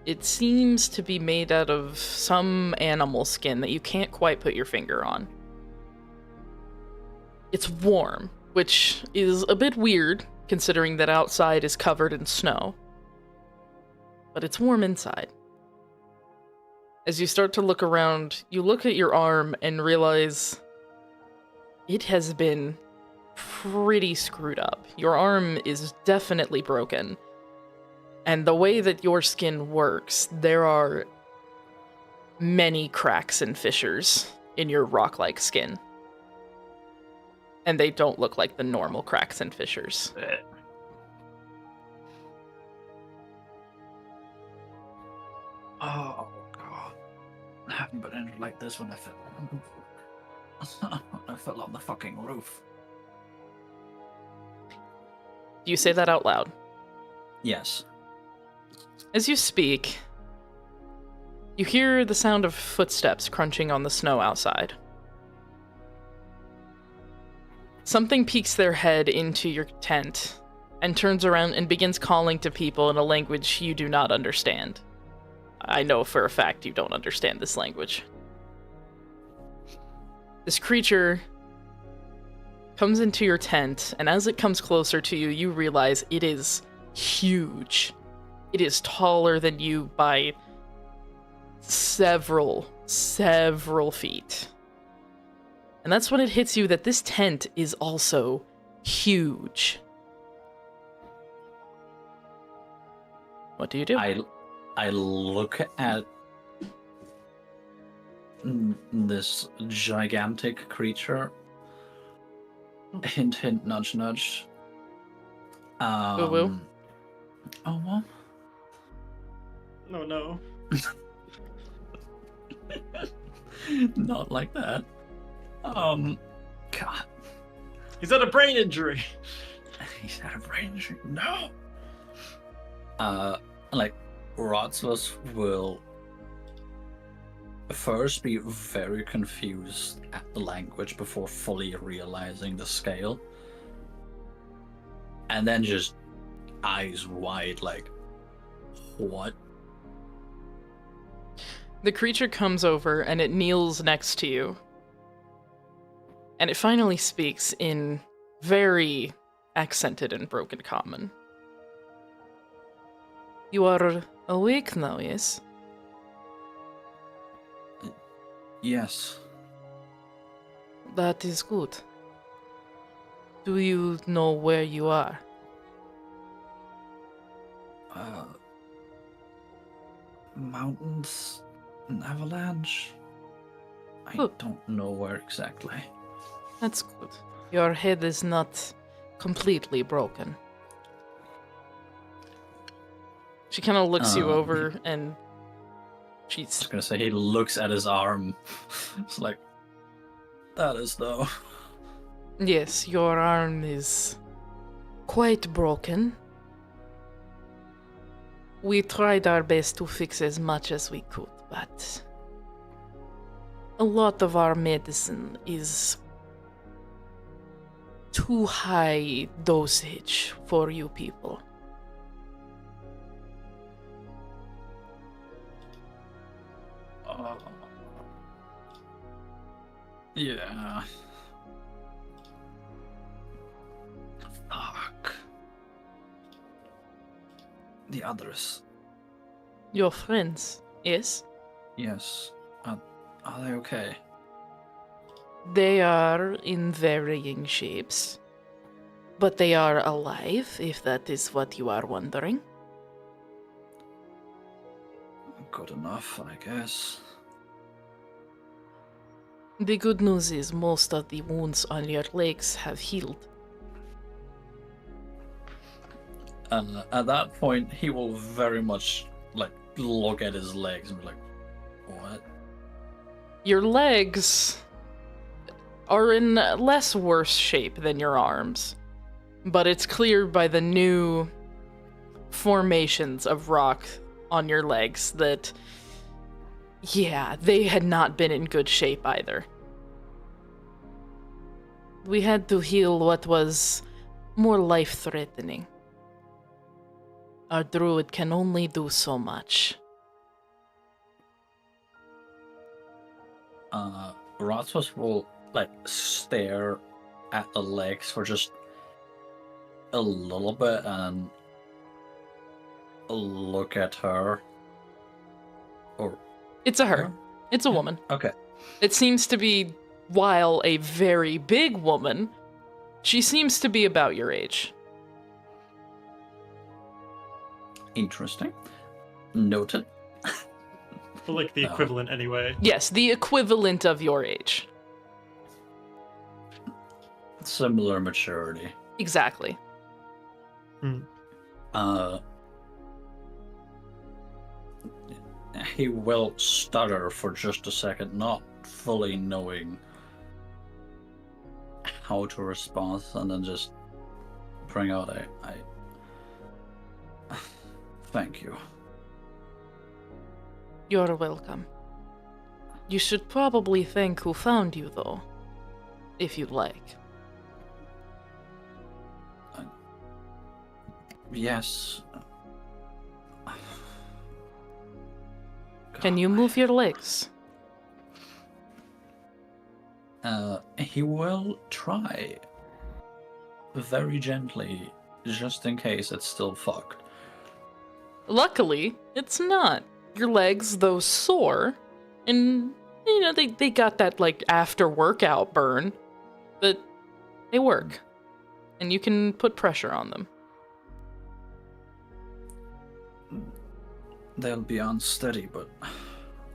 A: It seems to be made out of some animal skin that you can't quite put your finger on. It's warm, which is a bit weird, considering that outside is covered in snow. But it's warm inside. As you start to look around, you look at your arm and realize it has been pretty screwed up. Your arm is definitely broken. And the way that your skin works, there are many cracks and fissures in your rock-like skin. And they don't look like the normal cracks and fissures.
E: Oh, God. I haven't been injured like this when I fell on the fucking roof.
A: Do you say that out loud?
E: Yes.
A: As you speak, you hear the sound of footsteps crunching on the snow outside. Something peeks their head into your tent and turns around and begins calling to people in a language you do not understand. I know for a fact you don't understand this language. This creature comes into your tent, and as it comes closer to you, you realize it is huge. It is taller than you by several feet. And that's when it hits you that this tent is also huge. What do you do?
E: I look at this gigantic creature. Hint, hint, nudge, nudge.
A: Woo-woo.
E: Oh, what?
B: No.
E: Not like that. God.
B: He's had a brain injury.
E: He's had a brain injury. No. Like, Rodslos will first be very confused at the language before fully realizing the scale. And then just eyes wide, like, what?
A: The creature comes over and it kneels next to you. And it finally speaks in very accented and broken common. You are awake now, yes?
E: Yes.
A: That is good. Do you know where you are?
E: Mountains, an avalanche. I
A: Good.
E: don't know where exactly.
A: That's good. Your head is not completely broken. She kind of looks you over and
E: I
A: she's...
E: was gonna say, he looks at his arm. It's like, that is though.
A: Yes, your arm is quite broken. We tried our best to fix as much as we could, but a lot of our medicine is too high dosage for you people.
E: Yeah. Fuck. The others.
A: Your friends, yes?
E: Yes. Are they okay?
A: They are in varying shapes, but they are alive, if that is what you are wondering.
E: Good enough, I guess.
A: The good news is most of the wounds on your legs have healed.
E: At that point, he will very much like look at his legs and be like, "What?"
A: Your legs are in less worse shape than your arms, but it's clear by the new formations of rock on your legs that, yeah, they had not been in good shape either. We had to heal what was more life-threatening. Our druid can only do so much.
E: Rasmus will stare at the legs for just a little bit and look at her. Or
A: It's a her. It's a woman.
E: okay.
A: It seems to be, while a very big woman, she seems to be about your age.
E: Interesting. Noted.
B: But like the equivalent anyway.
A: Yes, the equivalent of your age.
E: Similar maturity.
A: Exactly.
E: He will stutter for just a second, not fully knowing how to respond, and then just bring out a thank you.
A: You're welcome. You should probably thank who found you, though, if you'd like.
E: Yes.
A: Can you move your legs?
E: He will try. Very gently, just in case it's still fucked.
A: Luckily, it's not. Your legs, though sore, and, you know, they got that, after workout burn, but they work. And you can put pressure on them.
E: They'll be unsteady, but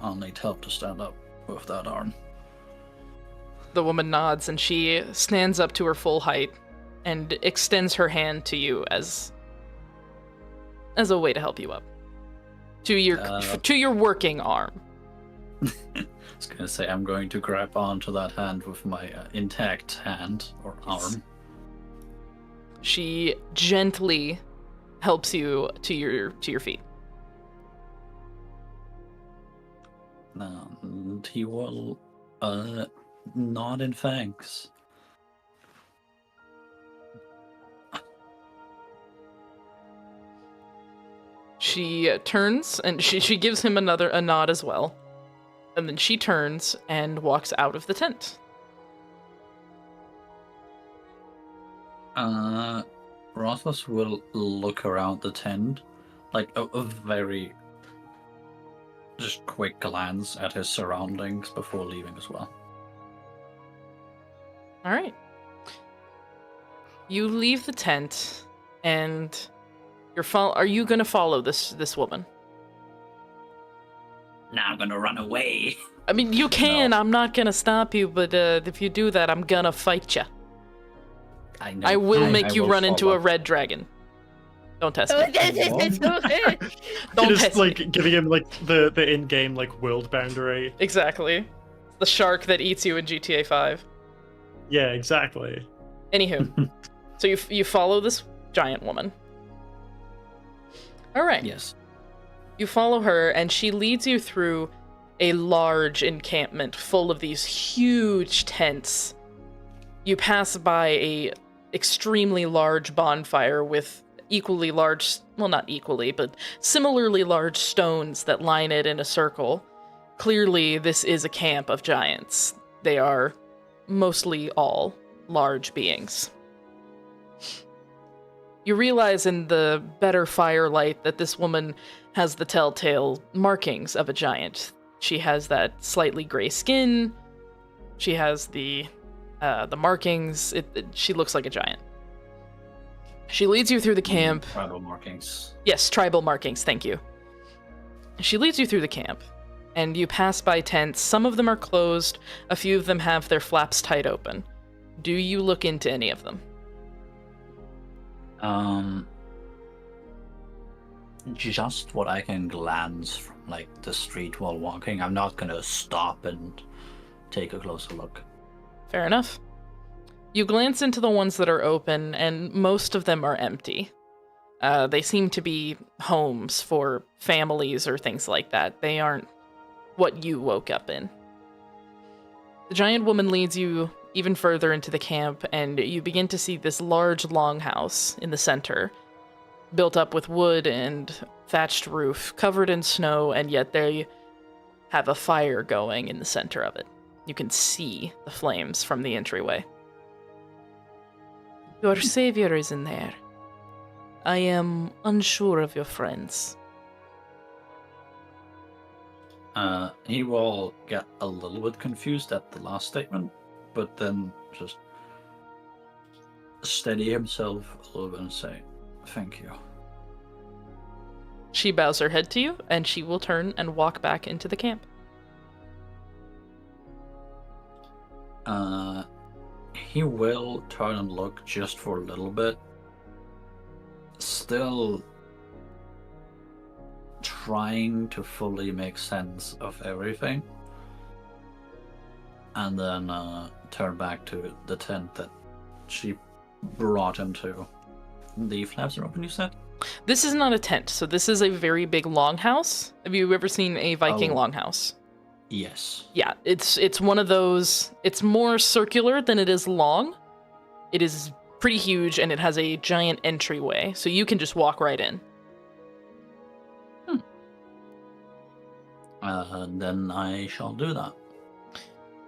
E: I'll need help to stand up with that arm.
A: The woman nods, and she stands up to her full height and extends her hand to you as a way to help you up. To your working arm.
E: I was gonna say, I'm going to grab onto that hand with my intact hand or arm.
A: She gently helps you to your feet.
E: And he will nod in thanks.
A: She turns and she gives him a nod as well. And then she turns and walks out of the tent.
E: Rasmus will look around the tent, like a very just quick glance at his surroundings before leaving as well.
A: All right. You leave the tent, and are you gonna follow this woman?
E: Now I'm gonna run away.
A: I mean, you can.
E: No.
A: I'm not gonna stop you, but if you do that, I'm gonna fight you.
E: I know.
A: I will make you
C: will
A: run into
C: follow.
A: a red dragon. Don't test me. Don't
B: Just
A: test
B: like
A: me.
B: giving him like the in-game like world boundary.
A: Exactly. The shark that eats you in GTA 5.
B: Yeah, exactly.
A: Anywho, so you follow this giant woman. All right.
E: Yes.
A: You follow her, and she leads you through a large encampment full of these huge tents. You pass by a extremely large bonfire with equally large, well, not equally, but similarly large stones that line it in a circle. Clearly, this is a camp of giants. They are mostly all large beings. You realize in the better firelight that this woman has the telltale markings of a giant. She has that slightly gray skin. She has the markings. She looks like a giant. She leads you through the camp.
E: Tribal markings.
A: Yes, tribal markings, thank you. She leads you through the camp, and you pass by tents. Some of them are closed, a few of them have their flaps tied open. Do you look into any of them?
E: Just what I can glance from like the street while walking. I'm not gonna stop and take a closer look.
A: Fair enough. You glance into the ones that are open, and most of them are empty. They seem to be homes for families or things like that. They aren't what you woke up in. The giant woman leads you even further into the camp, and you begin to see this large longhouse in the center, built up with wood and thatched roof, covered in snow, and yet they have a fire going in the center of it. You can see the flames from the entryway. Your savior is in there. I am unsure of your friends.
E: He will get a little bit confused at the last statement, but then just steady himself a little bit and say, "Thank you."
A: She bows her head to you, and she will turn and walk back into the camp.
E: He will turn and look just for a little bit, still trying to fully make sense of everything, and then turn back to the tent that she brought him to. The flaps are open, you said?
A: This is not a tent, so this is a very big longhouse. Have you ever seen a Viking longhouse?
E: Yes.
A: Yeah, it's one of those. It's more circular than it is long. It is pretty huge, and it has a giant entryway, so you can just walk right in.
E: Then I shall do that.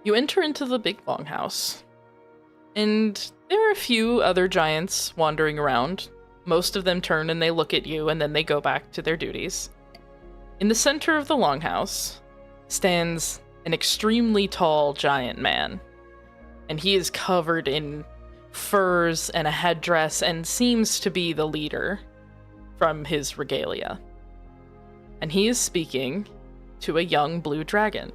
A: You enter into the big longhouse, and there are a few other giants wandering around. Most of them turn and they look at you, and then they go back to their duties. In the center of the longhouse stands an extremely tall giant man, and he is covered in furs and a headdress and seems to be the leader from his regalia. And he is speaking to a young blue dragon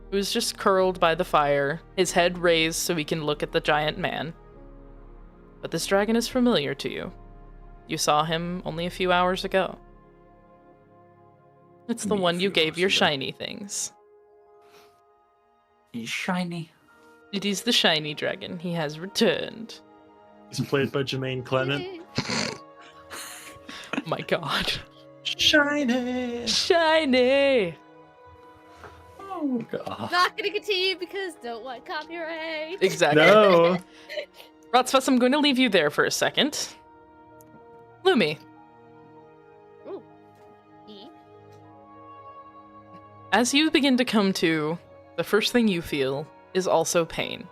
A: who's just curled by the fire, his head raised so he can look at the giant man. But this dragon is familiar to you. You saw him only a few hours ago. It's the one you gave your shiny things.
E: He's shiny.
A: It is the shiny dragon. He has returned.
B: He's played by Jermaine Clement.
A: Oh my god.
B: Shiny!
A: Shiny!
E: Oh god.
D: Not gonna continue because don't want copyright.
A: Exactly.
B: No!
A: Rotsfuss, I'm going to leave you there for a second. Lumi,
D: Ooh. E.
A: as you begin to come to, the first thing you feel is also pain.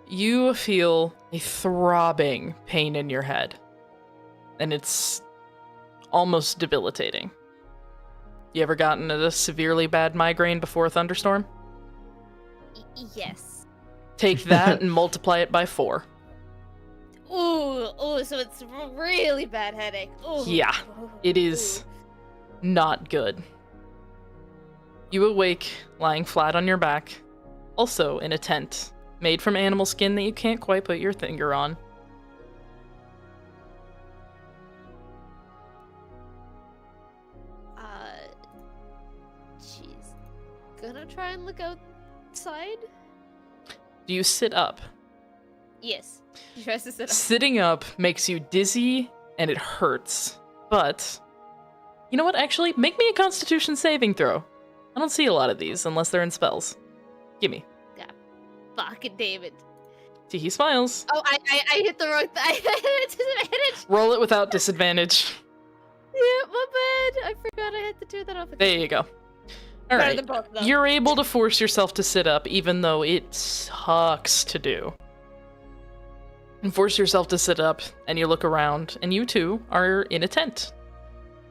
A: You feel a throbbing pain in your head, and it's almost debilitating. You ever gotten a severely bad migraine before a thunderstorm?
D: Yes.
A: Take that and multiply it by 4.
D: Ooh, so it's a really bad headache. Ooh.
A: Yeah, it is not good. You awake, lying flat on your back, also in a tent, made from animal skin that you can't quite put your finger on.
D: She's gonna try and look outside?
A: Do you sit up?
D: Yes. She tries to sit up.
A: Sitting up makes you dizzy and it hurts. But, you know what? Actually, make me a Constitution saving throw. I don't see a lot of these unless they're in spells. Gimme.
D: Fucking David.
A: He smiles.
D: Oh, I hit the wrong I hit disadvantage.
A: Roll it without disadvantage.
D: Yeah, my bad. I forgot I had to turn that off.
A: There you go.
D: Better
A: Alright.
D: than both of them.
A: You're able to force yourself to sit up even though it sucks to do. And force yourself to sit up, and you look around, and you too are in a tent.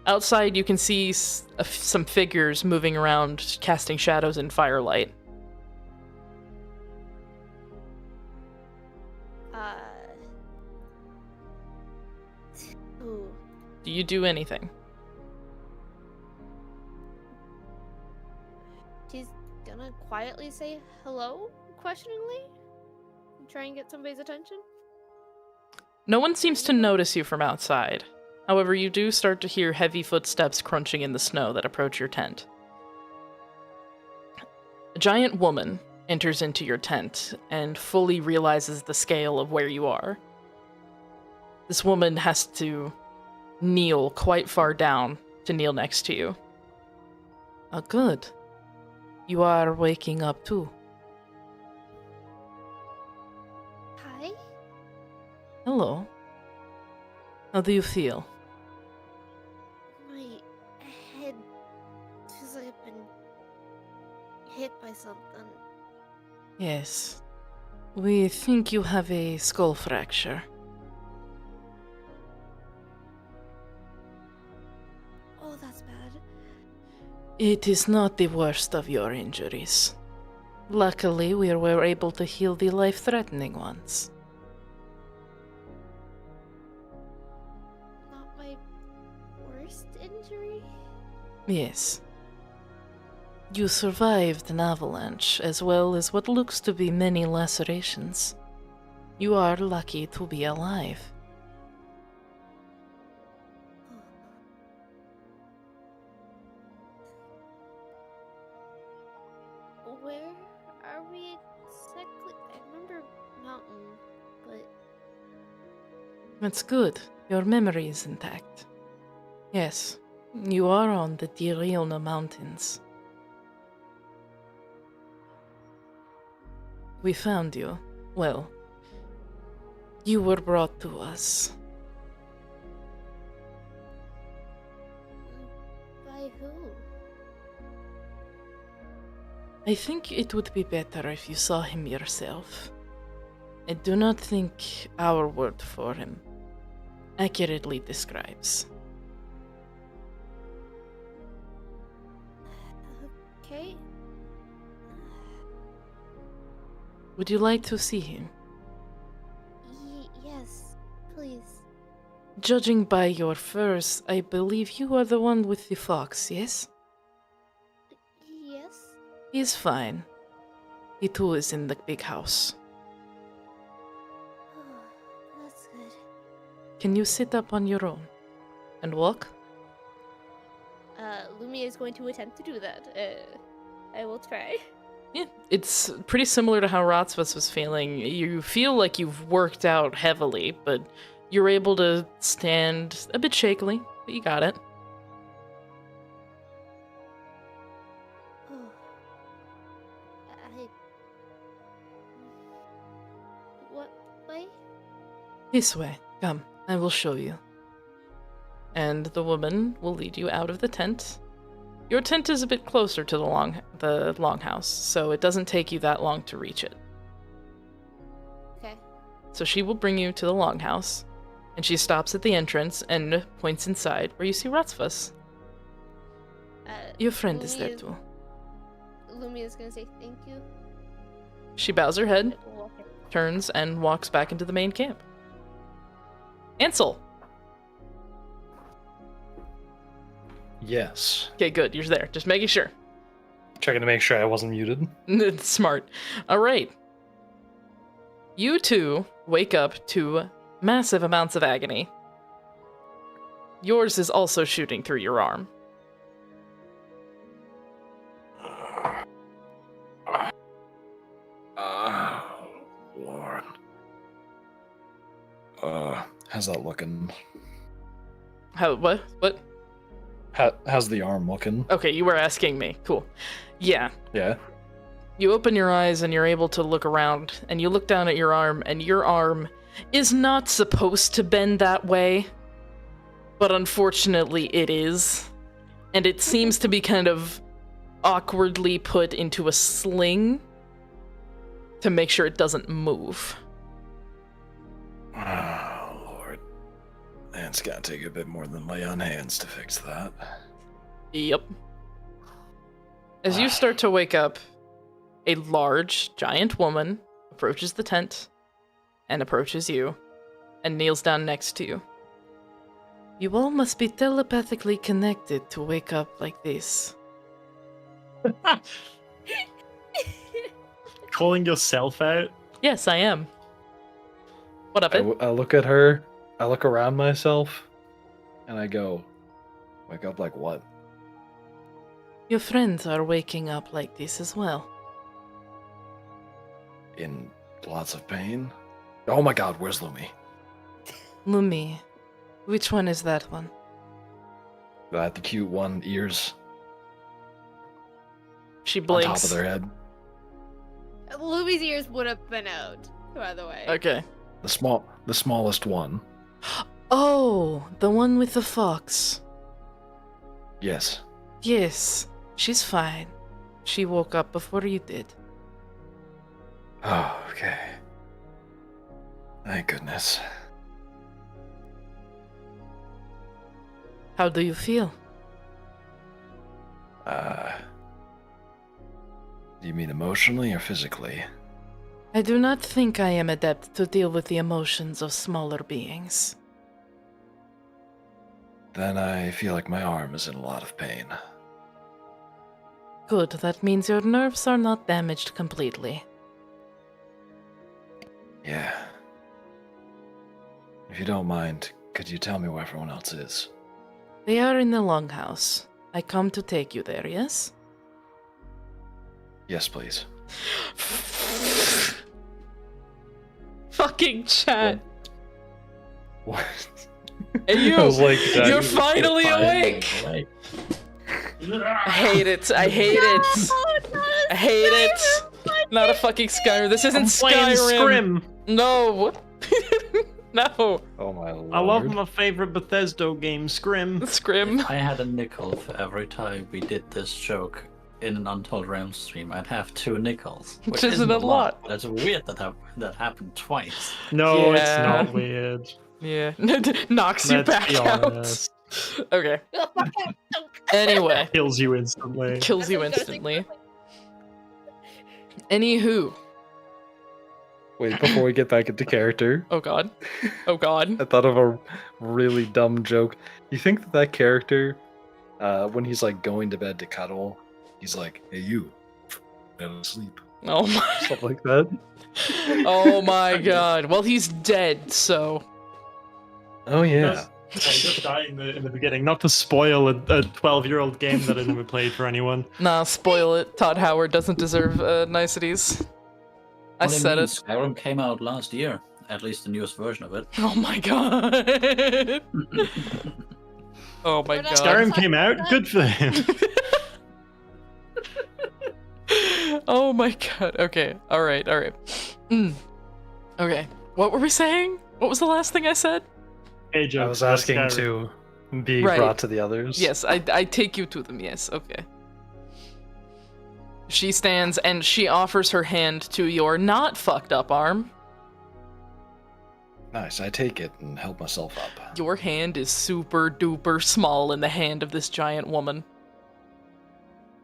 A: Outside, you can see some figures moving around, casting shadows in firelight.
D: Ooh.
A: Do you do anything?
D: She's gonna quietly say hello, questioningly? Try and get somebody's attention?
A: No one seems to notice you from outside. However, you do start to hear heavy footsteps crunching in the snow that approach your tent. A giant woman enters into your tent and fully realizes the scale of where you are. This woman has to kneel quite far down to kneel next to you. Oh, good. You are waking up too.
D: Hi?
A: Hello. How do you feel?
D: My head feels like I've been hit by something.
A: Yes. We think you have a skull fracture.
D: Oh, that's bad.
A: It is not the worst of your injuries. Luckily, we were able to heal the life-threatening ones.
D: Not my worst injury?
A: Yes. You survived an avalanche, as well as what looks to be many lacerations. You are lucky to be alive.
D: Where are we exactly? I remember mountain, but
A: That's good. Your memory is intact. Yes, you are on the Diriona Mountains. We found you. Well, you were brought to us.
D: by who?
A: I think it would be better if you saw him yourself. I do not think our word for him accurately describes.
D: Okay.
A: Would you like to see him?
D: Yes, please.
A: Judging by your furs, I believe you are the one with the fox, yes?
D: Yes?
A: He's fine. He too is in the big house.
D: That's good.
A: Can you sit up on your own and walk?
D: Lumia is going to attempt to do that. I will try.
A: Yeah, it's pretty similar to how Rotsvus was feeling. You feel like you've worked out heavily, but you're able to stand a bit shakily, but you got it.
D: Oh. What way?
A: This way. Come, I will show you. And the woman will lead you out of the tent. Your tent is a bit closer to the longhouse, so it doesn't take you that long to reach it.
D: Okay.
A: So she will bring you to the longhouse, and she stops at the entrance and points inside where you see Rotsvus. Your friend is there too.
D: Lumia is gonna say thank you.
A: She bows her head,
D: We'll walk in.
A: turns, and walks back into the main camp. Ansel!
C: Yes.
A: Okay, good, you're there. Just making sure.
C: Checking to make sure I wasn't muted.
A: Smart. Alright. You two wake up to massive amounts of agony. Yours is also shooting through your arm.
C: Lord. How's that looking?
A: What?
C: How's the arm looking?
A: Okay, you were asking me. Cool. Yeah.
C: Yeah.
A: You open your eyes and you're able to look around, and you look down at your arm, and your arm is not supposed to bend that way, but unfortunately it is. And it seems to be kind of awkwardly put into a sling to make sure it doesn't move.
C: Oh, Lord. It's gonna take a bit more than my own hands to fix that.
A: Yep. As you start to wake up, a large, giant woman approaches the tent and approaches you and kneels down next to you. You all must be telepathically connected to wake up like this.
B: Calling yourself out?
A: Yes, I am. What of it?
C: I look at her, I look around myself, and I go, wake up like what?
A: Your friends are waking up like this as well.
C: In lots of pain? Oh my god, where's Lumi?
A: Lumi. Which one is that one?
C: The cute one, ears
A: She
C: on
A: blinks.
C: top of their head.
D: Lumi's ears would have been out, by the way.
A: Okay.
C: The smallest one.
A: Oh, the one with the fox.
C: Yes.
A: Yes, she's fine. She woke up before you did.
C: Oh, okay. Thank goodness.
A: How do you feel?
C: Do you mean emotionally or physically?
A: I do not think I am adept to deal with the emotions of smaller beings.
C: Then I feel like my arm is in a lot of pain.
A: Good, that means your nerves are not damaged completely.
C: Yeah. If you don't mind, could you tell me where everyone else is?
A: They are in the longhouse. I come to take you there, yes?
C: Yes, please.
A: Fucking chat.
C: What?
A: Hey, you!
C: I was like,
A: You're finally awake! I hate it. I hate it. I hate it. Not a fucking Skyrim. This isn't
B: Playing
A: Skyrim.
B: Scrim.
A: No. No.
C: Oh my lord.
B: I love my favorite Bethesda game, Scrim.
A: Scrim.
E: I had a nickel for every time we did this joke in an Untold Realms stream. I'd have 2 nickels.
A: Which isn't a lot.
E: That's weird that happened twice.
B: No, it's
A: Yeah.
B: not weird.
A: Yeah. Knocks you
B: Let's
A: back
B: be
A: out.
B: honest.
A: Okay. Anyway.
B: Kills you instantly.
A: Kills you instantly. Anywho.
C: Wait, before we get back into character,
A: Oh god. Oh god.
C: I thought of a really dumb joke. You think that character, when he's like going to bed to cuddle, he's like, "Hey, you, go to sleep,"
A: Oh my.
C: stuff like that.
A: Oh my god. Well, he's dead, so.
C: Oh yeah.
B: He just died in the beginning. Not to spoil a 12-year-old game that I never played for anyone.
A: Nah, spoil it. Todd Howard doesn't deserve niceties. I said it.
E: Skyrim came out last year, at least the newest version of it.
A: Oh my god. Oh my god.
B: Skyrim came out. Good for him.
A: Oh my god. Okay. Alright, alright. Okay. What were we saying? What was the last thing I said?
B: Hey,
C: I
B: Joe,
C: was asking
B: Skyrim.
C: to be
A: Right.
C: brought to the others.
A: Yes, I take you to them. Yes, okay. She stands and she offers her hand to your not fucked up arm.
C: Nice. I take it and help myself up.
A: Your hand is super duper small in the hand of this giant woman.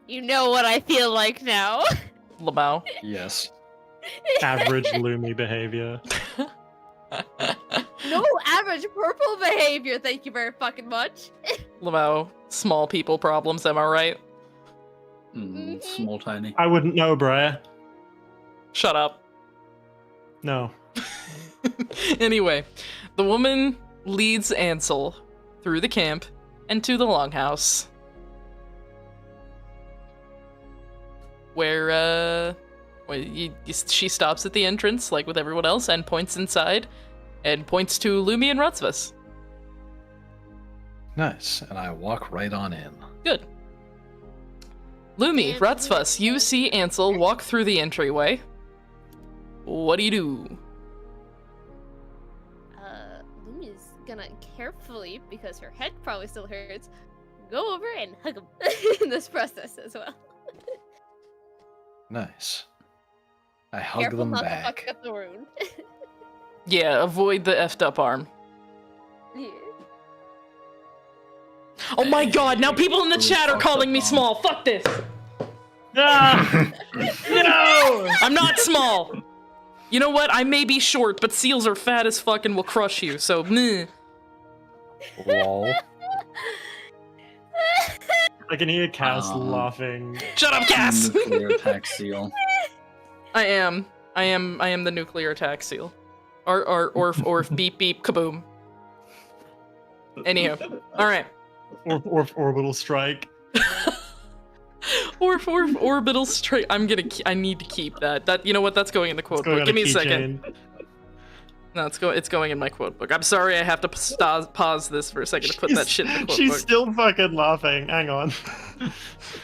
D: You know what I feel like now.
A: Lamau.
C: Yes.
B: Average Lumi behavior.
D: No average purple behavior, thank you very fucking much.
A: Lamau. Small people problems, am I right?
E: Small, tiny.
B: I wouldn't know, Briar.
A: Shut up.
B: No.
A: Anyway, the woman leads Ansel through the camp and to the longhouse. Where, she stops at the entrance, like with everyone else, and points inside, and points to Lumi and Rutzvas.
C: Nice. And I walk right on in.
A: Good. Lumi, Rutzvas, you see Ansel walk through the entryway. What do you do?
D: Lumi's gonna carefully, because her head probably still hurts, go over and hug him in this process as well.
C: Nice. I hug
D: Careful
C: them
D: not to
C: back.
D: fuck up the wound.
A: Yeah, avoid the effed up arm.
D: Yeah.
A: Oh my god, now people in the chat are calling me small. Fuck this.
B: Ah! No!
A: I'm not small. You know what? I may be short, but seals are fat as fuck and will crush you, so meh.
C: Lol.
B: I can hear Cass
E: Aw.
B: laughing.
A: Shut up, Cass!
E: Nuclear attack seal.
A: I am the nuclear attack seal. Or beep beep kaboom. Anywho. Alright.
B: Or orbital strike.
A: Orbital strike. I need to keep that. You know what? That's going in the quote book. Give me a second. No, it's going in my quote book. I'm sorry, I have to pause this for a second to put that shit in the quote book.
B: She's still fucking laughing. Hang on.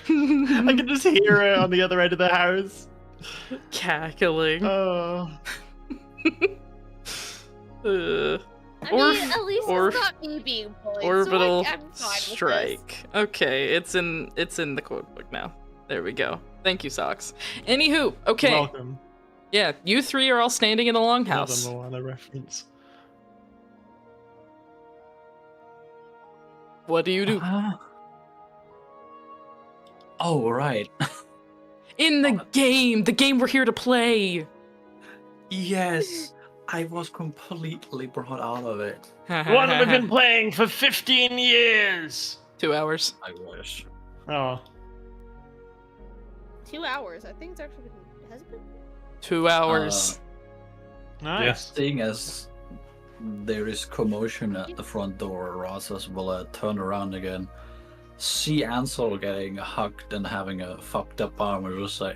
B: I can just hear her on the other end of the house.
A: Cackling.
B: Oh.
D: I mean, at least it's not me being bullied.
A: Orbital
D: so, like, I'm fine
A: strike. Okay, it's in the quote book now. There we go. Thank you, Socks. Anywho, okay.
B: Welcome.
A: Yeah, you three are all standing in the longhouse.
B: Another Moana reference.
A: What do you do?
E: Oh, right.
A: In the game we're here to play.
E: Yes, I was completely brought out of it.
B: One we've been playing for 15 years.
A: 2 hours.
E: I wish.
B: Oh.
D: 2 hours. I think it's actually has it been.
A: 2 hours.
B: Nice.
E: Seeing as there is commotion at the front door, Rosas will turn around again, see Ansel getting hugged and having a fucked up arm, and just say,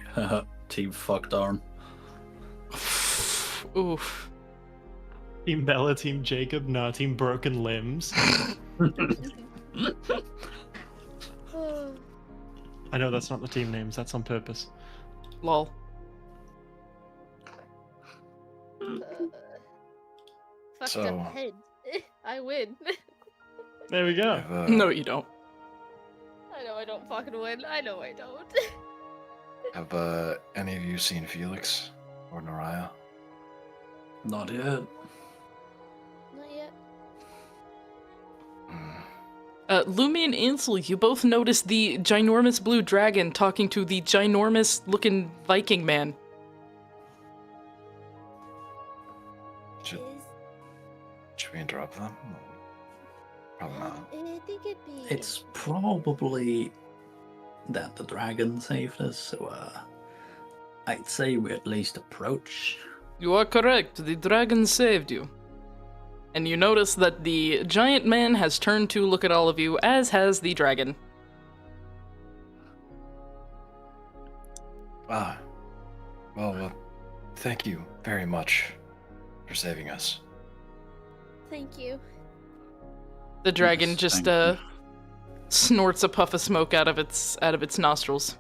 E: team fucked arm.
A: Oof.
B: Team Bella, Team Jacob, no, Team Broken Limbs. I know that's not the team names, that's on purpose.
A: Lol.
D: Fucked
C: So-
D: up head. I win.
B: There we go.
A: No, you don't.
D: I know I don't fucking win. I know I don't.
C: Have any of you seen Felix or Naraya?
E: Not yet.
D: Not yet.
A: Lumi and Ansel, you both noticed the ginormous blue dragon talking to the ginormous looking Viking man.
C: Should we interrupt them? Probably not.
D: I think it'd be.
E: It's probably that the dragon saved us, so I'd say we at least approach.
A: You are correct. The dragon saved you. And you notice that the giant man has turned to look at all of you, as has the dragon.
C: Well, thank you very much for saving us.
D: Thank you.
A: The dragon
E: Yes,
A: just
E: thank
A: snorts a puff of smoke out of its nostrils.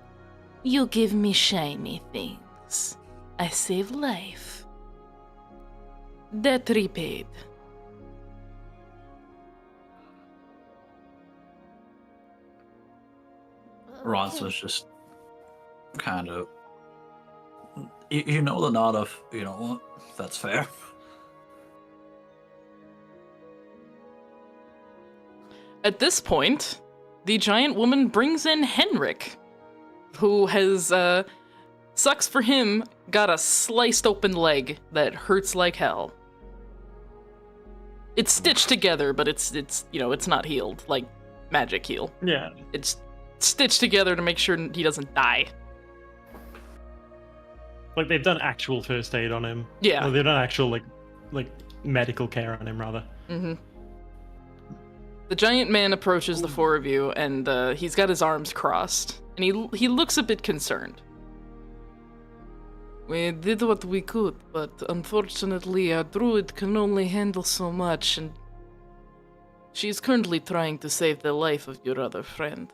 A: You give me shiny things. I save life. Debt repaid.
E: Ross was just kind of, you know, the nod of, you know what, that's fair.
A: At this point, the giant woman brings in Henrik, who has, sucks for him, got a sliced open leg that hurts like hell. It's stitched together, but it's you know, it's not healed, like magic heal.
B: Yeah.
A: It's stitched together to make sure he doesn't die.
B: Like they've done actual first aid on him.
A: Yeah.
B: Well, they've done actual like medical care on him rather.
A: Mm-hmm. The giant man approaches the four of you, and he's got his arms crossed, and he looks a bit concerned. We did what we could, but unfortunately our druid can only handle so much, and she is currently trying to save the life of your other friend.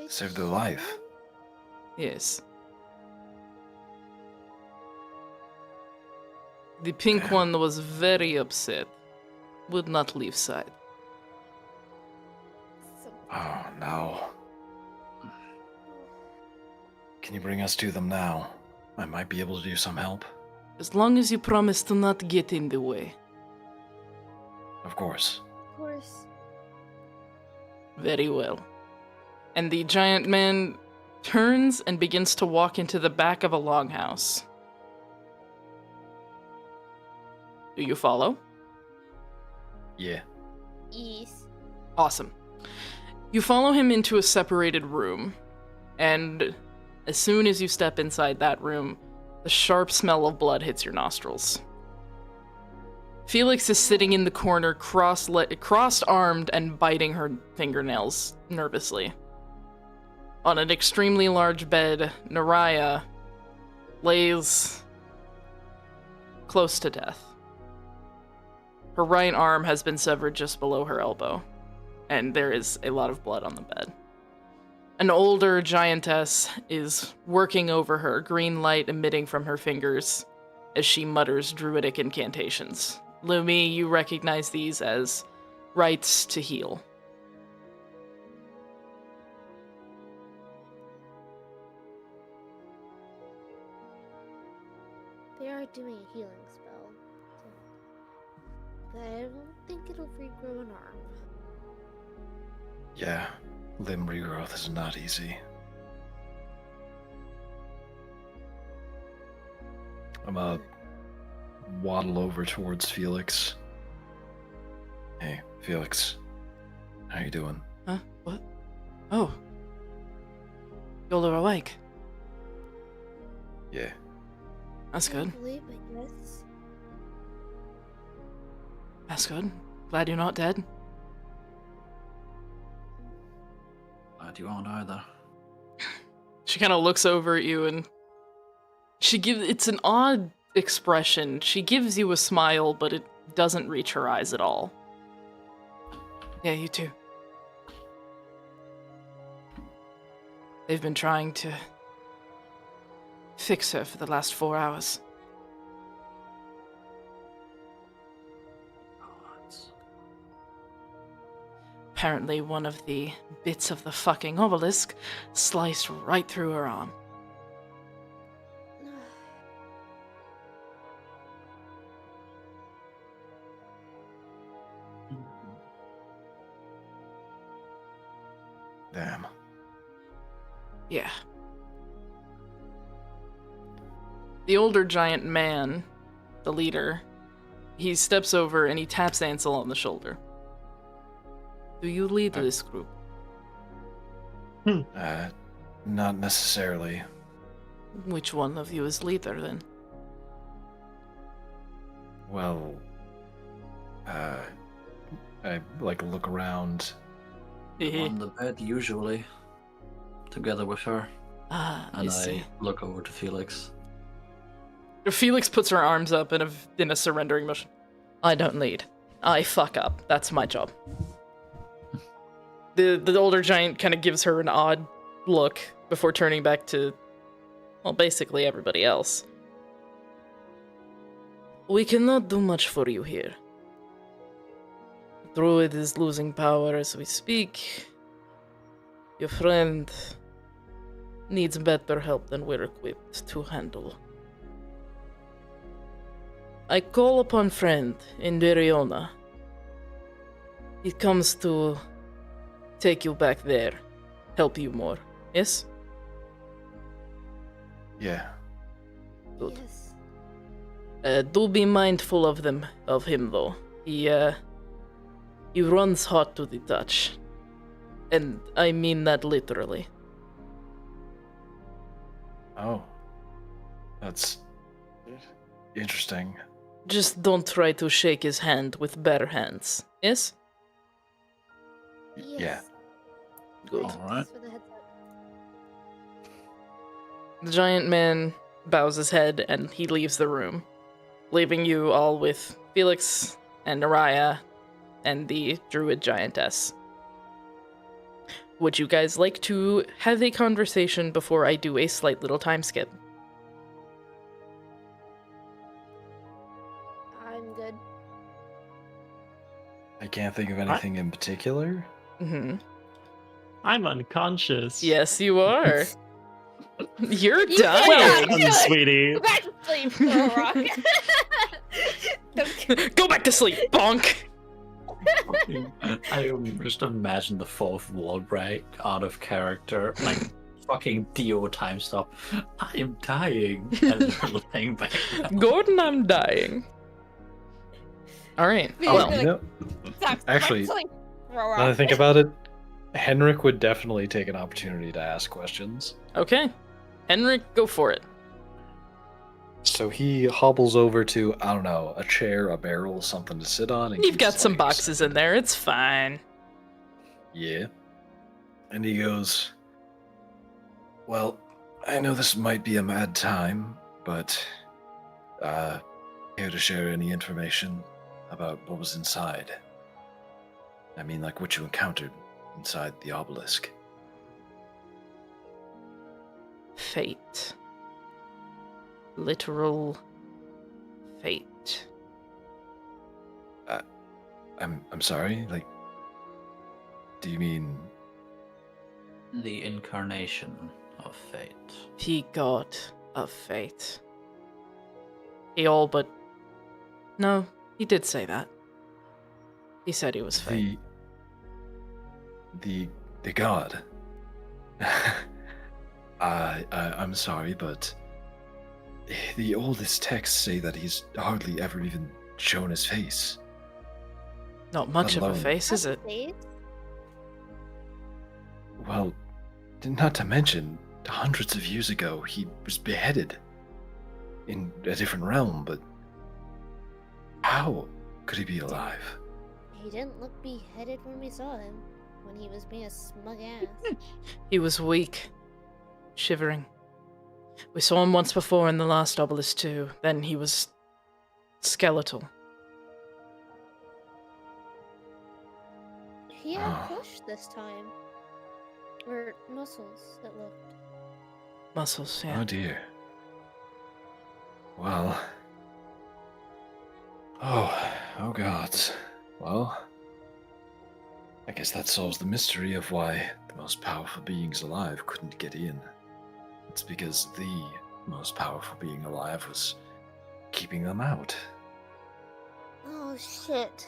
C: Save their life.
A: Yes. The pink
C: Damn.
A: one was very upset. Would not leave side.
C: Oh no. Can you bring us to them now? I might be able to do some help.
A: As long as you promise to not get in the way.
C: Of course.
D: Of course.
A: Very well. And the giant man turns and begins to walk into the back of a longhouse. Do you follow?
C: Yeah.
D: Yes.
A: Awesome. You follow him into a separated room, and as soon as you step inside that room, the sharp smell of blood hits your nostrils. Felix is sitting in the corner, crossed-armed and biting her fingernails nervously. On an extremely large bed, Naraya lays close to death. Her right arm has been severed just below her elbow, and there is a lot of blood on the bed. An older giantess is working over her, green light emitting from her fingers as she mutters druidic incantations. Lumi, you recognize these as rites to heal.
D: They are doing a healing spell. But I don't think it'll regrow an arm.
C: Yeah, limb regrowth is not easy. I'm gonna waddle over towards Felix. Hey, Felix. How you doing?
A: Huh? What? Oh. You're awake.
C: Yeah.
A: That's good.
D: Believe, I guess.
A: That's good. Glad you're not dead.
E: Glad you aren't either.
A: She kind of looks over at you and it's an odd expression. She gives you a smile, but it doesn't reach her eyes at all. Yeah, you too. They've been trying to fix her for the last 4 hours. Apparently one of the bits of the fucking obelisk sliced right through her arm.
C: Damn.
A: Yeah. The older giant man, the leader, he steps over and he taps Ansel on the shoulder. Do you lead this group?
C: Not necessarily.
A: Which one of you is leader then?
C: Well, I look around.
E: On the bed, usually. Together with her.
A: Ah,
E: And
A: I see.
E: I look over to Felix.
A: Felix puts her arms up in a surrendering motion. I don't lead. I fuck up. That's my job. The older giant kind of gives her an odd look before turning back to, well, basically everybody else. We cannot do much for you here. The druid is losing power as we speak. Your friend needs better help than we're equipped to handle. I call upon friend in Deriona. He comes to take you back there, help you more. Yes?
C: Yeah.
A: Good.
D: Yes.
A: Do be mindful of him though. He runs hot to the touch. And I mean that literally.
C: Oh. That's interesting.
A: Just don't try to shake his hand with bare hands. Yes?
D: Yes.
C: Yeah.
A: Good.
E: Alright.
D: Thanks for the heads up.
A: The giant man bows his head and he leaves the room, leaving you all with Felix and Naraya and the druid giantess. Would you guys like to have a conversation before I do a slight little time skip?
D: I'm good.
C: I can't think of anything in particular.
A: Mm-hmm.
B: I'm unconscious.
A: Yes, you are. You're
D: You
A: dying.
D: cannot
B: Well
D: do
B: done,
D: it.
B: sweetie.
D: Go back to sleep, little rock.
A: Go back to sleep, bonk.
E: I just imagine the fourth wall break out of character, like fucking Dio time stop. I am dying, and they're laying back.
A: Gordon, I'm dying. All right.
D: Well,
A: Well,
C: You know,
D: Stop,
C: Actually,
D: sleep, little
C: now that I
D: rock.
C: think about it, Henrik would definitely take an opportunity to ask questions.
A: okay. Henrik, go for it.
C: So he hobbles over to, I don't know, a chair, a barrel, something to sit on. And
A: You've got
C: keeps,
A: some
C: like,
A: boxes in there. It's fine.
C: Yeah. And he goes, well, I know this might be a mad time, but care to share any information about what was inside? I mean, like what you encountered inside the obelisk.
A: Fate. Literal fate.
C: I'm sorry, like, do you mean
E: The incarnation of fate.
A: The god of fate. He all but... No, he did say that. He said he was fate.
C: the god? I'm sorry, but the oldest texts say that he's hardly ever even shown his face.
A: Not much of a
C: alone.
A: face, is it?
C: Well, not to mention, hundreds of years ago, he was beheaded in a different realm, but how could he be alive?
D: He didn't look beheaded when we saw him, when he was being a smug ass.
A: He was weak. Shivering. We saw him once before in the last obelisk too. Then he was... skeletal.
D: He had flesh this time. Or muscles, it looked.
A: Muscles, yeah.
C: Oh dear. Well. Oh gods. Well, I guess that solves the mystery of why the most powerful beings alive couldn't get in. It's because the most powerful being alive was keeping them out.
D: Oh shit.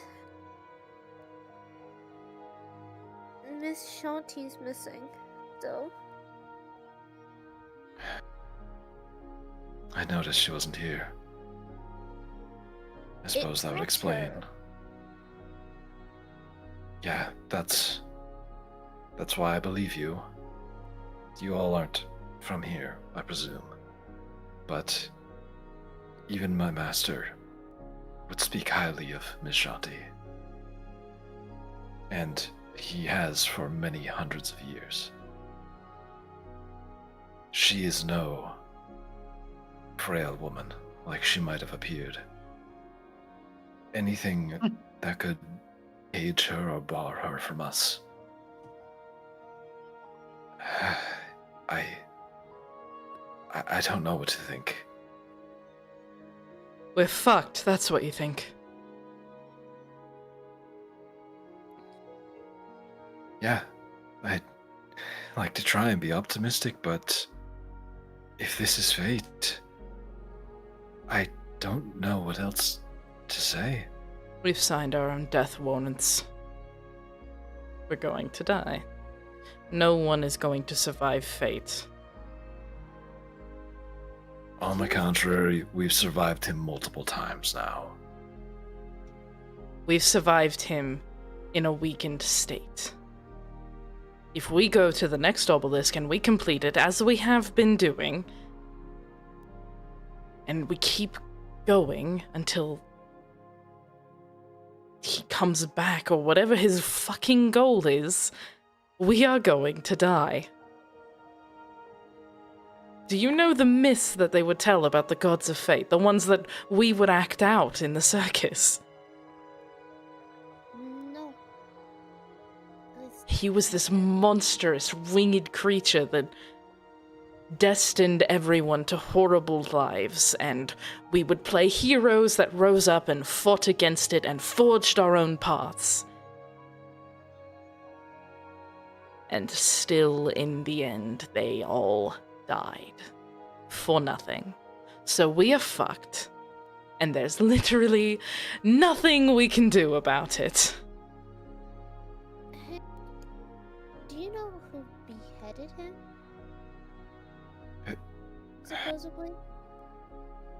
D: Miss Shanti's missing, though.
C: I noticed she wasn't here. I suppose that would explain.
D: Her.
C: Yeah, that's why I believe you. You all aren't from here, I presume. But even my master would speak highly of Miss Shanti. And he has for many hundreds of years. She is no frail woman like she might have appeared. Anything that could cage her or bar her from us. I don't know what to think.
A: We're fucked, that's what you think.
C: Yeah, I'd like to try and be optimistic, but if this is fate, I don't know what else to say.
A: We've signed our own death warrants. We're going to die. No one is going to survive fate.
C: On the contrary, we've survived him multiple times now.
A: We've survived him in a weakened state. If we go to the next obelisk and we complete it, as we have been doing, and we keep going until he comes back or whatever his fucking goal is, we are going to die. Do you know the myths that they would tell about the gods of fate? The ones that we would act out in the circus?
D: No.
A: He was this monstrous, winged creature that destined everyone to horrible lives, and we would play heroes that rose up and fought against it and forged our own paths. And still, in the end, they all died. For nothing. So we are fucked. And there's literally nothing we can do about it.
D: Do you know who beheaded him? Supposedly?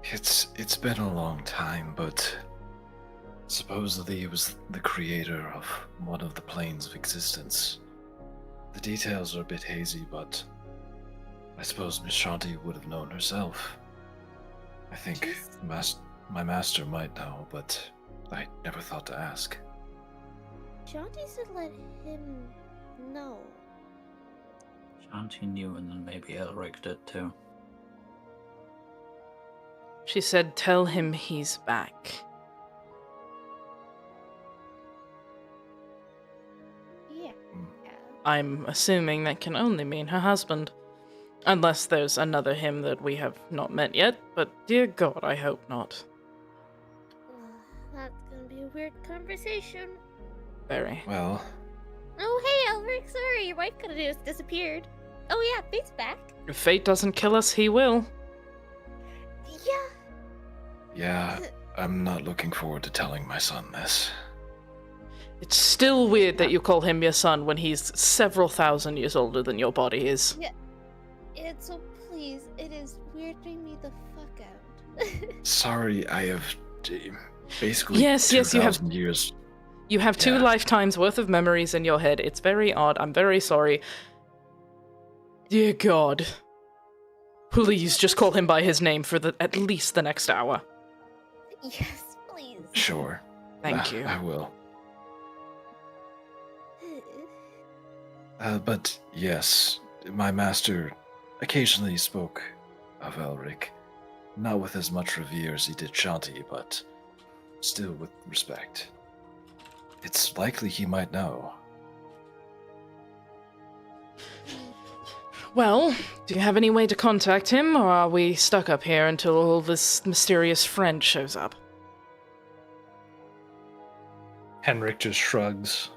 C: It's been a long time, but supposedly he was the creator of one of the planes of existence. The details are a bit hazy, but I suppose Miss Shanti would have known herself. I think my master might know, but I never thought to ask.
D: Shanti said let him know.
E: Shanti knew, and then maybe Elric did too.
A: She said, tell him he's back.
D: Yeah.
A: I'm assuming that can only mean her husband. Unless there's another him that we have not met yet, but dear God, I hope not.
D: That's gonna be a weird conversation.
A: Very.
C: Well,
D: Oh, hey, Elric. Sorry, your wife could have just disappeared. Oh, yeah, Fate's back.
A: If fate doesn't kill us, he will.
C: yeah, I'm not looking forward to telling my son this.
A: It's still weird that you call him your son when he's several thousand years older than your body is.
D: So please, it is weirding me the fuck out.
C: Sorry, I have basically
A: Yes, you have
C: 2,000 years.
A: You have 2 lifetimes worth of memories in your head. It's very odd. I'm very sorry. Dear God. Please just call him by his name for at least the next hour.
D: Yes, please.
C: Sure.
A: Thank you.
C: I will. But yes, my master occasionally spoke of Elric. Not with as much revere as he did Shanti, but still with respect. It's likely he might know.
A: Well, do you have any way to contact him, or are we stuck up here until all this mysterious friend shows up?
C: Henrik just shrugs.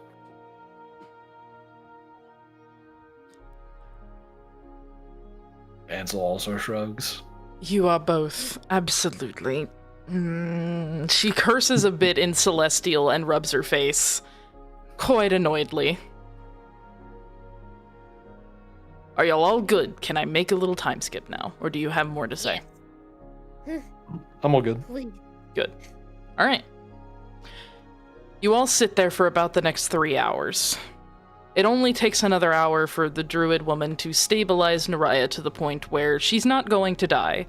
C: Ansel also shrugs.
A: You are both absolutely... She curses a bit in Celestial and rubs her face. Quite annoyedly. Are y'all all good? Can I make a little time skip now? Or do you have more to say?
D: Yes.
C: I'm all good.
D: Please.
A: Good. Alright. You all sit there for about the next 3 hours. It only takes another hour for the druid woman to stabilize Naraya to the point where she's not going to die,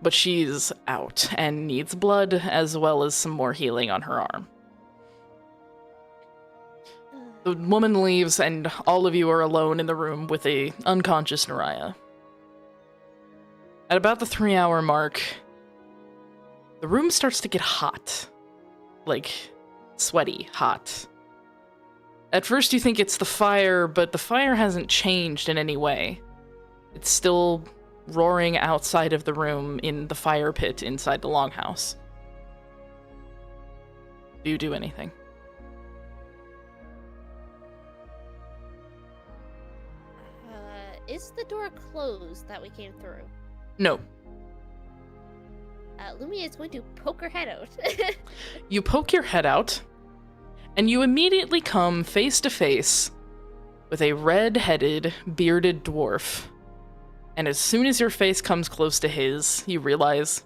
A: but she's out and needs blood as well as some more healing on her arm. The woman leaves and all of you are alone in the room with a unconscious Naraya. At about the 3-hour mark, the room starts to get hot. Like, sweaty, hot. At first you think it's the fire, but the fire hasn't changed in any way. It's still roaring outside of the room in the fire pit inside the longhouse. Do you do anything?
D: Is the door closed that we came through?
A: No.
D: Lumia is going to poke her head out.
A: You poke your head out, and you immediately come face to face with a red-headed, bearded dwarf. And as soon as your face comes close to his, you realize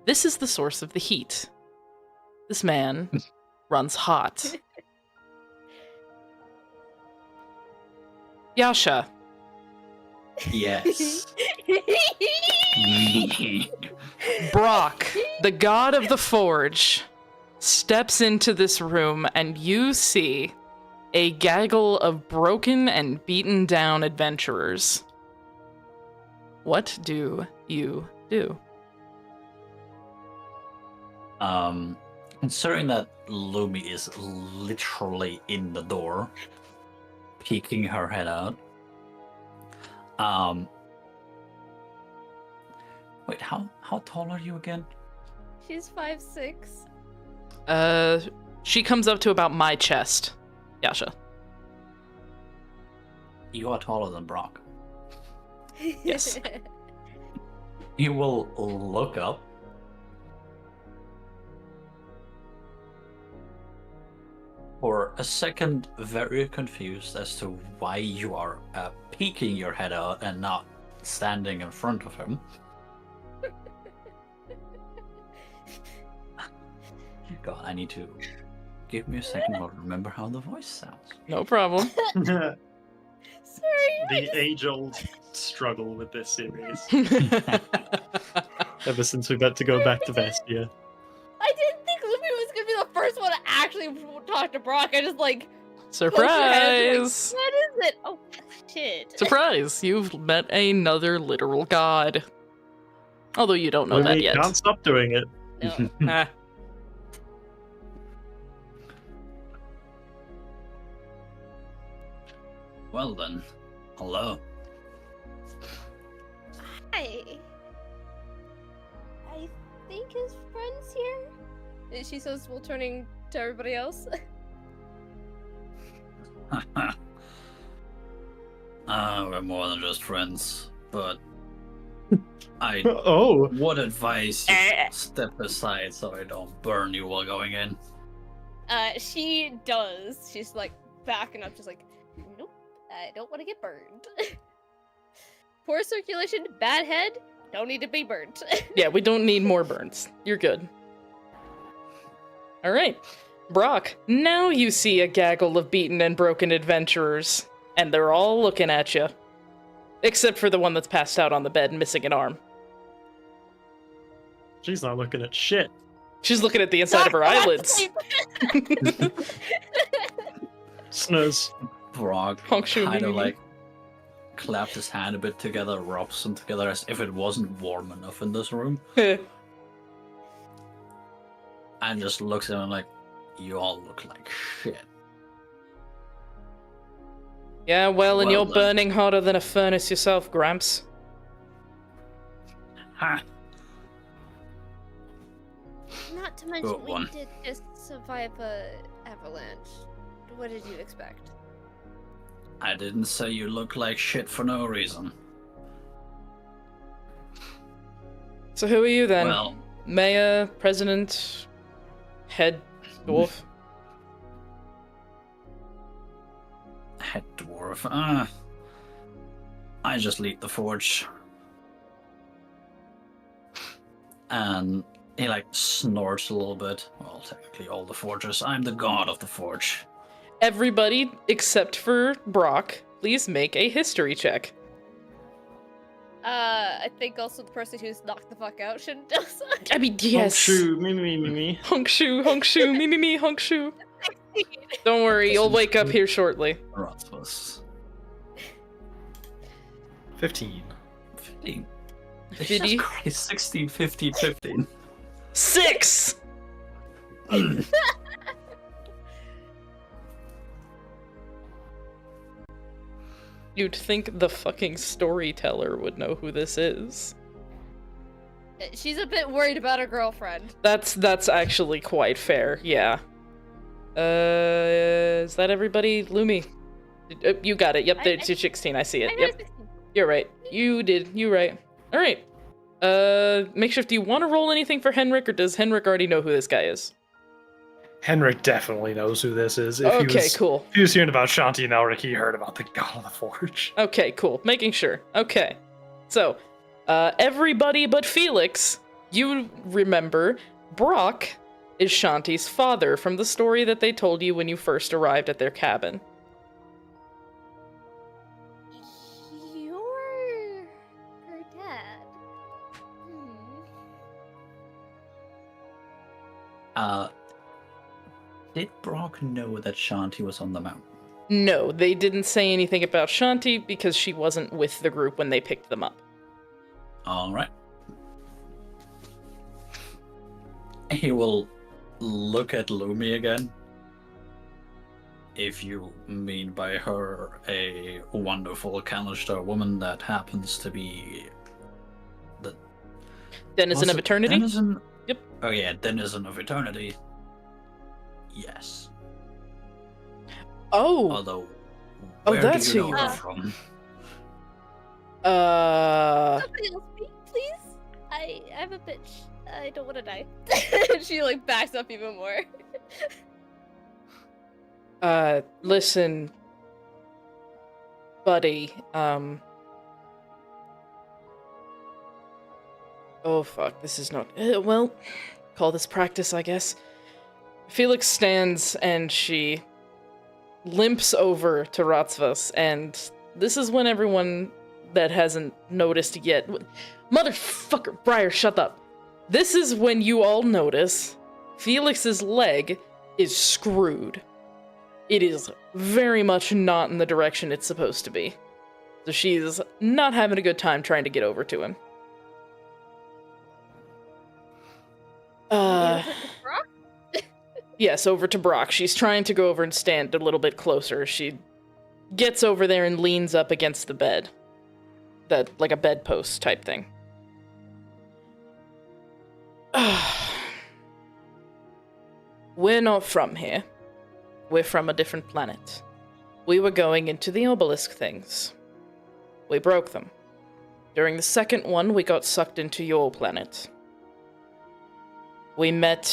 A: this is the source of the heat. This man runs hot. Yasha.
E: Yes.
A: Brock, the god of the forge, steps into this room and you see a gaggle of broken and beaten down adventurers. What do you do?
E: Considering that Lumi is literally in the door, peeking her head out. Wait, how tall are you again?
D: She's 5'6".
A: She comes up to about my chest. Yasha.
E: You are taller than Brock.
A: Yes.
E: You will look up. For a second, very confused as to why you are peeking your head out and not standing in front of him. God, I need to give me a second to remember how the voice sounds.
A: No problem.
D: Sorry.
B: The age-old struggle with this series. Ever since we've had to go back to Vestia.
D: I didn't think Lumi was gonna be the first one to actually talk to Brock. I just like
A: Surprise!
D: Like, what is it? Oh shit!
A: Surprise! You've met another literal god. Although you don't know that
B: We
A: yet.
B: can't stop doing it.
D: No.
A: Ah.
E: Well then, hello.
D: Hi. I think his friend's here. Is she so small turning to everybody else?
E: We're more than just friends, but I
B: Oh,
E: would advise you step aside so I don't burn you while going in.
D: She does. She's like backing up, just like, nope, I don't want to get burned. Poor circulation, bad head, don't need to be burnt.
A: Yeah, we don't need more burns. You're good. Alright. Brock, now you see a gaggle of beaten and broken adventurers, and they're all looking at you. Except for the one that's passed out on the bed and missing an arm.
B: she's not looking at shit.
A: She's looking at the inside of her eyelids.
B: Snooze.
E: Brock
A: Honk shoe
E: kind of
A: me.
E: like clapped his hand a bit together, rubs them together as if it wasn't warm enough in this room, and just looks at him like, you all look like shit.
A: Yeah, well, and
E: Well
A: you're
E: then.
A: burning hotter than a furnace yourself, Gramps.
E: Ha!
D: Not to mention,
E: Good
D: we
E: one.
D: did just survive a avalanche. What did you expect?
E: I didn't say you look like shit for no reason.
A: So who are you then?
E: Well,
A: Mayor, President, Head Dwarf?
E: head dwarf. I just lead the forge. And he like snorts a little bit. Well, technically all the forgers. I'm the god of the forge.
A: Everybody except for Brock, please make a history check.
D: I think also the person who's knocked the fuck out shouldn't do so.
A: I mean, yes.
B: Shoo, me.
A: Honk shoe, me, honk shoe. Don't worry, you'll wake up here shortly.
E: Rothfuss.
C: 15.
E: 15.
A: Fifty?
E: Jesus Christ, 16, 15, 15.
A: 6! You'd think the fucking storyteller would know who this is.
D: She's a bit worried about her girlfriend.
A: That's actually quite fair, yeah. Is that everybody? Lumi? You got it. Yep, it's your 16. I see it. Yep, you're right. You're right. All right. Makeshift, do you want to roll anything for Henrik, or does Henrik already know who this guy is?
C: Henrik definitely knows who this is.
A: Cool.
C: If he was hearing about Shanti and Elric, he heard about the God of the Forge.
A: Okay, cool. Making sure. Okay. So, everybody but Felix, you remember Brock is Shanti's father from the story that they told you when you first arrived at their cabin.
D: You're her dad.
E: Did Brock know that Shanti was on the mountain?
A: No, they didn't say anything about Shanti because she wasn't with the group when they picked them up.
E: Alright. He will look at Lumi again. If you mean by her a wonderful Kalistar woman that happens to be the
A: Denizen of Eternity?
E: Denizen?
A: Yep.
E: Oh yeah, Denizen of Eternity. Yes.
A: Oh!
E: Although,
A: Oh,
E: where
A: that's
E: do you
A: who
E: know
A: you
E: her
A: are.
E: from?
D: Somebody else speak, please. I'm a bitch. I don't want to die. She like backs up even more.
A: Listen, buddy, oh fuck, this is not, well, call this practice, I guess. Felix stands and she limps over to Rothfuss, and this is when everyone that hasn't noticed yet, Motherfucker, Briar, shut up. This is when you all notice Felix's leg is screwed. It is very much not in the direction it's supposed to be. So she's not having a good time trying to get over to him. Yes, over to Brock. She's trying to go over and stand a little bit closer. She gets over there and leans up against the bed. Like a bedpost type thing. We're not from here. We're from a different planet. We were going into the obelisk things. We broke them. During the second one, we got sucked into your planet. We met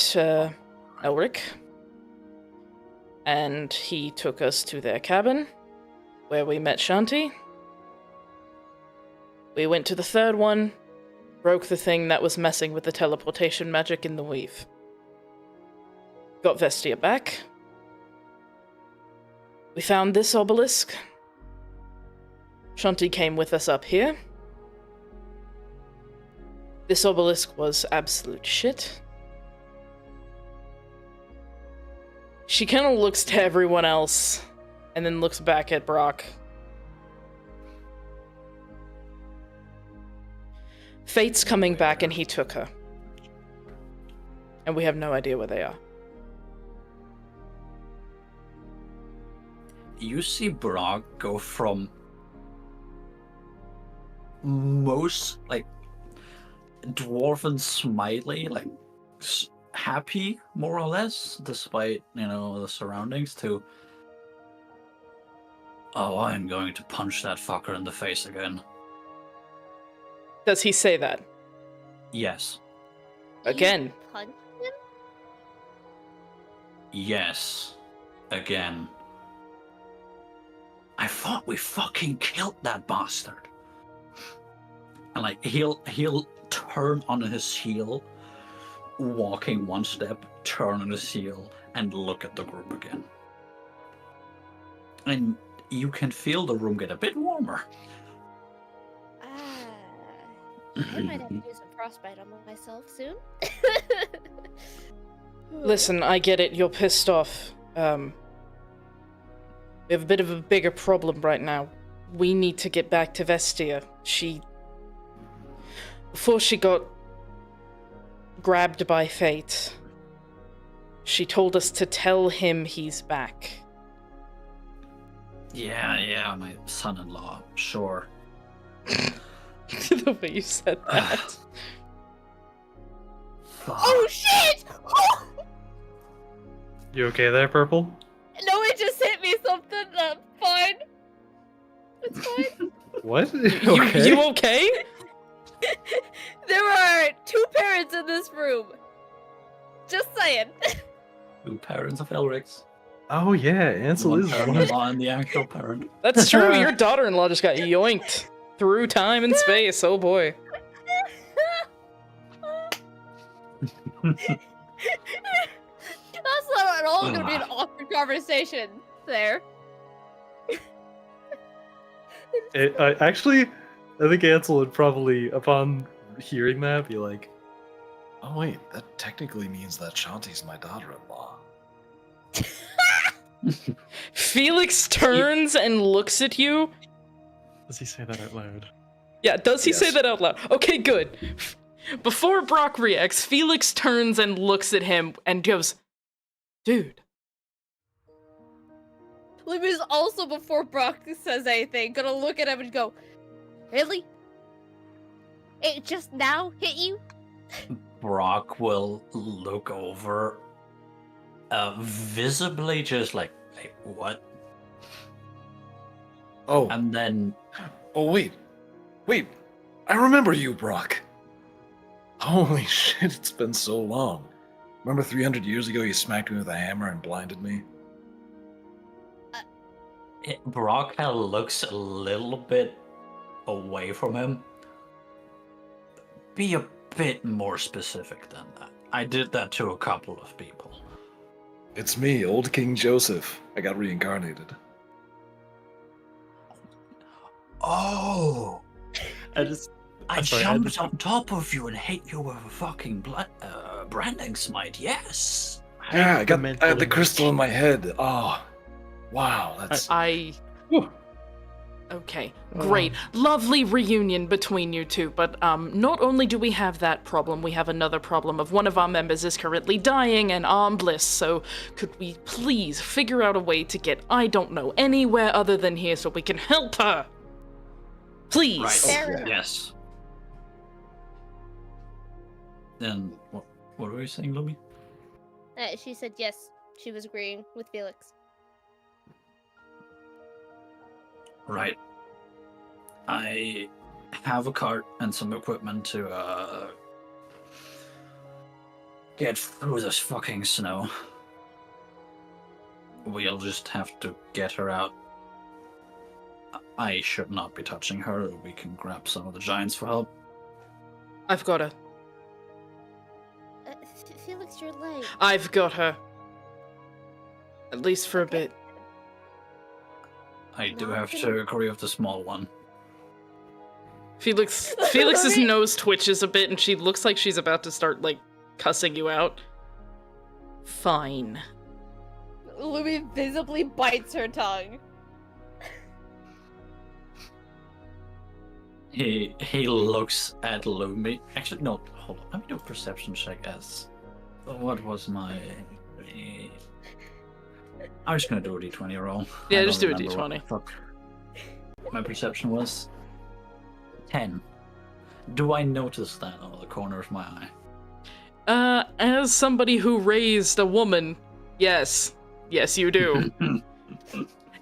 A: Elric, and he took us to their cabin, where we met Shanti. We went to the third one, broke the thing that was messing with the teleportation magic in the weave. Got Vestia back. We found this obelisk. Shanti came with us up here. This obelisk was absolute shit. She kind of looks to everyone else, and then looks back at Brock. Fate's coming back and he took her. And we have no idea where they are.
E: You see Brock go from most, like, dwarven smiley, like, happy, more or less, despite, the surroundings, to, oh, I'm going to punch that fucker in the face again.
A: Does he say that?
E: Yes.
A: Again.
D: You punch him?
E: Yes. Again. I thought we fucking killed that bastard. And like he'll turn on his heel, walking one step, turn on his heel, and look at the group again. And you can feel the room get a bit warmer.
D: I might have to do some frostbite on myself soon.
A: Listen, I get it. You're pissed off. We have a bit of a bigger problem right now. We need to get back to Vestia. Before she got grabbed by fate, she told us to tell him he's back.
E: Yeah, my son-in-law, sure.
A: The way you said that.
D: Oh shit!
C: You okay there, Purple?
D: No, it just hit me something. That's fine. It's fine.
C: What?
A: You okay?
D: There are 2 parents in this room. Just saying.
E: 2 parents of Elric's.
C: Oh yeah, Ansel
E: One
C: is one.
E: parent-in-law and the actual parent.
A: That's true. Your daughter-in-law just got yoinked through time and space. Oh boy.
D: That's not at all going to be an awkward conversation there.
C: Actually, I think Ansel would probably, upon hearing that, be like,
G: Oh wait, that technically means that Shanti's my daughter-in-law.
A: Felix turns and looks at you.
F: Does he say that out loud?
A: Yeah, does he say
G: Yes.
A: that out loud? Okay, good. Before Brock reacts, Felix turns and looks at him and goes, dude.
D: Libby's also, before Brock says anything, gonna look at him and go, really? It just now hit you?
E: Brock will look over, visibly just like what?
G: Oh,
E: And then
G: wait. I remember you, Brock. Holy shit, it's been so long. Remember 300 years ago you smacked me with a hammer and blinded me?
E: Brock kind of looks a little bit away from him. Be a bit more specific than that. I did that to a couple of people.
G: It's me, old King Joseph. I got reincarnated.
E: Oh! I jumped on top of you and hit you with a fucking branding smite. Yes.
G: Yeah, I got the crystal in my head. Oh, wow, that's.
A: Okay, great. Lovely reunion between you two, but not only do we have that problem, we have another problem of one of our members is currently dying and armless, so could we please figure out a way to get, I don't know, anywhere other than here so we can help her? Please.
E: Right. Yes. Then, what were you saying, Lumi?
D: She said yes. She was agreeing with Felix.
E: Right. I have a cart and some equipment to get through this fucking snow. We'll just have to get her out. I should not be touching her. We can grab some of the giants for help.
A: I've got her.
D: Felix, you're late.
A: I've got her. At least for a bit.
E: I do have to agree with the small one.
A: Felix's nose twitches a bit and she looks like she's about to start, like, cussing you out. Fine.
D: Lumi visibly bites her tongue.
E: He looks at Lumi. Actually, no, hold on. Let me do a perception check as... What was my... I'm just gonna do a d20 roll.
A: Yeah, just do a d20.
E: My perception was 10. Do I notice that out of the corner of my eye?
A: As somebody who raised a woman, yes. Yes, you do.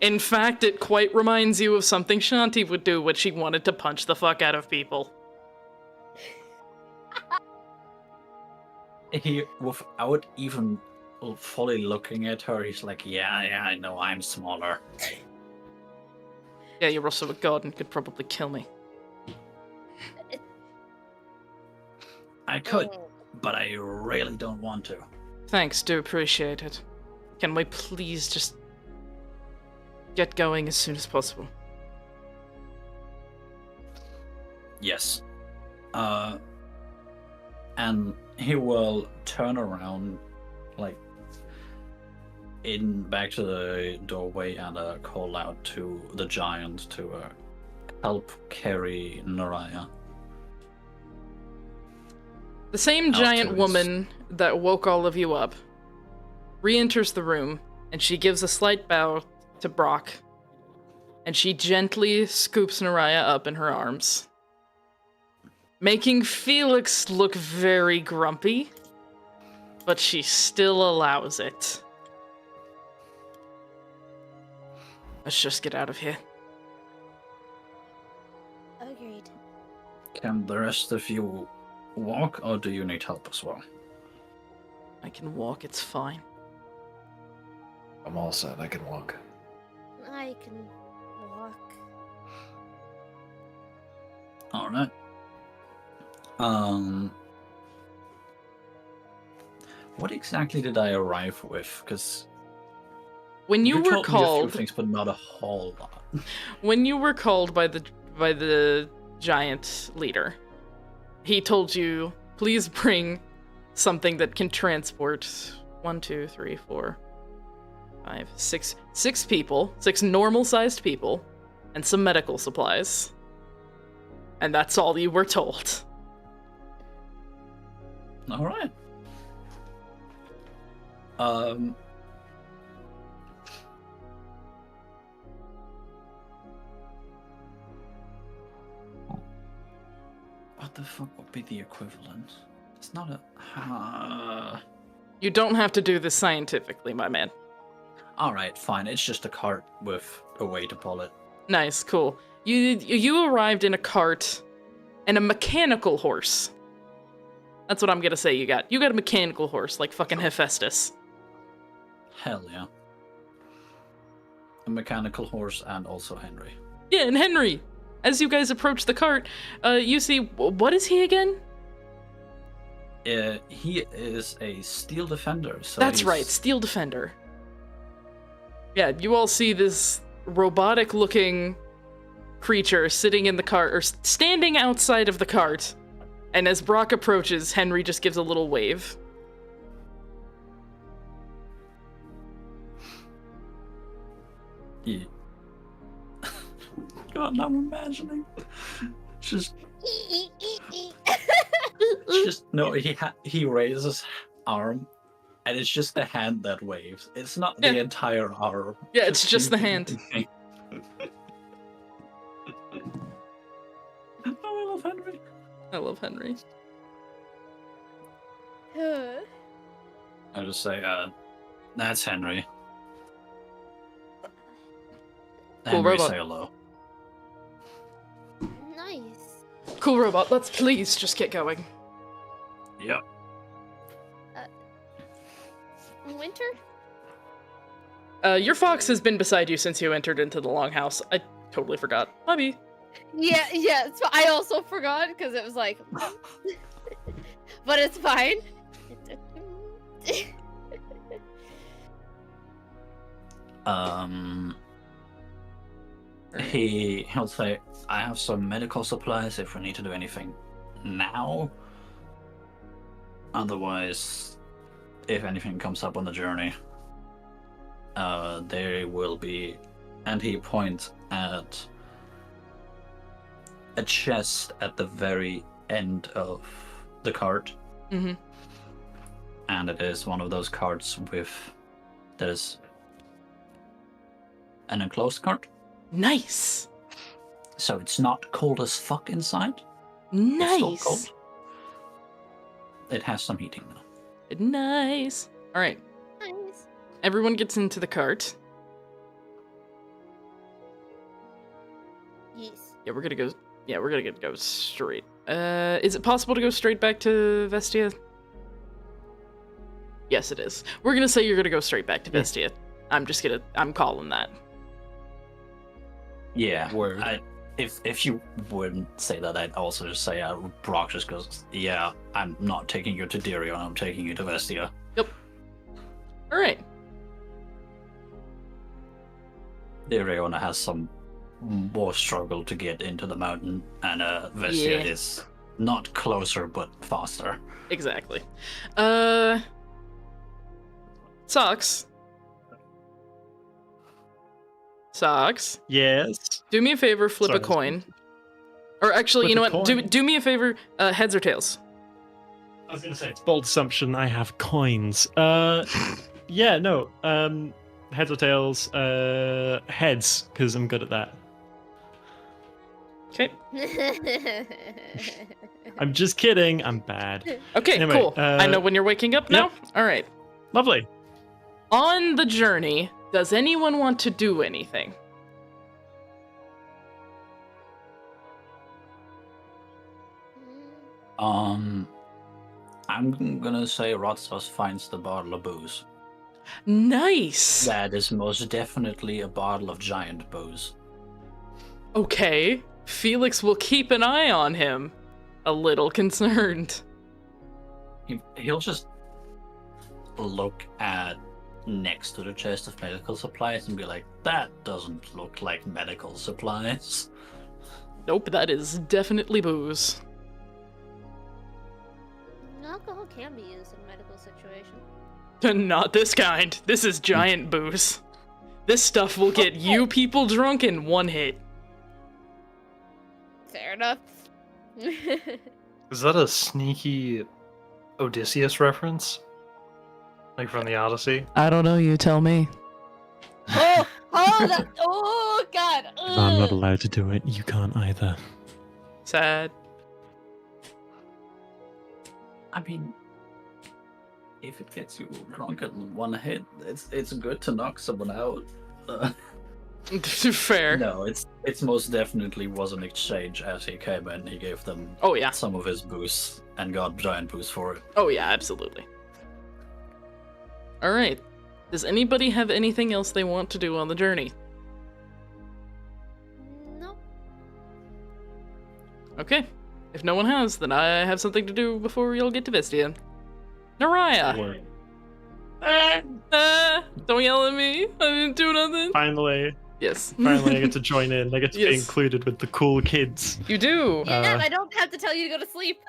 A: In fact, it quite reminds you of something Shanti would do when she wanted to punch the fuck out of people.
E: He, without even fully looking at her, he's like, yeah, I know, I'm smaller.
A: Yeah, you're also a god and could probably kill me.
E: I could, but I really don't want to.
A: Thanks, do appreciate it. Can we please just get going as soon as possible?
E: Yes. And he will turn around, like, back to the doorway and call out to the giant to help carry Naraya.
A: The same giant woman that woke all of you up re-enters the room, and she gives a slight bow to Brock, and she gently scoops Naraya up in her arms, making Felix look very grumpy, but she still allows it. Let's just get out of here.
D: Agreed.
E: Can the rest of you walk, or do you need help as well?
A: I can walk, it's fine.
G: I'm all set. I can walk.
D: I can walk.
E: Alright. What exactly did I arrive with? Because
A: when you were called,
E: me a few things, but not a whole lot.
A: When you were called by the giant leader, he told you, please bring something that can transport 1, 2, 3, 4, 5, 6 people, 6 normal-sized people, and some medical supplies. And that's all you were told.
E: All right. What the fuck would be the equivalent? It's not a...
A: You don't have to do this scientifically, my man.
E: Alright, fine. It's just a cart with a way to pull it.
A: Nice, cool. You arrived in a cart and a mechanical horse. That's what I'm gonna say you got. You got a mechanical horse, like fucking Hephaestus.
E: Hell yeah. A mechanical horse and also Henry.
A: Yeah, and Henry! As you guys approach the cart, you see, what is he again?
E: He is a steel defender. So
A: that's right, steel defender. Yeah, you all see this robotic-looking creature sitting in the cart, or standing outside of the cart. And as Brock approaches, Henry just gives a little wave.
E: Yeah. God, I'm imagining. Just no. He raises his arm, and it's just the hand that waves. It's not the entire arm.
A: Yeah, it's just the hand.
E: Oh, I love Henry.
A: I love Henry.
E: I just say, that's Henry.
A: Cool
E: Henry,
A: robot.
E: say hello.
D: Nice.
A: Cool robot, let's please just get going.
E: Yep.
D: Winter?
A: Your fox has been beside you since you entered into the longhouse. I totally forgot. Bobby.
D: Yeah, so I also forgot because it was like, but it's fine.
E: He'll say, I have some medical supplies if we need to do anything now. Otherwise, if anything comes up on the journey, there will be, and he points at a chest at the very end of the cart.
A: Mm-hmm.
E: And it is one of those carts with, there's an enclosed cart.
A: Nice.
E: So it's not cold as fuck inside.
A: Nice.
E: It's still cold. It has some heating though.
A: Nice. All right.
D: Nice.
A: Everyone gets into the cart.
D: Yes.
A: Yeah, we're gonna go. Yeah, we're gonna go straight. Is it possible to go straight back to Vestia? Yes, it is. We're gonna say you're gonna go straight back to Vestia. I'm calling that.
E: Yeah.
C: Word.
E: If you wouldn't say that, I'd also just say Brock just goes, yeah, I'm not taking you to Dirion, I'm taking you to Vestia.
A: Yep. All right.
E: Dirion has some more struggle to get into the mountain, and Vestia is not closer but faster.
A: Exactly. Socks. Socks.
B: Yes.
A: Do me a favor, flip
B: Sorry,
A: a coin. Or actually,
B: Flip
A: you know
B: a
A: what?
B: coin?
A: Do me a favor, heads or tails.
B: I was gonna say it's bold assumption. I have coins. Yeah, no. Heads or tails? Heads, because I'm good at that.
A: Okay.
B: I'm just kidding. I'm bad.
A: Okay,
B: Anyway,
A: cool. I know when you're waking up now. All right.
B: Lovely.
A: On the journey, does anyone want to do anything?
E: I'm gonna say Rotsas finds the bottle of booze.
A: Nice.
E: That is most definitely a bottle of giant booze.
A: Okay. Felix will keep an eye on him. A little concerned.
E: He'll just look at next to the chest of medical supplies and be like, that doesn't look like medical supplies.
A: Nope, that is definitely booze.
D: Alcohol can be used in a medical situation.
A: Not this kind. This is giant booze. This stuff will get you people drunk in one hit.
D: Fair enough.
C: Is that a sneaky Odysseus reference? Like from the Odyssey?
A: I don't know, you tell me.
D: oh, God.
F: If I'm not allowed to do it, you can't either.
A: Sad.
E: I mean, if it gets you drunk in one hit, it's good to knock someone out.
A: Fair.
E: No, it's most definitely was an exchange as he came in. He gave them
A: Oh yeah.
E: some of his booze and got giant booze for it.
A: Oh yeah, absolutely. Alright. Does anybody have anything else they want to do on the journey?
D: Nope.
A: Okay. If no one has, then I have something to do before we all get to Vestia. Naraya! Don't yell at me. I didn't do nothing.
B: Finally,
A: Yes.
B: Finally, I get to join in. I get to be
A: Yes.
B: included with the cool kids.
A: You do.
D: Yeah, and I don't have to tell you to go to sleep.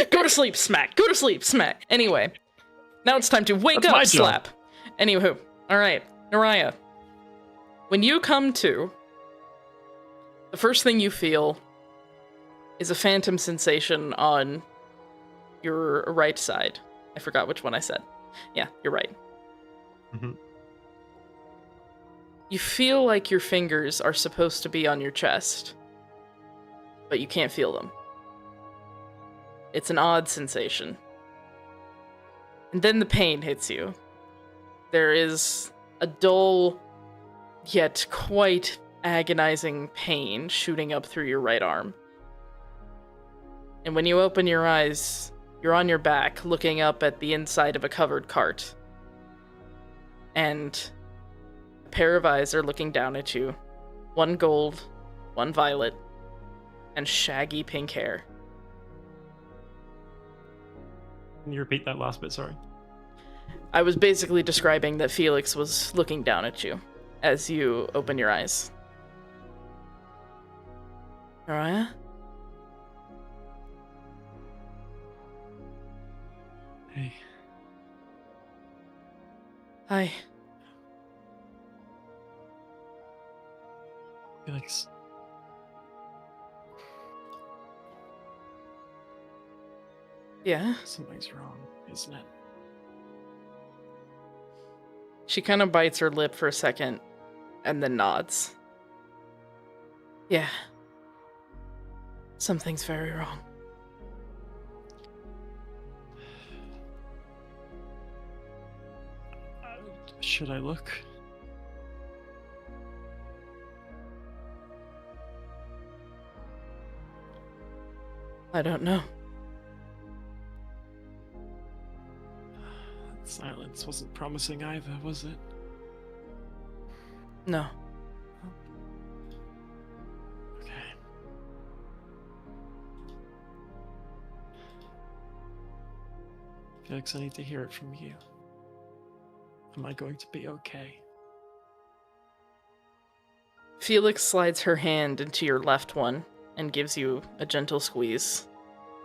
A: Go to sleep, Smack. Go to sleep, Smack. Anyway, now it's time to wake
B: That's my
A: up,
B: job.
A: Slap. Anywho, all right, Naraya. When you come to, the first thing you feel is a phantom sensation on your right side. I forgot which one I said. Yeah, you're right.
B: Mhm.
A: You feel like your fingers are supposed to be on your chest, but you can't feel them. It's an odd sensation. And then the pain hits you. There is a dull, yet quite agonizing pain shooting up through your right arm. And when you open your eyes, you're on your back, looking up at the inside of a covered cart. And a pair of eyes are looking down at you. One gold, one violet, and shaggy pink hair.
B: Can you repeat that last bit? Sorry.
A: I was basically describing that Felix was looking down at you as you open your eyes. Naraya?
B: Hey.
A: Hi.
B: Felix.
A: Yeah?
B: Something's wrong, isn't it?
A: She kind of bites her lip for a second and then nods. Yeah. Something's very wrong.
B: Should I look?
A: I don't know.
B: That silence wasn't promising either, was it?
A: No.
B: Okay. Felix, I need to hear it from you. Am I going to be okay?
A: Felix slides her hand into your left one and gives you a gentle squeeze.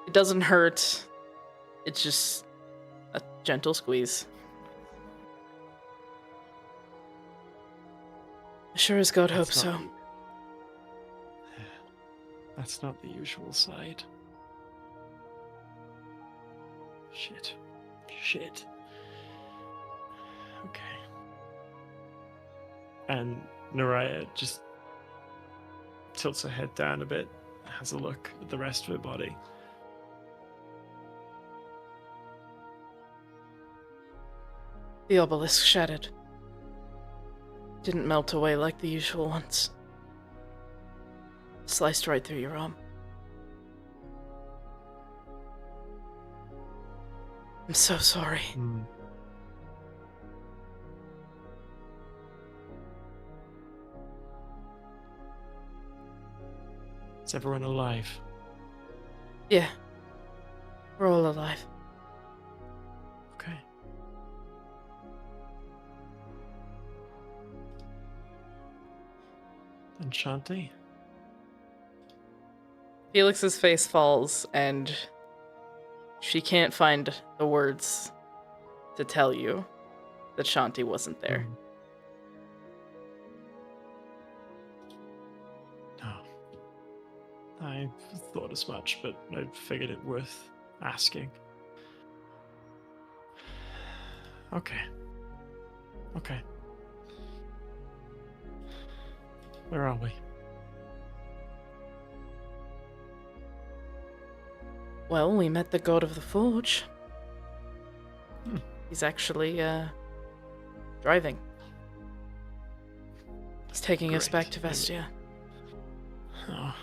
A: It doesn't hurt. It's just a gentle squeeze. Sure as God hope so.
B: That's not the usual side. Shit. Shit. Okay. And Naraya just tilts her head down a bit, has a look at the rest of her body.
A: The obelisk shattered. Didn't melt away like the usual ones. Sliced right through your arm. I'm so sorry.
B: Is everyone alive?
A: Yeah. We're all alive.
B: Okay. And Shanti?
A: Felix's face falls, and she can't find the words to tell you that Shanti wasn't there.
B: No. I thought as much, but I figured it worth asking. Okay. Okay. Where are we?
A: Well, we met the god of the forge. He's actually, driving. He's taking us back to Vestia.
B: Oh.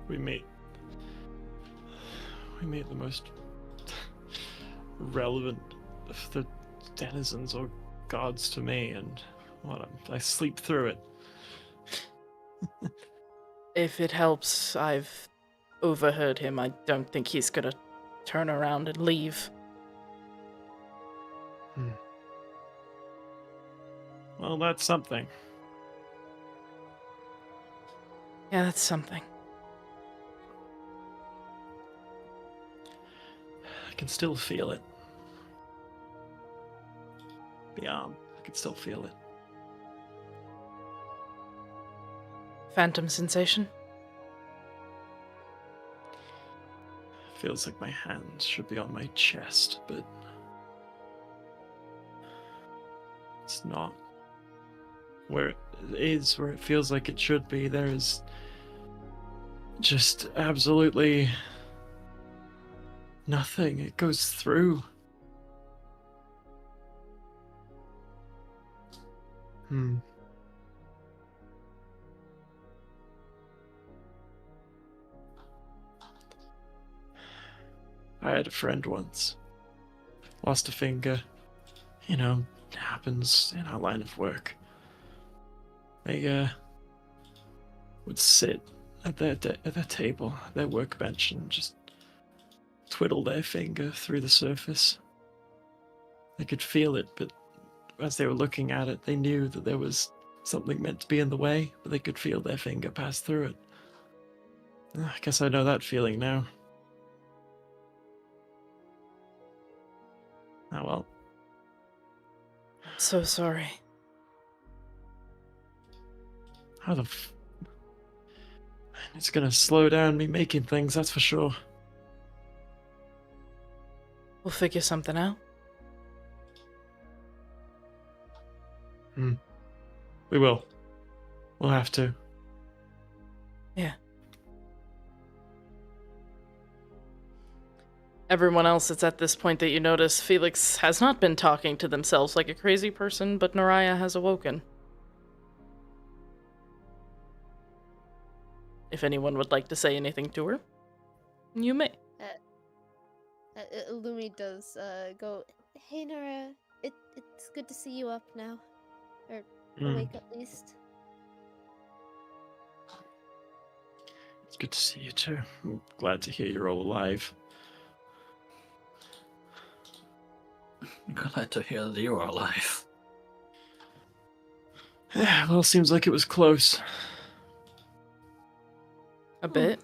B: We meet the most relevant of the denizens or gods to me, and I sleep through it.
A: If it helps, I've overheard him. I don't think he's gonna turn around and leave.
B: Well, that's something.
A: Yeah, that's something.
B: I can still feel it. The arm. I can still feel it.
A: Phantom sensation?
B: Feels like my hands should be on my chest, but it's not. Where it is, where it feels like it should be, there is just absolutely nothing. It goes through. I had a friend once. Lost a finger. You know, happens in our line of work. They would sit at their table, their workbench, and just twiddle their finger through the surface. They could feel it, but as they were looking at it, they knew that there was something meant to be in the way, but they could feel their finger pass through it. I guess I know that feeling now. Oh well.
A: I'm so sorry.
B: How the It's gonna slow down me making things, that's for sure.
A: We'll figure something out.
B: We will. We'll have to.
A: Yeah. Everyone else, it's at this point that you notice Felix has not been talking to themselves like a crazy person, but Naraya has awoken. If anyone would like to say anything to her, you may.
D: Lumi does go, hey Nara, it's good to see you up now. Or awake at least.
B: It's good to see you too. I'm glad to hear you're all alive.
E: Glad to hear that you are alive.
B: Yeah, well, seems like it was close.
A: A bit.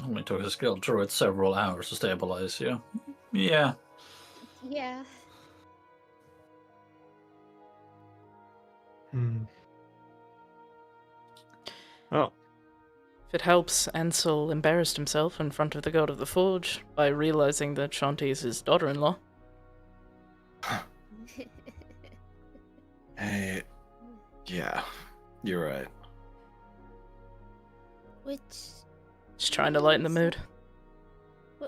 E: Only took a skill druid several hours to stabilize you. Yeah.
D: Yeah.
B: Well,
A: If it helps, Ansel embarrassed himself in front of the god of the forge by realizing that Shanti is his daughter-in-law.
G: Hey, yeah, you're right.
D: Which
A: Just trying to lighten the mood.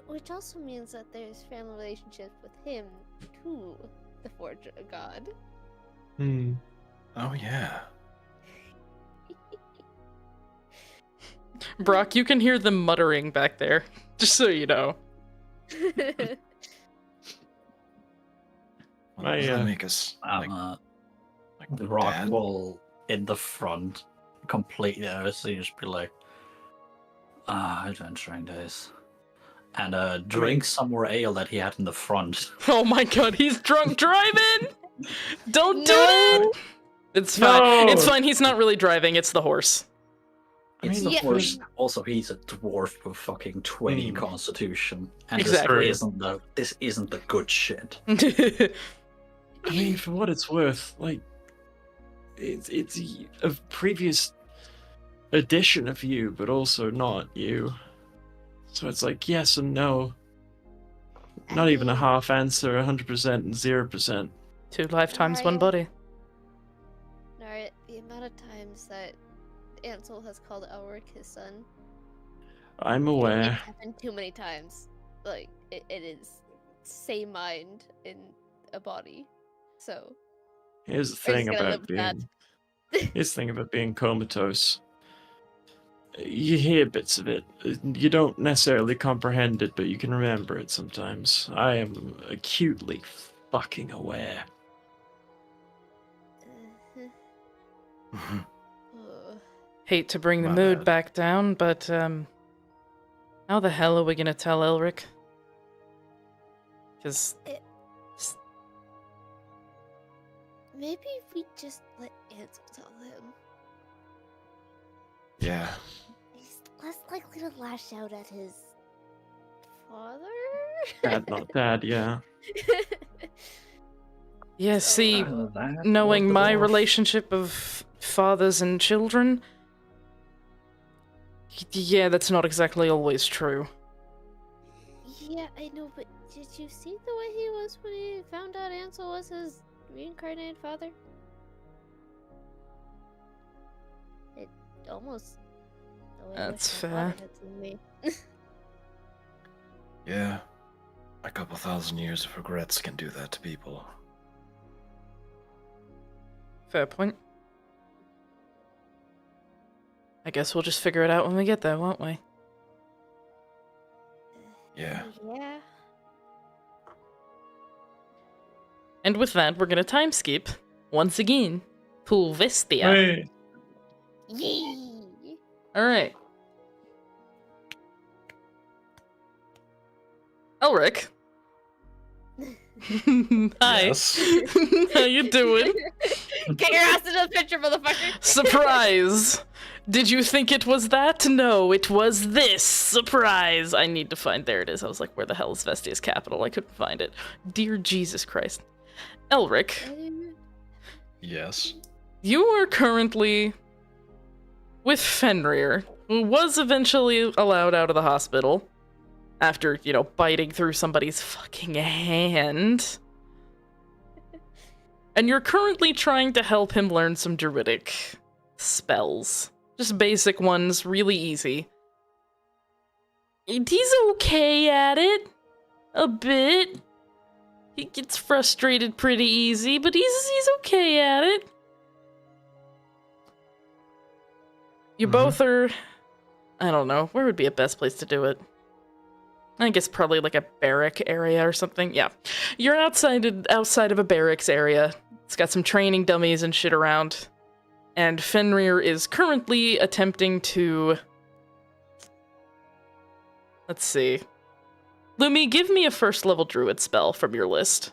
D: which also means that there's family relationships with him too, the forge god.
G: Oh yeah.
A: Brock, you can hear them muttering back there, just so you know.
G: What does that make us? Like
E: The rock
G: dad?
E: will in the front completely honestly just be like, adventuring days. And drink some more ale that he had in the front.
A: Oh my god, he's drunk driving! Don't do that! It's fine.
B: No!
A: It's fine, he's not really driving, it's the horse.
E: It's
B: mean,
E: the
D: yeah.
E: horse. Also, he's a dwarf with fucking 20 constitution. And
A: Exactly.
E: this isn't the good shit.
B: I mean, for what it's worth, like, it's a previous edition of you, but also not you. So it's like yes and no. Not even a half answer, 100% and 0%.
A: 2 lifetimes, 1
D: Right.
A: body.
D: Nara, the amount of times that Ansel has called Elric his son,
B: I'm
D: it
B: aware.
D: happened too many times. Like, it is same mind in a body. So,
B: Here's the
D: we're
B: thing
D: just gonna live
B: about
D: with that.
B: being. Here's the thing about being comatose. You hear bits of it. You don't necessarily comprehend it, but you can remember it sometimes. I am acutely fucking aware.
D: Uh,
A: Hate to bring the
G: My
A: mood
G: bad.
A: back down, but, how the hell are we gonna tell Elric? Because...
D: maybe if we just let Ansel tell him.
G: Yeah.
D: He's less likely to lash out at his father?
B: Dad, not dad, yeah.
A: Yeah, see,
E: That
A: knowing
E: was the
A: my
E: dwarf.
A: relationship of fathers and children, yeah, that's not exactly always true.
D: Yeah, I know, but did you see the way he was when he found out Ansel was his reincarnated father? It almost... the way I
A: That's
D: wish my father
A: fair.
D: had seen me.
G: Yeah. A couple thousand years of regrets can do that to people.
A: Fair point. I guess we'll just figure it out when we get there, won't we?
G: Yeah.
D: Yeah.
A: And with that, we're gonna time skip, once again, to Vestia.
B: Hey.
D: Yee!
A: Alright. Elric. Hi.
C: Yes.
A: How you doing?
D: Get your ass into the picture, motherfucker!
A: Surprise! Did you think it was that? No, it was this. Surprise! I need to find... There it is. I was like, where the hell is Vestia's capital? I couldn't find it. Dear Jesus Christ. Elric,
C: Yes.
A: you are currently with Fenrir, who was eventually allowed out of the hospital after, you know, biting through somebody's fucking hand. And you're currently trying to help him learn some druidic spells. Just basic ones, really easy. He's okay at it. A bit. He gets frustrated pretty easy, but he's okay at it. You both are... I don't know. Where would be a best place to do it? I guess probably like a barrack area or something. Yeah. You're outside of a barracks area. It's got some training dummies and shit around. And Fenrir is currently attempting to... Let's see. Lumi, give me a first level druid spell from your list.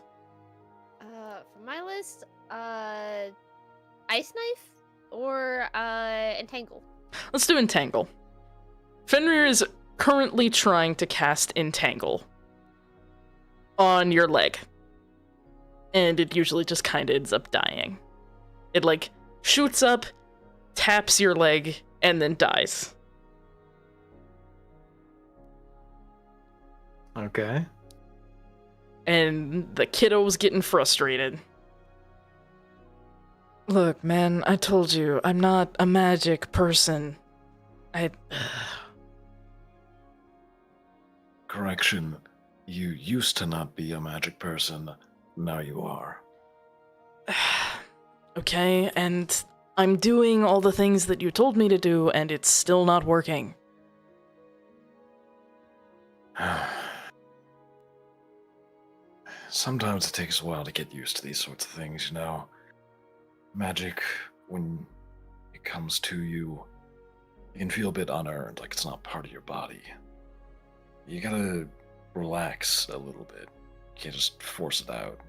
D: From my list, Ice Knife or Entangle.
A: Let's do Entangle. Fenrir is currently trying to cast Entangle on your leg. And it usually just kind of ends up dying. It, like, shoots up, taps your leg, and then dies.
C: Okay.
A: And the kiddo's getting frustrated. Look, man, I told you, I'm not a magic person.
G: Correction. You used to not be a magic person. Now you are.
A: Okay, and I'm doing all the things that you told me to do, and it's still not working.
G: Sometimes it takes a while to get used to these sorts of things, you know. Magic, when it comes to you, it can feel a bit unearned, like it's not part of your body. You gotta relax a little bit. You can't just force it out.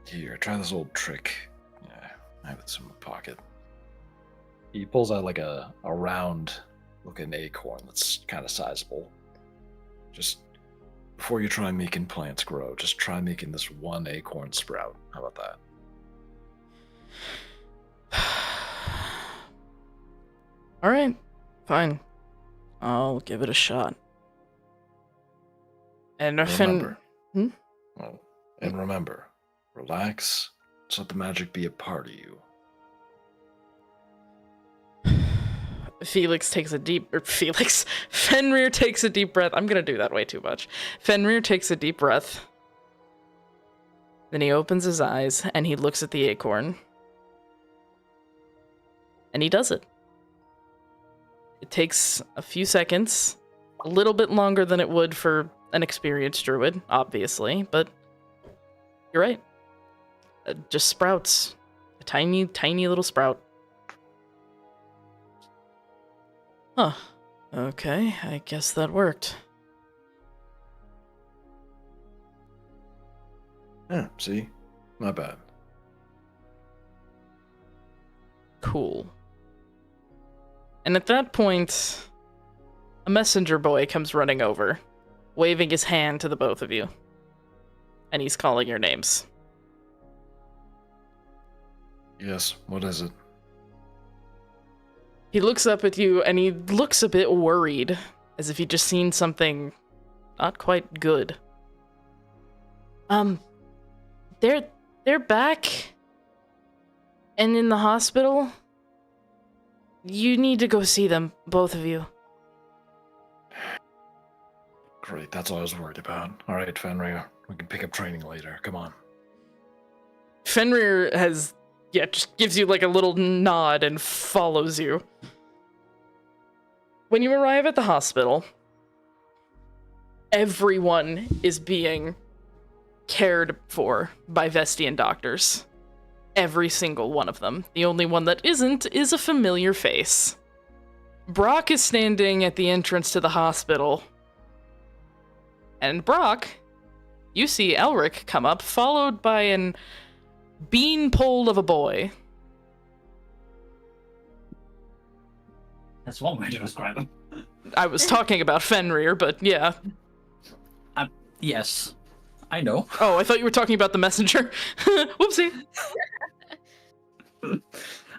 G: Here, try this old trick. Yeah, I have it in my pocket.
C: He pulls out like a round looking acorn that's kind of sizable.
G: Just before you try making plants grow, just try making this one acorn sprout. How about that?
A: Alright, fine. I'll give it a shot. And
G: Remember.
A: Hmm?
G: Well, and remember, relax. Just let the magic be a part of you.
A: Fenrir takes a deep breath. I'm gonna do that way too much. Fenrir takes a deep breath. Then he opens his eyes and he looks at the acorn. And he does it. It takes a few seconds, a little bit longer than it would for an experienced druid, obviously, but you're right. Just sprouts. A tiny, tiny little sprout. Huh. Okay, I guess that worked.
G: Yeah, see? Not bad.
A: Cool. And at that point, a messenger boy comes running over, waving his hand to the both of you. And he's calling your names.
G: Yes, what is it?
A: He looks up at you, and he looks a bit worried, as if he'd just seen something not quite good. They're back and in the hospital. You need to go see them, both of you.
G: Great, that's all I was worried about. All right, Fenrir, we can pick up training later. Come on.
A: Fenrir just gives you like a little nod and follows you. When you arrive at the hospital, everyone is being cared for by Vestian doctors. Every single one of them. The only one that isn't is a familiar face. Brock is standing at the entrance to the hospital. And Brock, you see Elric come up, followed by an beanpole of a boy.
E: That's one way to describe him.
A: I was talking about Fenrir, but yeah.
E: Yes, I know.
A: Oh, I thought you were talking about the messenger. Whoopsie.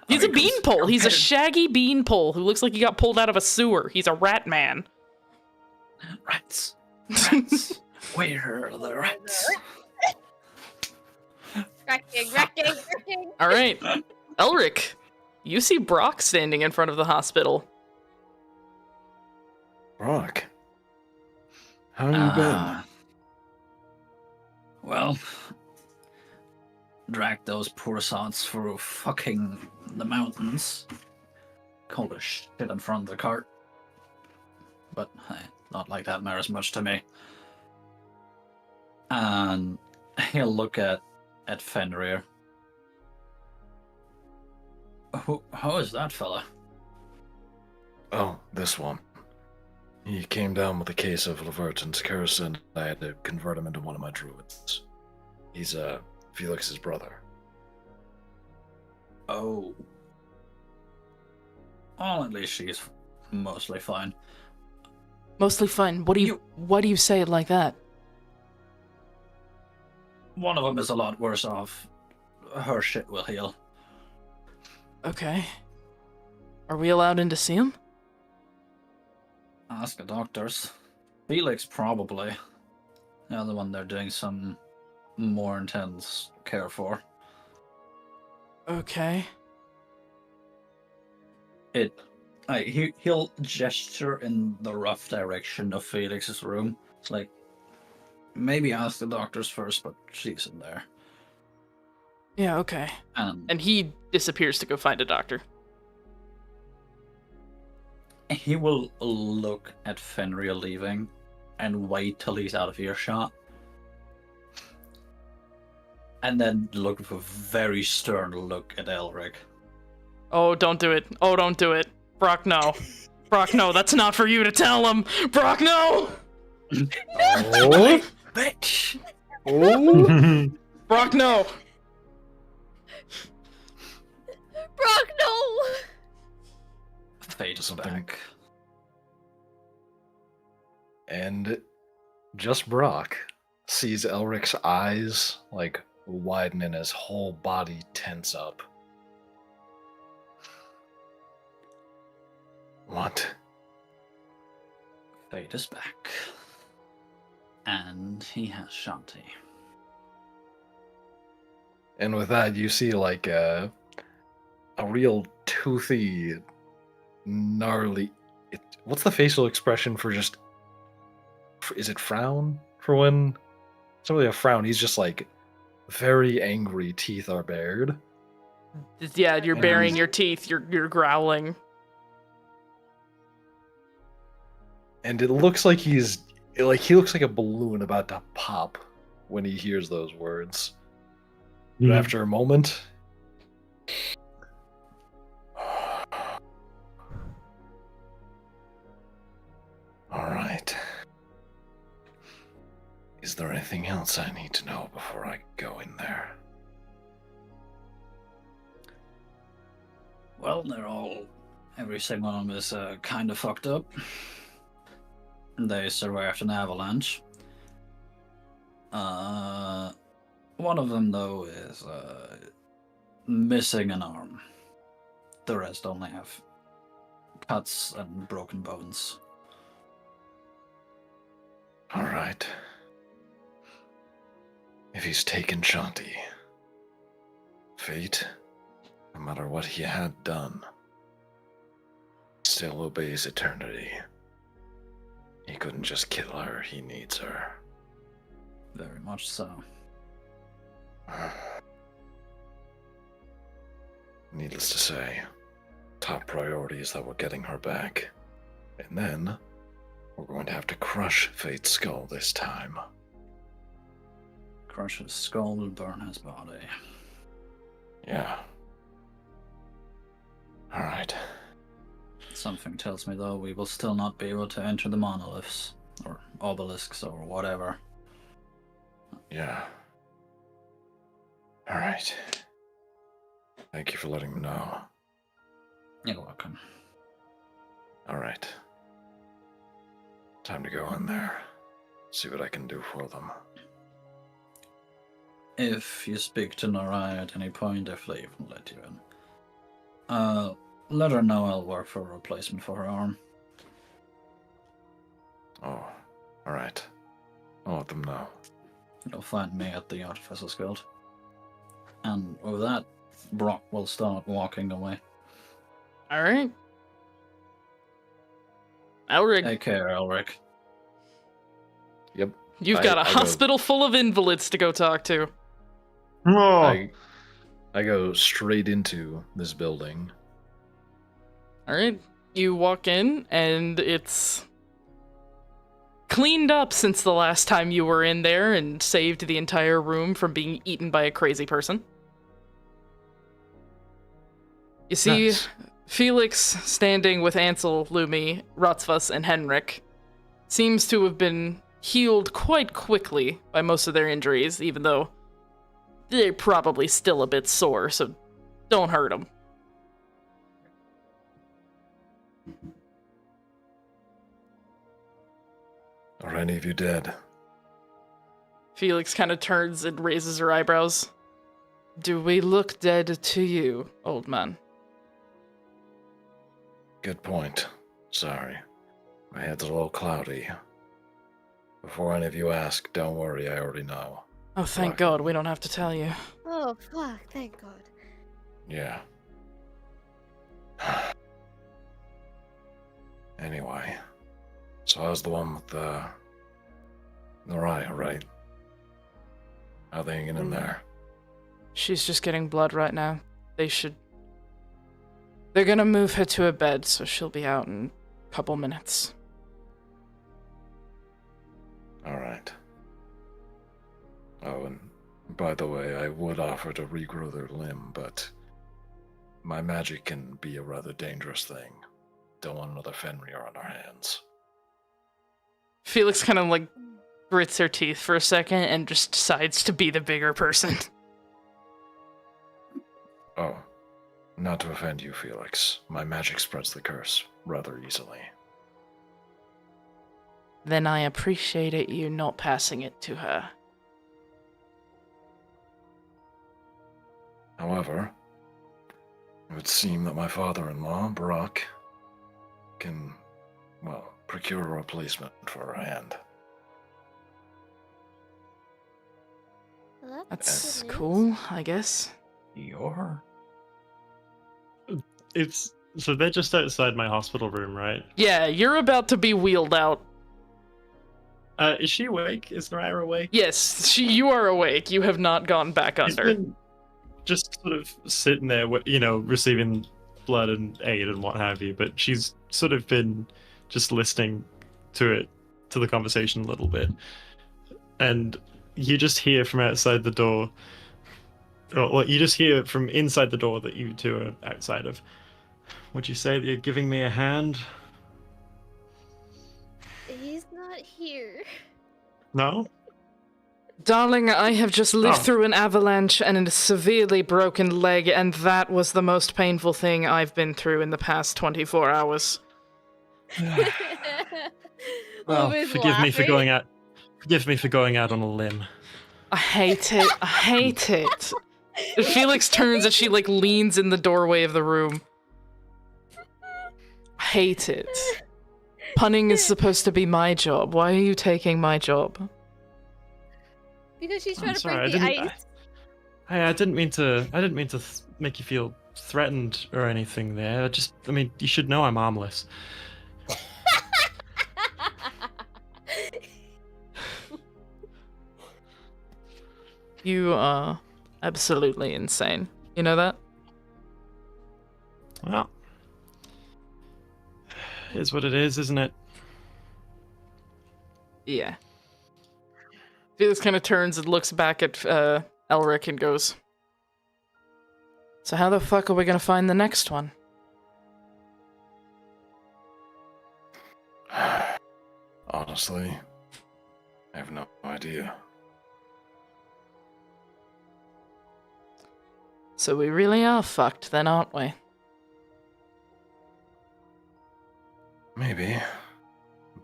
A: He's a beanpole. He's a shaggy beanpole who looks like he got pulled out of a sewer. He's a rat man.
E: Rats. Rats. Where are the rats?
D: Wrecking.
A: All right. Elric, you see Brock standing in front of the hospital.
G: Brock, how have you been?
E: Well, dragged those poor sods through fucking the mountains. Cold as shit in front of the cart. But not like that matters much to me. And he'll look at Fenrir. How is that fella?
G: Oh, this one. He came down with a case of Leverton's kerosene. I had to convert him into one of my druids. He's Felix's brother.
E: Oh. Well, at least she's mostly fine.
A: Mostly fine. What do you say it like that?
E: One of them is a lot worse off. Her shit will heal.
A: Okay. Are we allowed in to see him?
E: Ask the doctors. Felix probably. The other one they're doing some more intense care for.
A: Okay.
E: He'll gesture in the rough direction of Felix's room. It's like, maybe ask the doctors first, but she's in there.
A: Yeah, okay. And he disappears to go find a doctor.
E: He will look at Fenrir leaving and wait till he's out of earshot. And then look with a very stern look at Elric.
A: Oh, don't do it. Oh, don't do it. Brock, no. Brock, no. That's not for you to tell him. Brock, no!
C: Oh,
E: Bitch!
C: oh.
A: Brock, no!
D: Brock, no!
E: Fades
G: Something.
E: back.
G: And just Brock sees Elric's eyes like widen and his whole body tense up. What?
E: Fade is back. And he has Shanti.
G: And with that, you see like a real toothy, gnarly. What's the facial expression for just? Is it frown for when? It's not really a frown. He's just like very angry. Teeth are bared.
A: Yeah, you're baring your teeth. You're growling.
G: And it looks like he looks like a balloon about to pop when he hears those words. But after a moment, all right. Is there anything else I need to know before I go in there?
E: well, every single one of them is kind of fucked up. They survived an avalanche. One of them, though, is missing an arm. The rest only have cuts and broken bones.
G: All right. If he's taken Shanti, fate, no matter what he had done, still obeys eternity. He couldn't just kill her, he needs her.
E: Very much so.
G: Needless to say, top priority is that we're getting her back. And then, we're going to have to crush Fate's skull this time.
E: Crush his skull will burn his body.
G: Yeah. Alright.
E: Something tells me, though, we will still not be able to enter the monoliths, or obelisks, or whatever.
G: Yeah. Alright. Thank you for letting me know.
E: You're welcome.
G: Alright. Time to go in there. See what I can do for them.
E: If you speak to Narai at any point, if they even let you in, let her know I'll work for a replacement for her arm.
G: Oh, alright. I'll let them know.
E: You'll find me at the Artificers Guild. And with that, Brock will start walking away.
A: Alright. Elric,
E: Take care, Elric.
G: Yep.
A: you've got a hospital full of invalids to go talk to.
B: Oh,
G: I go straight into this building.
A: Alright. You walk in, and it's cleaned up since the last time you were in there and saved the entire room from being eaten by a crazy person. You see
G: Nice.
A: Felix standing with Ansel, Lumi, Rotzvas, and Henrik. Seems to have been healed quite quickly by most of their injuries, even though they're probably still a bit sore, so don't hurt them.
G: Are any of you dead?
A: Felix kind of turns and raises her eyebrows. Do we look dead to you, old man?
G: Good point. Sorry. My head's a little cloudy. Before any of you ask, don't worry, I already know.
A: Oh, thank God, we don't have to tell you.
D: Oh, fuck, thank God.
G: Yeah. Anyway. So how's the one with the Naraya, right? How are they hanging in there?
A: She's just getting blood right now. They're gonna move her to a bed, so she'll be out in a couple minutes.
G: Alright. Oh, and by the way, I would offer to regrow their limb, but my magic can be a rather dangerous thing. Don't want another Fenrir on our hands.
A: Felix kind of like grits her teeth for a second and just decides to be the bigger person.
G: Oh, not to offend you, Felix. My magic spreads the curse rather easily.
A: Then I appreciate it you not passing it to her.
G: However, it would seem that my father-in-law, Brock, can, well, procure a replacement for her hand.
D: Well,
A: That's
D: good news.
A: cool, I guess.
B: so they're just outside my hospital room, right?
A: Yeah, you're about to be wheeled out.
B: Is she awake? Is Naraya awake?
A: Yes, you are awake. You have not gone back
B: She's
A: under.
B: been just sort of sitting there, receiving blood and aid and what have you, but she's sort of been just listening to the conversation a little bit. And you just hear from outside the door, well, you just hear from inside the door that you two are outside of. Would you say that you're giving me a hand?
D: He's not here.
B: No?
A: Darling, I have just lived through an avalanche and a severely broken leg, and that was the most painful thing I've been through in the past 24 hours.
B: Well,
D: Luby's
B: forgive me for
D: laughing.
B: going out. Forgive me for going out on a limb.
A: I hate it. I hate it. Felix turns and she, like, leans in the doorway of the room. I hate it. Punning is supposed to be my job. Why are you taking my job?
D: Because she's trying to
B: sorry,
D: break the ice.
B: I didn't mean to. I didn't mean to make you feel threatened or anything. There, I mean, you should know I'm armless.
A: You are absolutely insane. You know that?
B: Well, is what it is, isn't it?
A: Yeah. Felix kind of turns and looks back at Elric and goes, so how the fuck are we gonna find the next one?
G: Honestly, I have no idea.
A: So we really are fucked then, aren't we?
G: Maybe.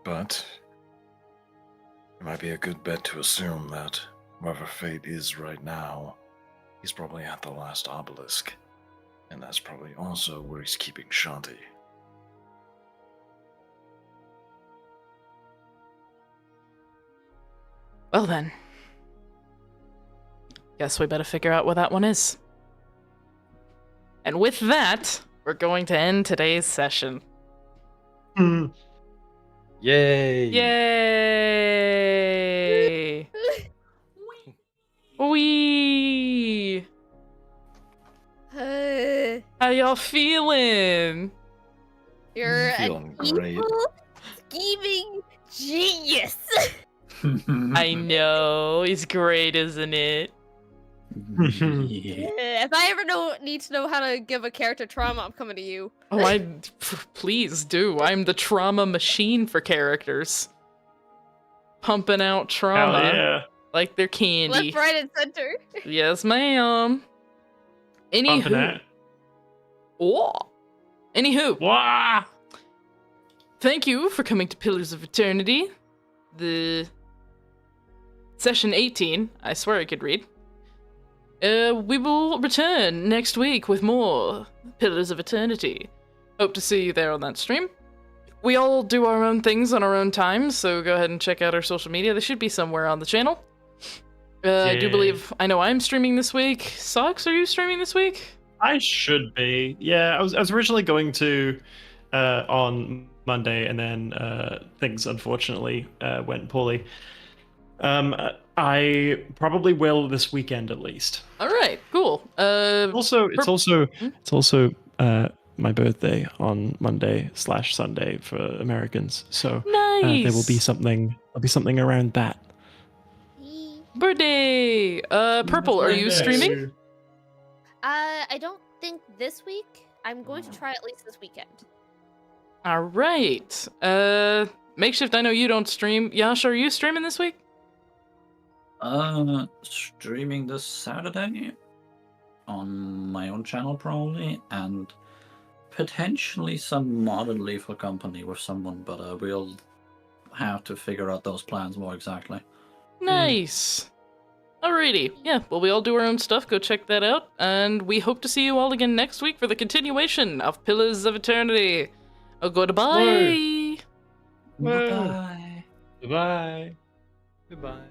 G: But it might be a good bet to assume that wherever Fate is right now, he's probably at the last obelisk. And that's probably also where he's keeping Shanti.
A: Well then. Guess we better figure out where that one is. And with that, we're going to end today's session.
C: Yay!
A: Yay! Wee! How y'all feeling?
D: You're
G: Feeling
D: a
G: great.
D: evil, scheming genius.
A: I know, it's great, isn't it?
D: If I ever need to know how to give a character trauma, I'm coming to you.
A: Oh, please do. I'm the trauma machine for characters. Pumping out trauma
B: Hell yeah.
A: like they're candy.
D: Left, right, and center.
A: Yes, ma'am.
B: Pumping
A: Anywho.
B: out.
A: Oh. Anywho.
B: Wah!
A: Thank you for coming to Pillars of Eternity. The session 18. I swear I could read. We will return next week with more Pillars of Eternity. Hope to see you there on that stream. We all do our own things on our own time, so go ahead and check out our social media. They should be somewhere on the channel. I do believe, I know I'm streaming this week. Socks, are you streaming this week?
B: I should be. Yeah, I was originally going to on Monday, and then things unfortunately went poorly. I probably will this weekend at least.
A: All right, cool.
B: It's also my birthday on Monday/Sunday for Americans, so
A: nice.
B: there will be something. There'll be something around that.
A: Birthday. Purple, are you streaming?
D: I don't think this week. I'm going to try at least this weekend.
A: All right. Makeshift, I know you don't stream. Yash, are you streaming this week?
E: Streaming this Saturday on my own channel probably, and potentially some Modern Lethal Company with someone, but we'll have to figure out those plans more exactly.
A: Nice. Alrighty. Yeah, well, we all do our own stuff. Go check that out. And we hope to see you all again next week for the continuation of Pillars of Eternity. Oh, goodbye.
E: Bye.
B: Goodbye.
C: Goodbye.